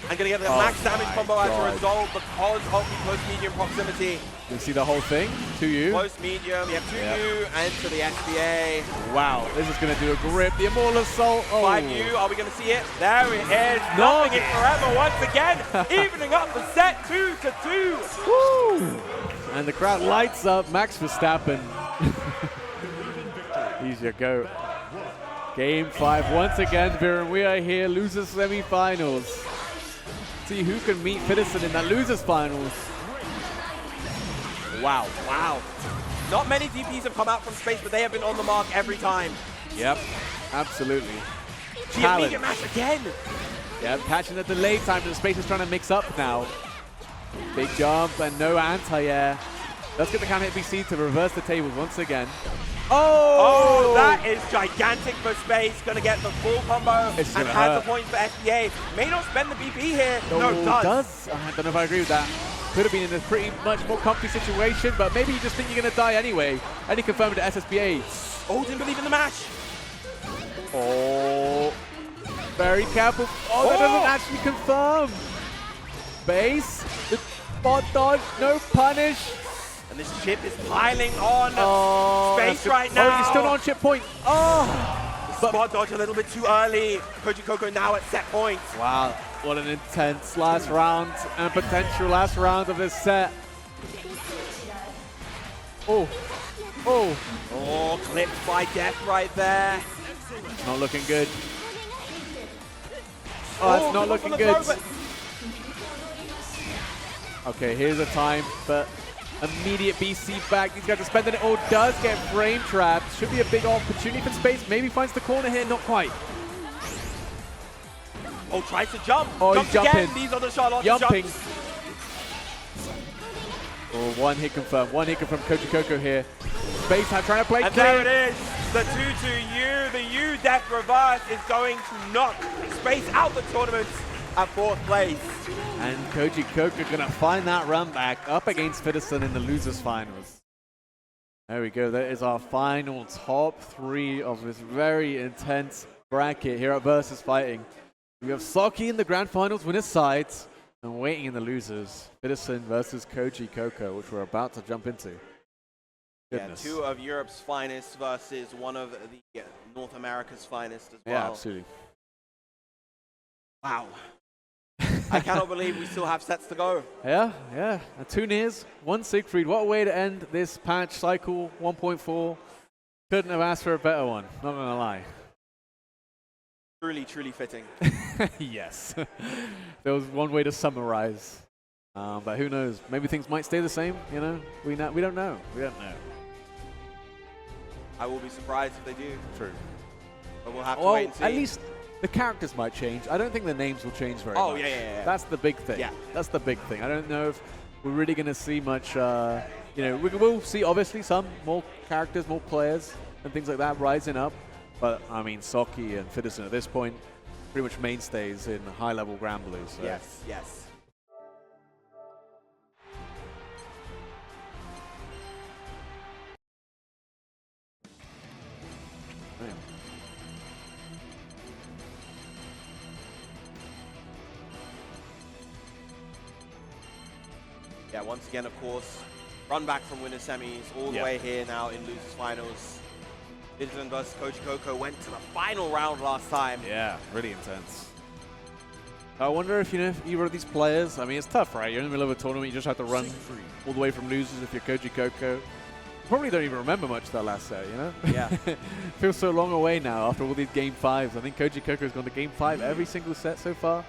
And going to get the max damage combo as a result because of the close medium proximity. You see the whole thing? 2U. Close medium, you have 2U and to the SBA. Wow, this is going to do a grip. The Immortal Assault. Oh. 5U, are we going to see it? There it is. Nothing it forever once again. Evening up the set 2-2. Woo! And the crowd lights up. Max Verstappen. He's your GOAT. Game 5 once again, Viren. We are here, losers semi-finals. See who can meet Fiddison in that losers finals. Wow. Wow. Not many DPs have come out from space, but they have been on the mark every time. Yep, absolutely. The immediate match again. Yep, catching the delay time, but the space is trying to mix up now. Big jump and no anti-air. Let's get the counter hit BC to reverse the tables once again. Oh, that is gigantic for space. Going to get the full combo and has the point for SBA. May not spend the BP here. No, does. I don't know if I agree with that. Could have been in a pretty much more comfy situation, but maybe you just think you're going to die anyway. And he confirmed it to SSBA. Oh, didn't believe in the match. Oh, very careful. Oh, that doesn't actually confirm. Base, the spot dodge, no punish. And this chip is piling on space right now. Oh, he's still on chip point. Oh, spot dodge a little bit too early. Koji Kogo now at set point. Wow, what an intense last round and potential last round of this set. Oh, clipped by death right there. It's not looking good. Oh, it's not looking good. Okay, here's a time, but immediate BC back. These guys are spending it all. Does get frame trapped. Should be a big opportunity for space. Maybe finds the corner here. Not quite. Oh, tries to jump. Oh, jumps he's jumping. Again. These are the Charlotte jumping. jumps. Oh, one hit confirmed. One hit confirmed. Koji Kogo here. Space time trying to play and clean. There it is. The 2-2-U. The U death reverse is going to knock space out the tournament at 4th place. And Koji Kogo gonna find that run back up against Fiddison in the losers finals. There we go. That is our final top 3 of this very intense bracket here at VSFighting. We have Saki in the grand finals winners sides and waiting in the losers. Fiddison versus Koji Kogo, which we're about to jump into. Goodness. Yeah, 2 of Europe's finest versus 1 of the North America's finest as well. Yeah, absolutely. Wow. I cannot believe we still have sets to go. Yeah. And 2 Niers, 1 Siegfried. What a way to end this patch cycle 1.4. Couldn't have asked for a better one, not gonna lie. Truly, truly fitting. Yes. There was one way to summarize. But who knows? Maybe things might stay the same, you know? We don't know. We don't know. I will be surprised if they do. True. But we'll have to wait and see. At least the characters might change. I don't think the names will change very much. Oh, yeah. That's the big thing. Yeah. That's the big thing. I don't know if we're really going to see much, you know, we will see obviously some more characters, more players and things like that rising up. But, I mean, Saki and Fiddison at this point, pretty much mainstays in high-level Granblue. So. Yes, yes. Yeah, once again, of course, run back from winner semis all the way here now in losers finals. Vincent versus Koji Coco went to the final round last time. Yeah, really intense. I wonder if, you know, if either of these players, I mean, it's tough, right? You're in the middle of a tournament, you just have to run all the way from losers if you're Koji Coco. You probably don't even remember much of that last set, you know? Yeah. Feels so long away now after all these game 5s. I think Koji Coco's gone to game 5 every single set so far.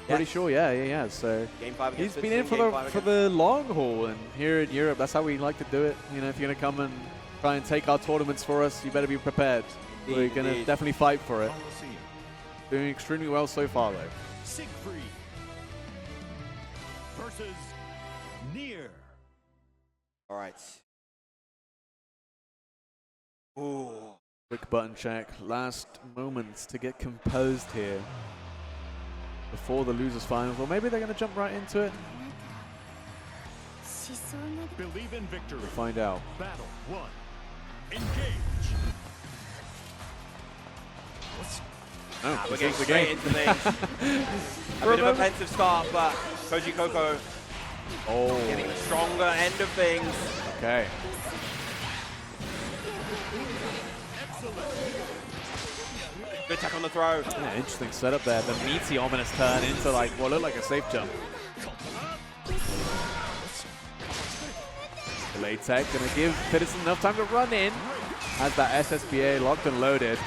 Pretty sure, yeah. So game 5 he's been in for the long haul, and here in Europe, that's how we like to do it. You know, if you're gonna come and try and take our tournaments for us, you better be prepared. We're gonna definitely fight for it. Doing extremely well so far, though. Siegfried versus Nier. All right. Ooh. Quick button check. Last moments to get composed here before the losers finals, or maybe they're going to jump right into it. Believe in victory. We'll find out. Battle 1. Engage. Oh, We're getting straight into things. A bit of a pensive start, but Koji Coco getting the stronger end of things. Okay. Good attack on the throw. Yeah, interesting setup there. The meaty ominous turn into like what looked like a safe jump. Delayed tech, gonna give Fiddison enough time to run in. Has that SSBA locked and loaded.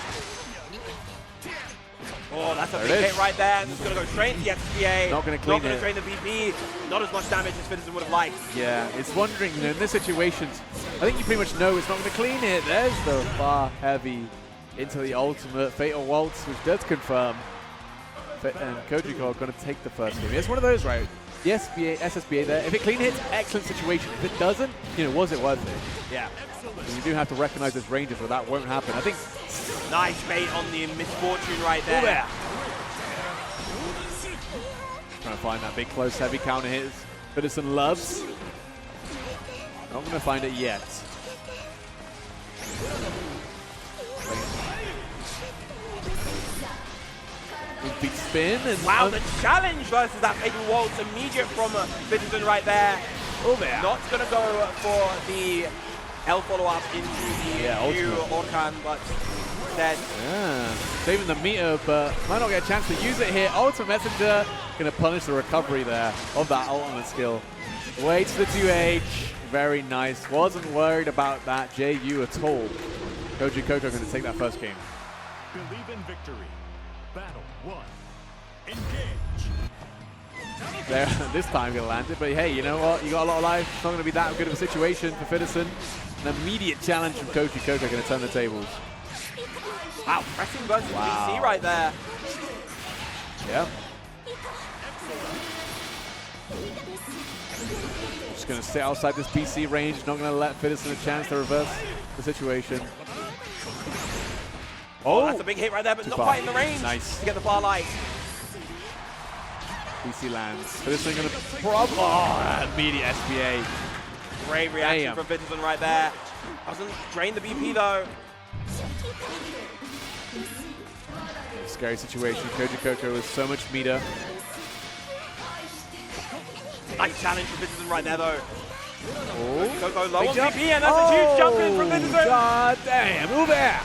Oh, that's a big hit right there. And it's going to go straight into the SSBA. Not going to clean it. Not going to drain the BP. Not as much damage as Fiddison would have liked. Yeah, it's wondering, you know, in this situation, I think you pretty much know it's not going to clean it. There's the far heavy into the ultimate Fatal Waltz, which does confirm. And Koji Coco are going to take the first game. It's one of those, right? The SSBA there. If it clean hits, excellent situation. If it doesn't, you know, was it worth it? Yeah. And you do have to recognize this ranges, but that won't happen. I think. Nice bait on the misfortune right there. Yeah. Trying to find that big close heavy counter hit Fiddison loves. Not going to find it yet. Big spin and wow, the challenge versus that Fatal Waltz immediate from Fiddison right there. Not going to go for the L follow-up into the new Orkan, but instead. Yeah, saving the meter, but might not get a chance to use it here. Ultimate Messenger going to punish the recovery there of that ultimate skill. Waits the 2H. Very nice. Wasn't worried about that JU at all. Koji Coco going to take that first game. Believe in victory. Battle 1. Engage. There, this time he'll land it, but hey, you know what? You got a lot of life. It's not going to be that good of a situation for Fiddison. An immediate challenge from Koji Coco going to turn the tables. Wow, pressing versus BC right there. Yeah. Just going to sit outside this BC range, not going to let Fiddison a chance to reverse the situation. Oh, that's a big hit right there, but not quite in the range. Nice. To get the far light. BC lands. Fiddison going to probably immediate SBA. Great reaction from Fiddison right there. Doesn't drain the BP though. Scary situation. Koji Coco with so much meter. Nice challenge from Fiddison right there though. Oh. Coco low on BP, and that's a huge jump in from Fiddison. God damn, move there.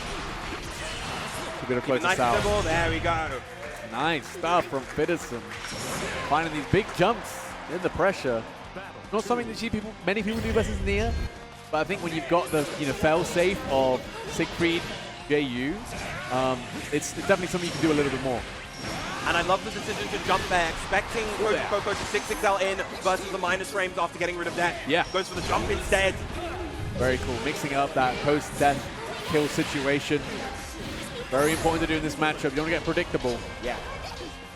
A bit of close nice out. There we go. Nice stuff from Fiddison. Finding these big jumps in the pressure. Not something that many people do versus Nier, but I think when you've got the fail safe of Siegfried, JU, it's definitely something you can do a little bit more. And I love the decision to jump there, expecting Koji Coco to 6XL in versus the minus frames after getting rid of death. Yeah. Goes for the jump instead. Very cool. Mixing up that post-death kill situation. Very important to do in this matchup. You don't want to get predictable. Yeah.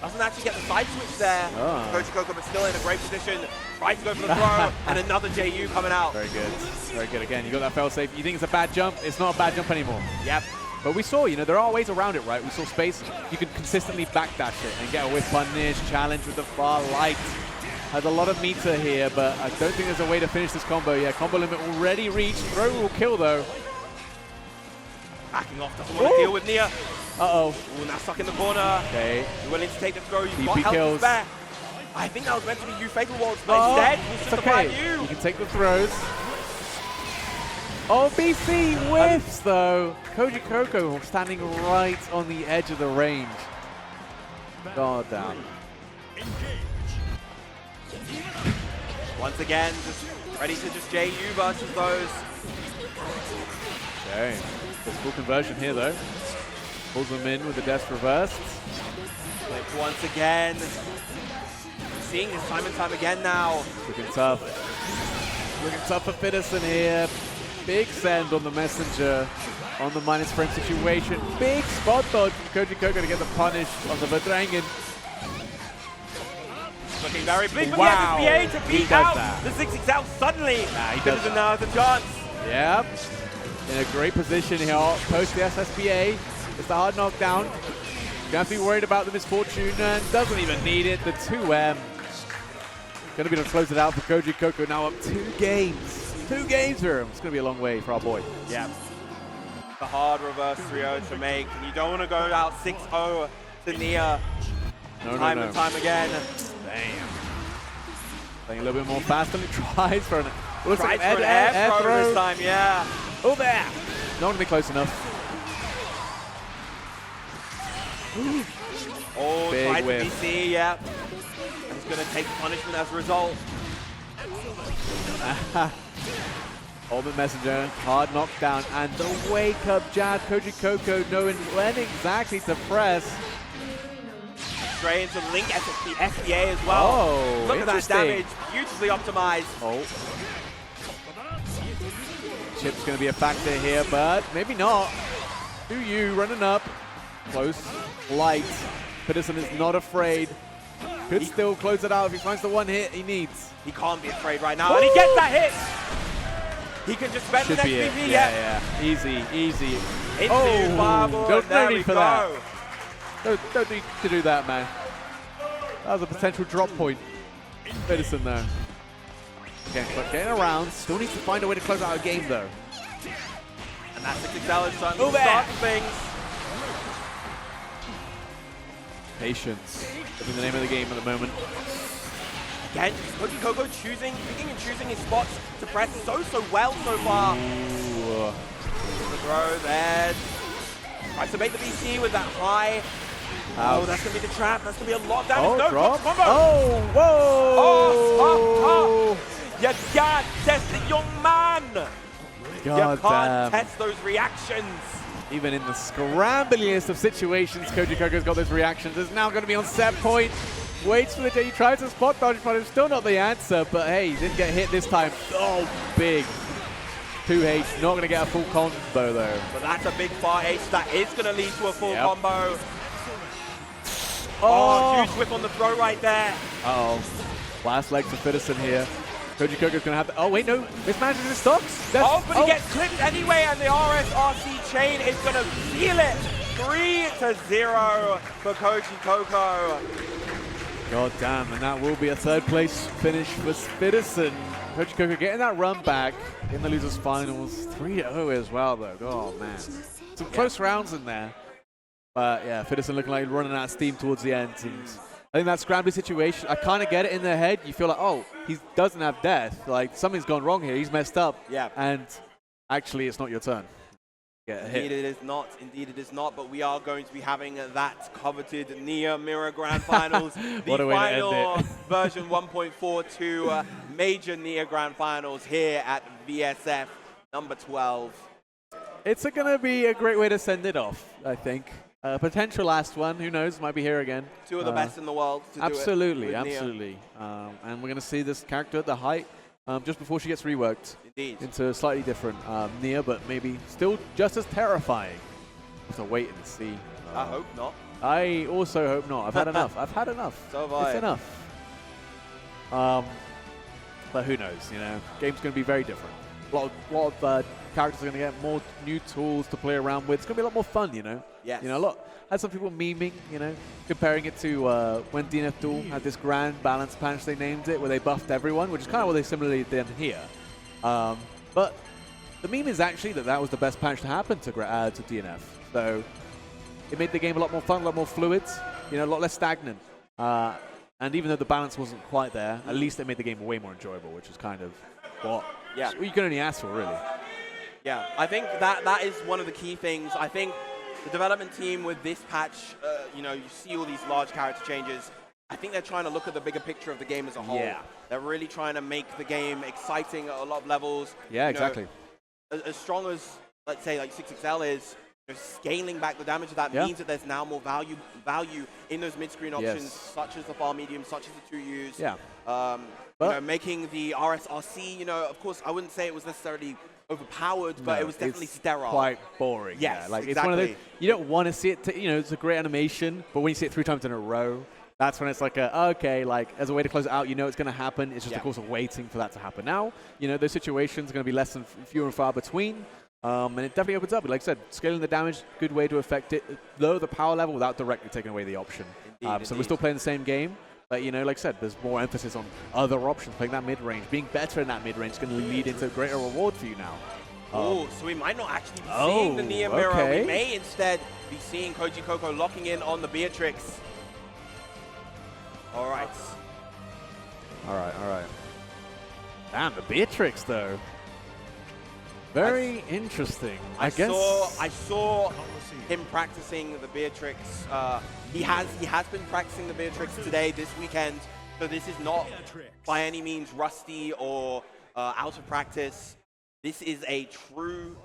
Doesn't actually get the side switch there. Coach Coco, but still in a great position. Tries to go for the throw, and another JU coming out. Very good. Very good. Again, you got that fail safe. You think it's a bad jump? It's not a bad jump anymore. Yep. But we saw, there are ways around it, right? We saw space. You can consistently backdash it and get a whiff punish, challenge with the far light. Has a lot of meter here, but I don't think there's a way to finish this combo. Yeah, combo limit already reached. Throw will kill, though. Backing off, doesn't want to deal with Nia. Uh-oh. Ooh, now stuck in the corner. Okay. You're willing to take the throw. You've DP got health kills. to spare. I think that was meant to be you Fatal Waltz, but instead, it's we'll okay. You can take the throws. Oh, BC whiffs, though. Koji Coco standing right on the edge of the range. God damn. Once again, just ready to just JU versus those. Okay. There's full conversion here, though. Pulls them in with the death reversed. Flip once again. Seeing this time and time again now. Looking tough. Looking tough for Fiddison here. Big send on the messenger on the minus frame situation. Big spot dodge from Koji Coco to get the punish on the Verdrangen. Looking very big for Wow. the SSBA to beat out the 6XL suddenly. Fiddison now has a chance. Yep. In a great position here, post the SSBA. It's the hard knockdown. You have to be worried about the misfortune, and doesn't even need it. The 2M. Going to be able to close it out for Koji Coco, now up 2 games. 2 games for him. It's going to be a long way for our boy. Yeah. The hard reverse 3-0 to make, and you don't want to go out 6-0 to Nia time and time again. Damn. Playing a little bit more fast than it tries for an air throw this time, yeah. Oh, there. Not going to be close enough. Oh, big tries whiff. to BC, yeah. And he's going to take punishment as a result. Ultimate Messenger, hard knockdown, and the wake-up jab. Koji Coco knowing when exactly to press. Straight into Link SBA as well. Oh, look at that damage, beautifully optimized. Oh. Chip's going to be a factor here, but maybe not. Do you running up. Close, light. Fiddison is not afraid. Could still close it out if he finds the one hit he needs. He can't be afraid right now, and he gets that hit. He can just spend the next PV. Yeah. Easy, easy. Into fireball, no need for that. Don't need to do that, man. That was a potential drop point. Fiddison, though. Getting around. Still needs to find a way to close out a game, though. And that's 6XL is starting to start things. Patience. That's the name of the game at the moment. Again, Koji Coco picking and choosing his spots to press so well so far. Ooh. The throw there. Tries to make the BC with that high. Ouch. Oh, that's going to be the trap. That's going to be a lot of damage. No, drop. combo. Oh, whoa. You can't test the young man. God you can't test those reactions. Even in the scrambliest of situations, Koji Coco's got those reactions. Is now going to be on set point. Waits for the J. He tries to spot dodge, but it's still not the answer. But hey, he didn't get hit this time. Oh, big. 2H, not going to get a full combo though. But that's a big far H. That is going to lead to a full combo. Oh, huge whip on the throw right there. Uh-oh. Last leg for Fiddison here. Koji Coco's going to have to... Oh, wait, no. Mismanages his stocks. But he gets clipped anyway, and the RSRC chain is going to seal it. 3-0 for Koji Coco. God damn, and that will be a third place finish for Fiddison. Koji Coco getting that run back in the losers finals. 3-0 as well, though. Oh, man. Some close rounds in there. But yeah, Fiddison looking like running out of steam towards the end. And I think that Granblue situation, I kind of get it in their head. You feel like, oh, he doesn't have death. Like, something's gone wrong here. He's messed up. Yeah. And actually, it's not your turn. Indeed it is not. Indeed it is not. But we are going to be having that coveted Nia Mirror Grand Finals. The final version 1.42 major Nia Grand Finals here at VSF number 12. It's going to be a great way to send it off, I think. Potential last one. Who knows? Might be here again. Two of the best in the world to absolutely, do it absolutely. And we're going to see this character at the height just before she gets reworked. Indeed. Into a slightly different Nia, but maybe still just as terrifying. have to wait and see. I hope not. I also hope not. I've had enough. I've had enough. So have I. It's enough. But who knows? You know, game's going to be very different. A lot of characters are going to get more new tools to play around with. It's going to be a lot more fun. You know. Yes. You know, had some people memeing. You know, comparing it to when DNF Duel had this grand balance patch they named it, where they buffed everyone, which is kind of what they similarly did here. But the meme is actually that was the best patch to happen to DNF. So it made the game a lot more fun, a lot more fluid, you know, a lot less stagnant. And even though the balance wasn't quite there, at least it made the game way more enjoyable, which is kind of what you can only ask for, really. Yeah, I think that is one of the key things. I think the development team with this patch, you know, you see all these large character changes. I think they're trying to look at the bigger picture of the game as a whole. Yeah. They're really trying to make the game exciting at a lot of levels. Yeah, exactly. As strong as, let's say, like 6XL is, you know, scaling back the damage of that means that there's now more value in those mid-screen options, such as the far medium, such as the 2Us. Yeah. You know, making the RSRC, you know, of course, I wouldn't say it was necessarily overpowered, but it was definitely sterile. Quite boring. Yes, like exactly. It's one of those, you don't want to see it, you know, it's a great animation, but when you see it 3 times in a row, that's when it's like, okay, like as a way to close it out, you know it's going to happen. It's just a course of waiting for that to happen. Now, you know, those situations are going to be less and fewer and far between. And it definitely opens up. Like I said, scaling the damage, good way to affect it. Lower the power level without directly taking away the option. So we're still playing the same game. But, you know, like I said, there's more emphasis on other options, playing that mid-range. Being better in that mid-range is going to lead into a greater reward for you now. Oh, so we might not actually be seeing the Nia Mirror. We may instead be seeing Koji Coco locking in on the Beatrix. All right. All right. Damn, the Beatrix, though. Very interesting. I guess I saw him practicing the Beatrix. He has been practicing the Beatrix today, this weekend. So this is not by any means rusty or out of practice. This is a true,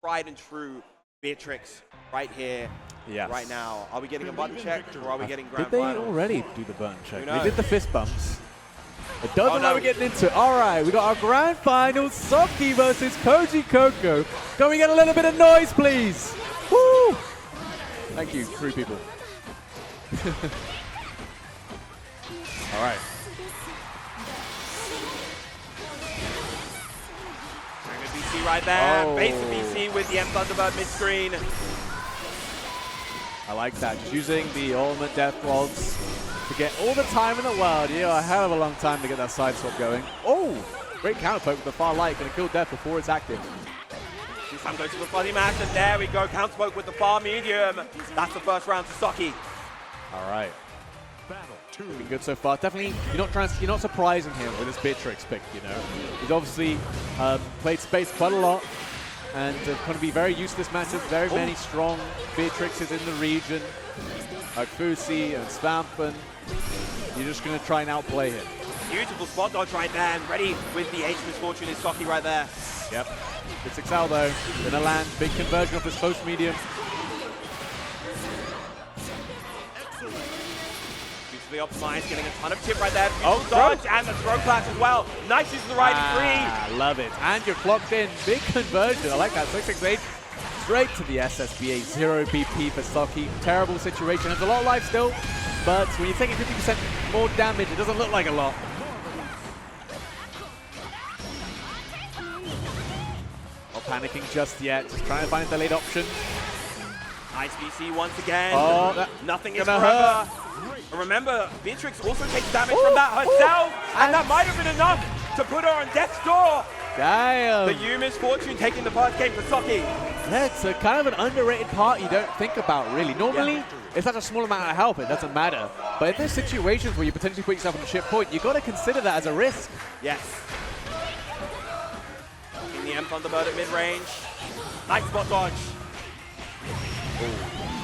tried and true Beatrix right here, right now. Are we getting a button check or are we getting grand Did they finals? already do the button check? They did the fist bumps. It doesn't know we're getting into. All right, we got our grand final, Saki versus Koji Coco. Can we get a little bit of noise, please? Woo! Thank you, 3 people. All right. BC right there. Base of BC with the M Thunderbird mid-screen. I like that. Just using the ultimate death waltz to get all the time in the world. Yeah, a hell of a long time to get that side swap going. Oh, great counter poke with the far light. Going to kill death before it's active. This time goes to the fuzzy mash, and there we go. Counter poke with the far medium. That's the first round to Saki. All right. Been good so far. Definitely, you're not surprising him with this Beatrix pick. You know, he's obviously played space quite a lot, and going to be very used to this matchup. Very many strong Beatrixes in the region, like Fusi and Svampen. You're just going to try and outplay him. Beautiful spot dodge right there, and ready with the H Misfortune is Saki right there. Yep. 6XL though, gonna land. Big conversion of this close medium. Beautifully optimized, getting a ton of tip right there. Beautiful dodge and the throw clash as well. Nice use of the riding 3. Love it. And you're clocked in. Big conversion. I like that. 668 straight to the SSBA. 0 BP for Saki. Terrible situation. Has a lot of life still, but when you're taking 50% more damage, it doesn't look like a lot. Not panicking just yet. Just trying to find a delayed option. Nice BC once again. Nothing is gonna forever. And remember, Beatrix also takes damage from that herself, and that might have been enough to put her on death's door. Damn. The U Misfortune taking the first game for Saki. Yeah, it's a kind of an underrated part you don't think about, really. Normally, it's such a small amount of help, it doesn't matter. But in those situations where you potentially put yourself on a ship point, you've got to consider that as a risk. Yes. In the M Thunderbird at mid-range. Nice spot dodge.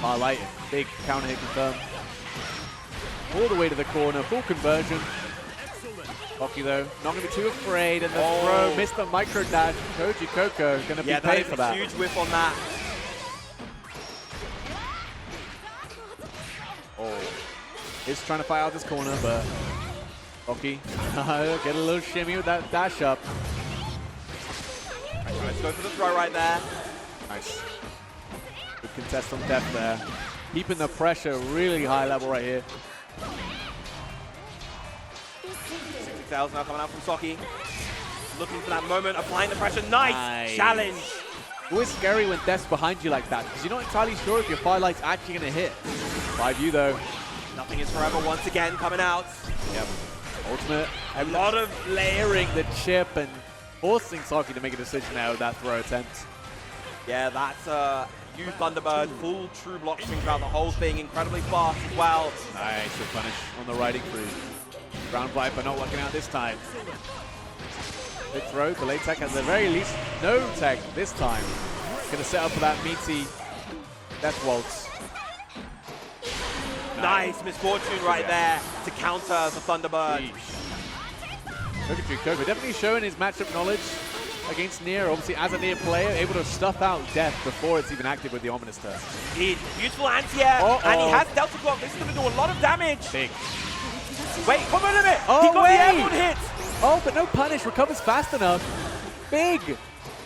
Far light, big counter hit confirmed. All the way to the corner, full conversion. Saki though, not going to be too afraid, and the throw missed the micro dash. Koji Coco going to be paid for that. Huge whiff on that. Is trying to fight out this corner, but Saki get a little shimmy with that dash up. Let's go for the throw right there. Nice. Good contest on Def there. Keeping the pressure really high level right here. 60,000 now coming out from Socky. Looking for that moment, applying the pressure. Nice challenge. Always scary when Def's behind you like that, because you're not entirely sure if your firelight's actually going to hit. By view though. Nothing is forever once again coming out. Yep. Ultimate. A lot of layering the chip and forcing Socky to make a decision out of that throw attempt. Yeah, that's huge Thunderbird, full true block string throughout the whole thing, incredibly fast as well. Nice, the punish on the riding crew. Ground Viper not working out this time. Big throw, delay tech at the very least. No tech this time. Gonna set up for that meaty Death Waltz. Nice misfortune right there to counter the Thunderbird. Coco definitely showing his matchup knowledge against Nier. Obviously, as a Nier player, able to stuff out Death before it's even active with the Ominous turn. Indeed. Beautiful anti-air, and he has Delta Block. This is going to do a lot of damage. Big. Wait, come on a minute. Oh, he got the airborne hit. Oh, but no punish. Recovers fast enough. Big.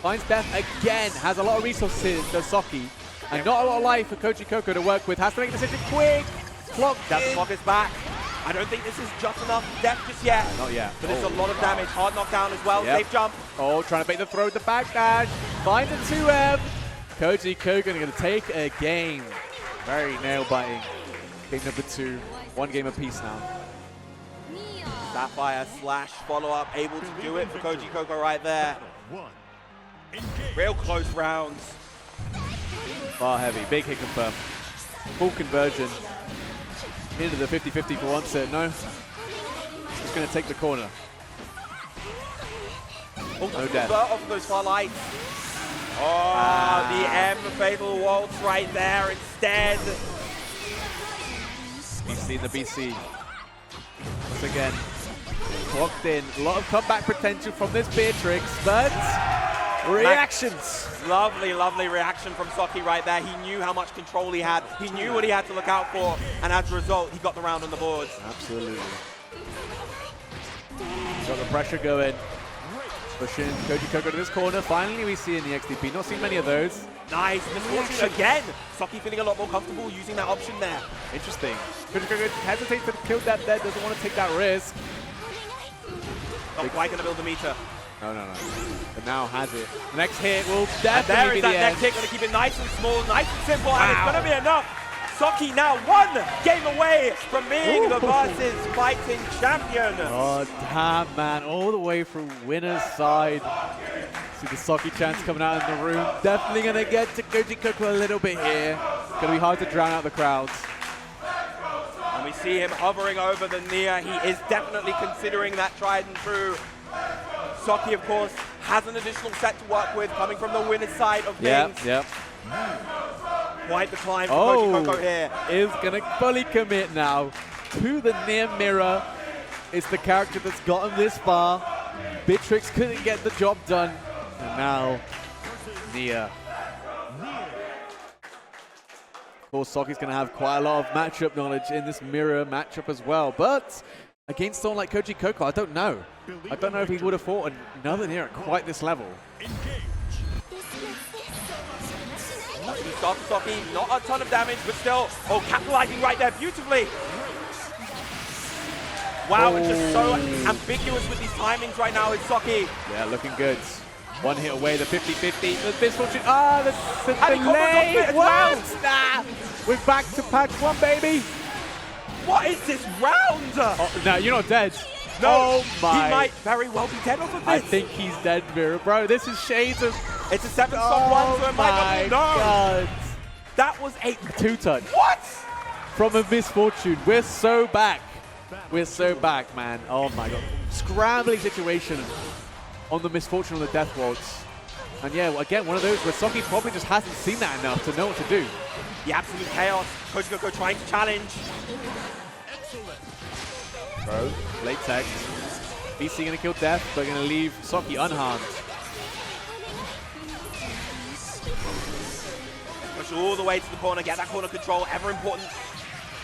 Finds Death again. Has a lot of resources to Socky. And not a lot of life for Koji Coco to work with. Has to make a decision quick. Clock. Delta Block is back. I don't think this is just enough Death just yet. Not yet. But it's a lot of damage. Hard knockdown as well. Safe jump. Oh, trying to make the throw with the backdash. Finds a 2M. Koji Coco going to take a game. Very nail-biting. Game number 2. 1 game apiece now. Sapphire slash follow-up. Able to do it for Koji Coco right there. Real close rounds. Bar heavy. Big hit confirm. Full conversion. Into the 50-50 for one set. No. Just going to take the corner. Oh, no death. Off those far lights. Oh, the M fatal waltz right there instead. BC in the BC. Once again, clocked in. A lot of comeback potential from this Beatrix, but reactions. Lovely, lovely reaction from Socky right there. He knew how much control he had. He knew what he had to look out for, and as a result, he got the round on the boards. Absolutely. Got the pressure going. Pushing Koji Coco to this corner. Finally, we see in the XDP. Not seen many of those. Nice misfortune again. Socky feeling a lot more comfortable using that option there. Interesting. Koji Coco hesitates to kill that dead. Doesn't want to take that risk. Not quite going to build the meter. No. But now has it. The next hit will definitely there be is the that end. next hit, going to keep it nice and small, nice and simple, and it's going to be enough. Socky now 1 game away from being the VSFighting champion. Oh, damn, man. All the way from winner's side. See the Socky chants coming out in the room. Definitely going to get to Koji Coco a little bit here. Going to be hard to drown out the crowds. And we see him hovering over the Nier. He is definitely considering that tried and true. Socky, of course, has an additional set to work with coming from the winner's side of things. Yep. Quite the climb for Koji Coco here. Is going to fully commit now to the Nier mirror. It's the character that's gotten this far. Beatrix couldn't get the job done. And now, Nier. Of course, Socky's going to have quite a lot of matchup knowledge in this mirror matchup as well. But against someone like Koji Coco, I don't know. I don't know if he would have fought another Nier at quite this level. Start to Socky, not a ton of damage, but still, capitalizing right there beautifully. Wow, it's just so ambiguous with these timings right now is Socky. Yeah, looking good. 1 hit away, the 50-50. The misfortune. The delay. What? Nah. We're back to pack 1, baby. What is this round? No, you're not dead. No, oh my. He might very well be dead off of this. I think he's dead, Mira. Bro, this is shades of... It's a 7-stop 1, so it might not be. No. God. That was a 2-touch. What? From a misfortune. We're so back. We're so back, man. Oh my God. Scrambling situation on the misfortune on the Death Waltz. And yeah, again, one of those where Socky probably just hasn't seen that enough to know what to do. The absolute chaos. Koji Coco trying to challenge. Bro, late tech. BC gonna kill Death, but gonna leave Socky unharmed. Push all the way to the corner, get that corner control, ever important.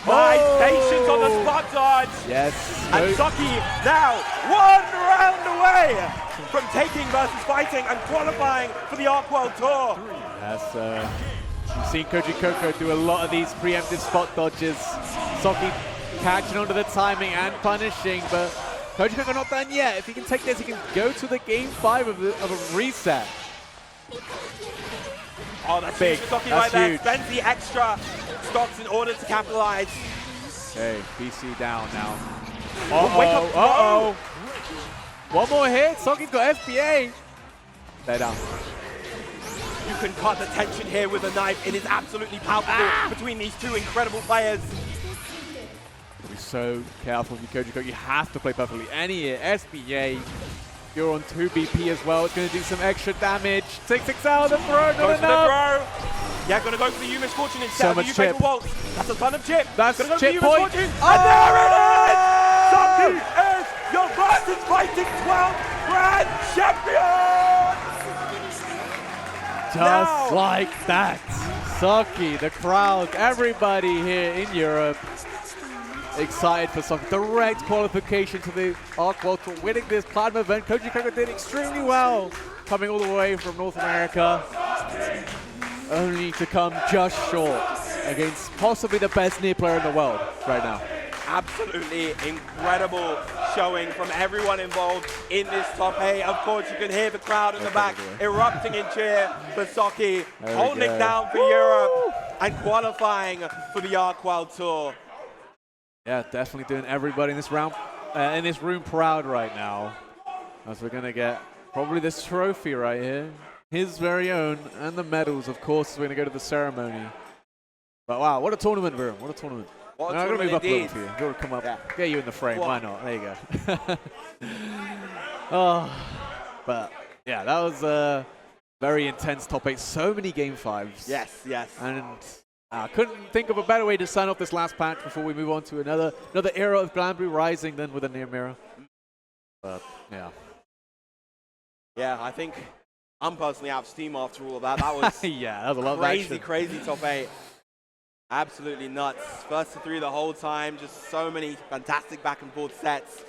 Nice patience on the spot dodge. Yes. And Socky now 1 round away from taking VSFighting and qualifying for the Arc World Tour. Yes, you've seen Koji Koko do a lot of these preemptive spot dodges. Soki catching onto the timing and punishing, but Koji Koko not done yet. If he can take this, he can go to the game 5 of a reset. Oh, that's big. Soki That's right there. huge. Spends the extra stocks in order to capitalize. Okay, BC down now. Wake up, Uh-oh. One more hit. Soki's got FBA. They're down. You can cut the tension here with a knife. It is absolutely palpable between these two incredible players. Be so careful with Koji Koko. You have to play perfectly. Any hit, SBA. You're on 2 BP as well. It's going to do some extra damage. 6-6 out of the throw. Not Goes for the enough. throw. Yeah, gonna go for the U Misfortune instead So of the much U chip. Fatal Waltz. That's a ton of chip. That's gonna go chip for the U point. Misfortune. Oh! And there it is! Soki is your VSFighting XII Grand Champion! Just like that. Soki, the crowd, everybody here in Europe excited for Soki. Direct qualification to the Arc World Tour, winning this Platinum event. Koji Koko did extremely well, coming all the way from North America, only to come just short against possibly the best near player in the world right now. Absolutely incredible showing from everyone involved in this top 8. Of course, you can hear the crowd in the back erupting in cheer for Soki, holding it down for Europe and qualifying for the Arc World Tour. Yeah, definitely doing everybody in this round, in this room proud right now, as we're gonna get probably this trophy right here, his very own, and the medals, of course, as we're gonna go to the ceremony. But wow, what a tournament, Viren! What a tournament! What a I'm gonna tournament move up a little indeed. for you. You're gonna come up, Yeah. get you in the frame. What? Why not? There you go. Oh, but yeah, that was a very intense top 8. So many game 5s. Yes, yes. And I couldn't think of a better way to sign off this last patch before we move on to another era of Granblue rising than with a near mirror. But yeah. Yeah, I think I'm personally out of steam after all of that. That was yeah, that was a lot of crazy, action. crazy top 8. Absolutely nuts. First to 3 the whole time. Just so many fantastic back and forth sets.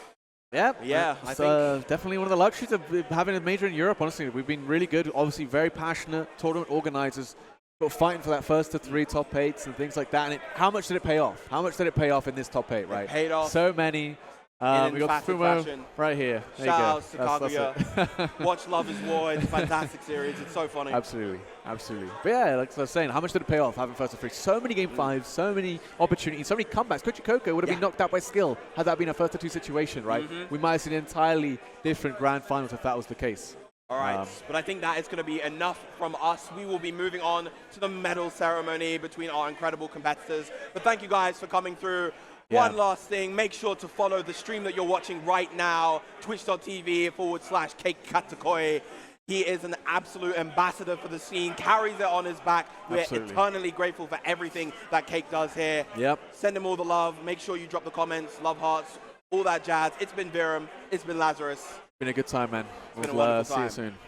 Yep. Yeah, it's, I think definitely one of the luxuries of having a major in Europe. Honestly, we've been really good. Obviously, very passionate tournament organizers, but fighting for that first to 3 top 8s and things like that. And how much did it pay off? How much did it pay off in this top 8? Right. It paid off. So many. We got emphatic Fumo fashion. right here. There Shout you out to go. That's it. Watch Love is War. It's a fantastic series. It's so funny. Absolutely, absolutely. But yeah, like I was saying, how much did it pay off having first to 3? So many game 5s, so many opportunities, so many comebacks. Koji Koko would have been knocked out by skill had that been a first to 2 situation, right? We might have seen entirely different grand finals if that was the case. All right, but I think that is going to be enough from us. We will be moving on to the medal ceremony between our incredible competitors. But thank you guys for coming through. Yeah. One last thing, make sure to follow the stream that you're watching right now, twitch.tv/CakeKatakoi. He is an absolute ambassador for the scene, carries it on his back. We're eternally grateful for everything that Cake does here. Yep. Send him all the love. Make sure you drop the comments, love hearts, all that jazz. It's been Viren. It's been Lazarus. Been a good time, man. It's been a We'll wonderful see time. you soon.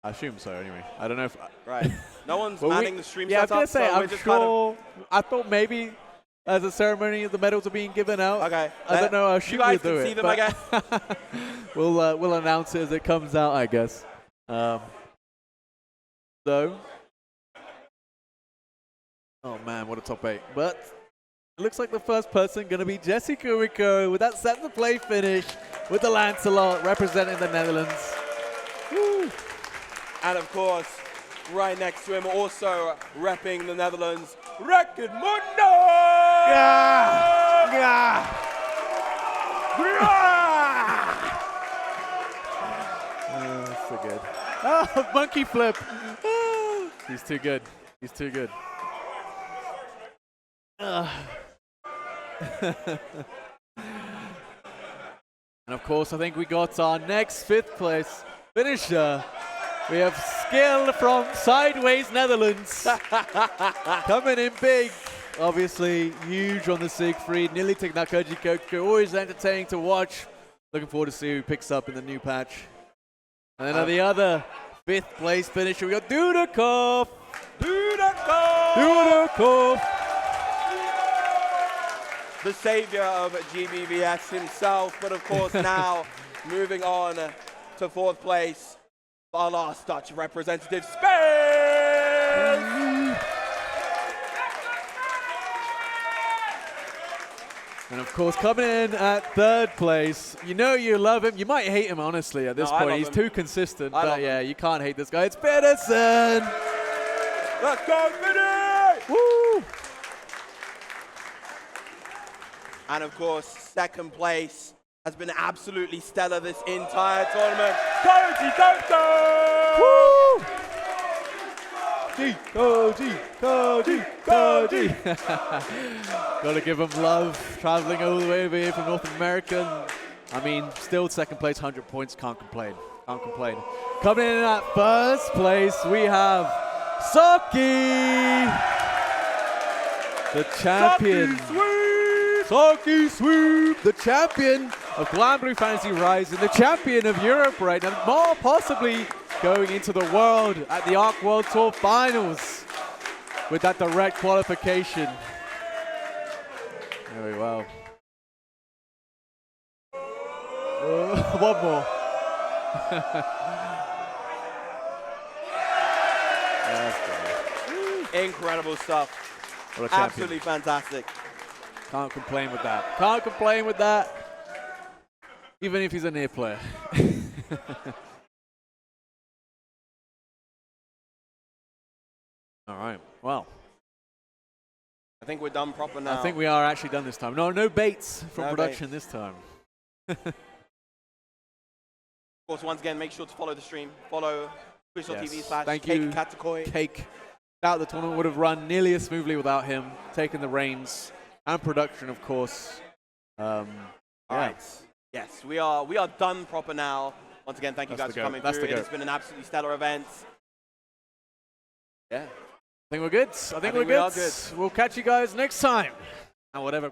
I assume so, anyway. I don't know if... Right. No one's Well, manning the stream yeah, I was setup, going to say, so I'm we're just sure... I thought maybe as a ceremony the medals are being given out. Okay. I don't know how You guys we'll do can it. see them, I guess. We'll announce it as it comes out, I guess. So... Oh, man, what a top 8. But... It looks like the first person going to be Jesse Kuriko with that set to play finish with the Lancelot representing the Netherlands. Woo. And of course, right next to him, also repping the Netherlands, Record Mundo! Yeah. Yeah. So good. Oh, monkey flip. He's too good. He's too good. And of course, I think we got our next 5th place finisher. We have Skill from Sideways Netherlands. Coming in big. Obviously, huge on the Siegfried. Nearly taking that Koji Koko. Always entertaining to watch. Looking forward to see who picks up in the new patch. And then on the other 5th place finisher, we got Dudakov. Dudakov. The savior of GBVS himself, but of course now moving on to 4th place, our last Dutch representative, Spain! And of course, coming in at third place, you know you love him. You might hate him, honestly, at this point. He's too consistent. But yeah, you can't hate this guy. It's Pedersen! Let's go, Vinny! Woo! And of course, second place has been absolutely stellar this entire tournament. Koji! Woo! Koji! Gotta give him love, traveling all the way over here from North America. I mean, still second place, 100 points, can't complain. Can't complain. Coming in at first place, we have Saki! The champion. Saki Sweep! The champion of Granblue Fantasy Rise and the champion of Europe right now. More possibly going into the world at the ARC World Tour Finals with that direct qualification. Very well. One more. Incredible stuff. What a champion. Absolutely fantastic. Can't complain with that. Can't complain with that. Even if he's a near player. All right. Well. I think we're done proper now. I think we are actually done this time. No baits from production baits. this time. Of course, once again, make sure to follow the stream. Follow twitch.tv/CakeCatakoi. Cake. Doubt the tournament would have run nearly as smoothly without him taking the reins and production, of course. All right. Yes, we are done proper now. Once again, thank you guys for coming through. It's been an absolutely stellar event. Yeah. I think we're good. I think we're good. We'll catch you guys next time. And whatever.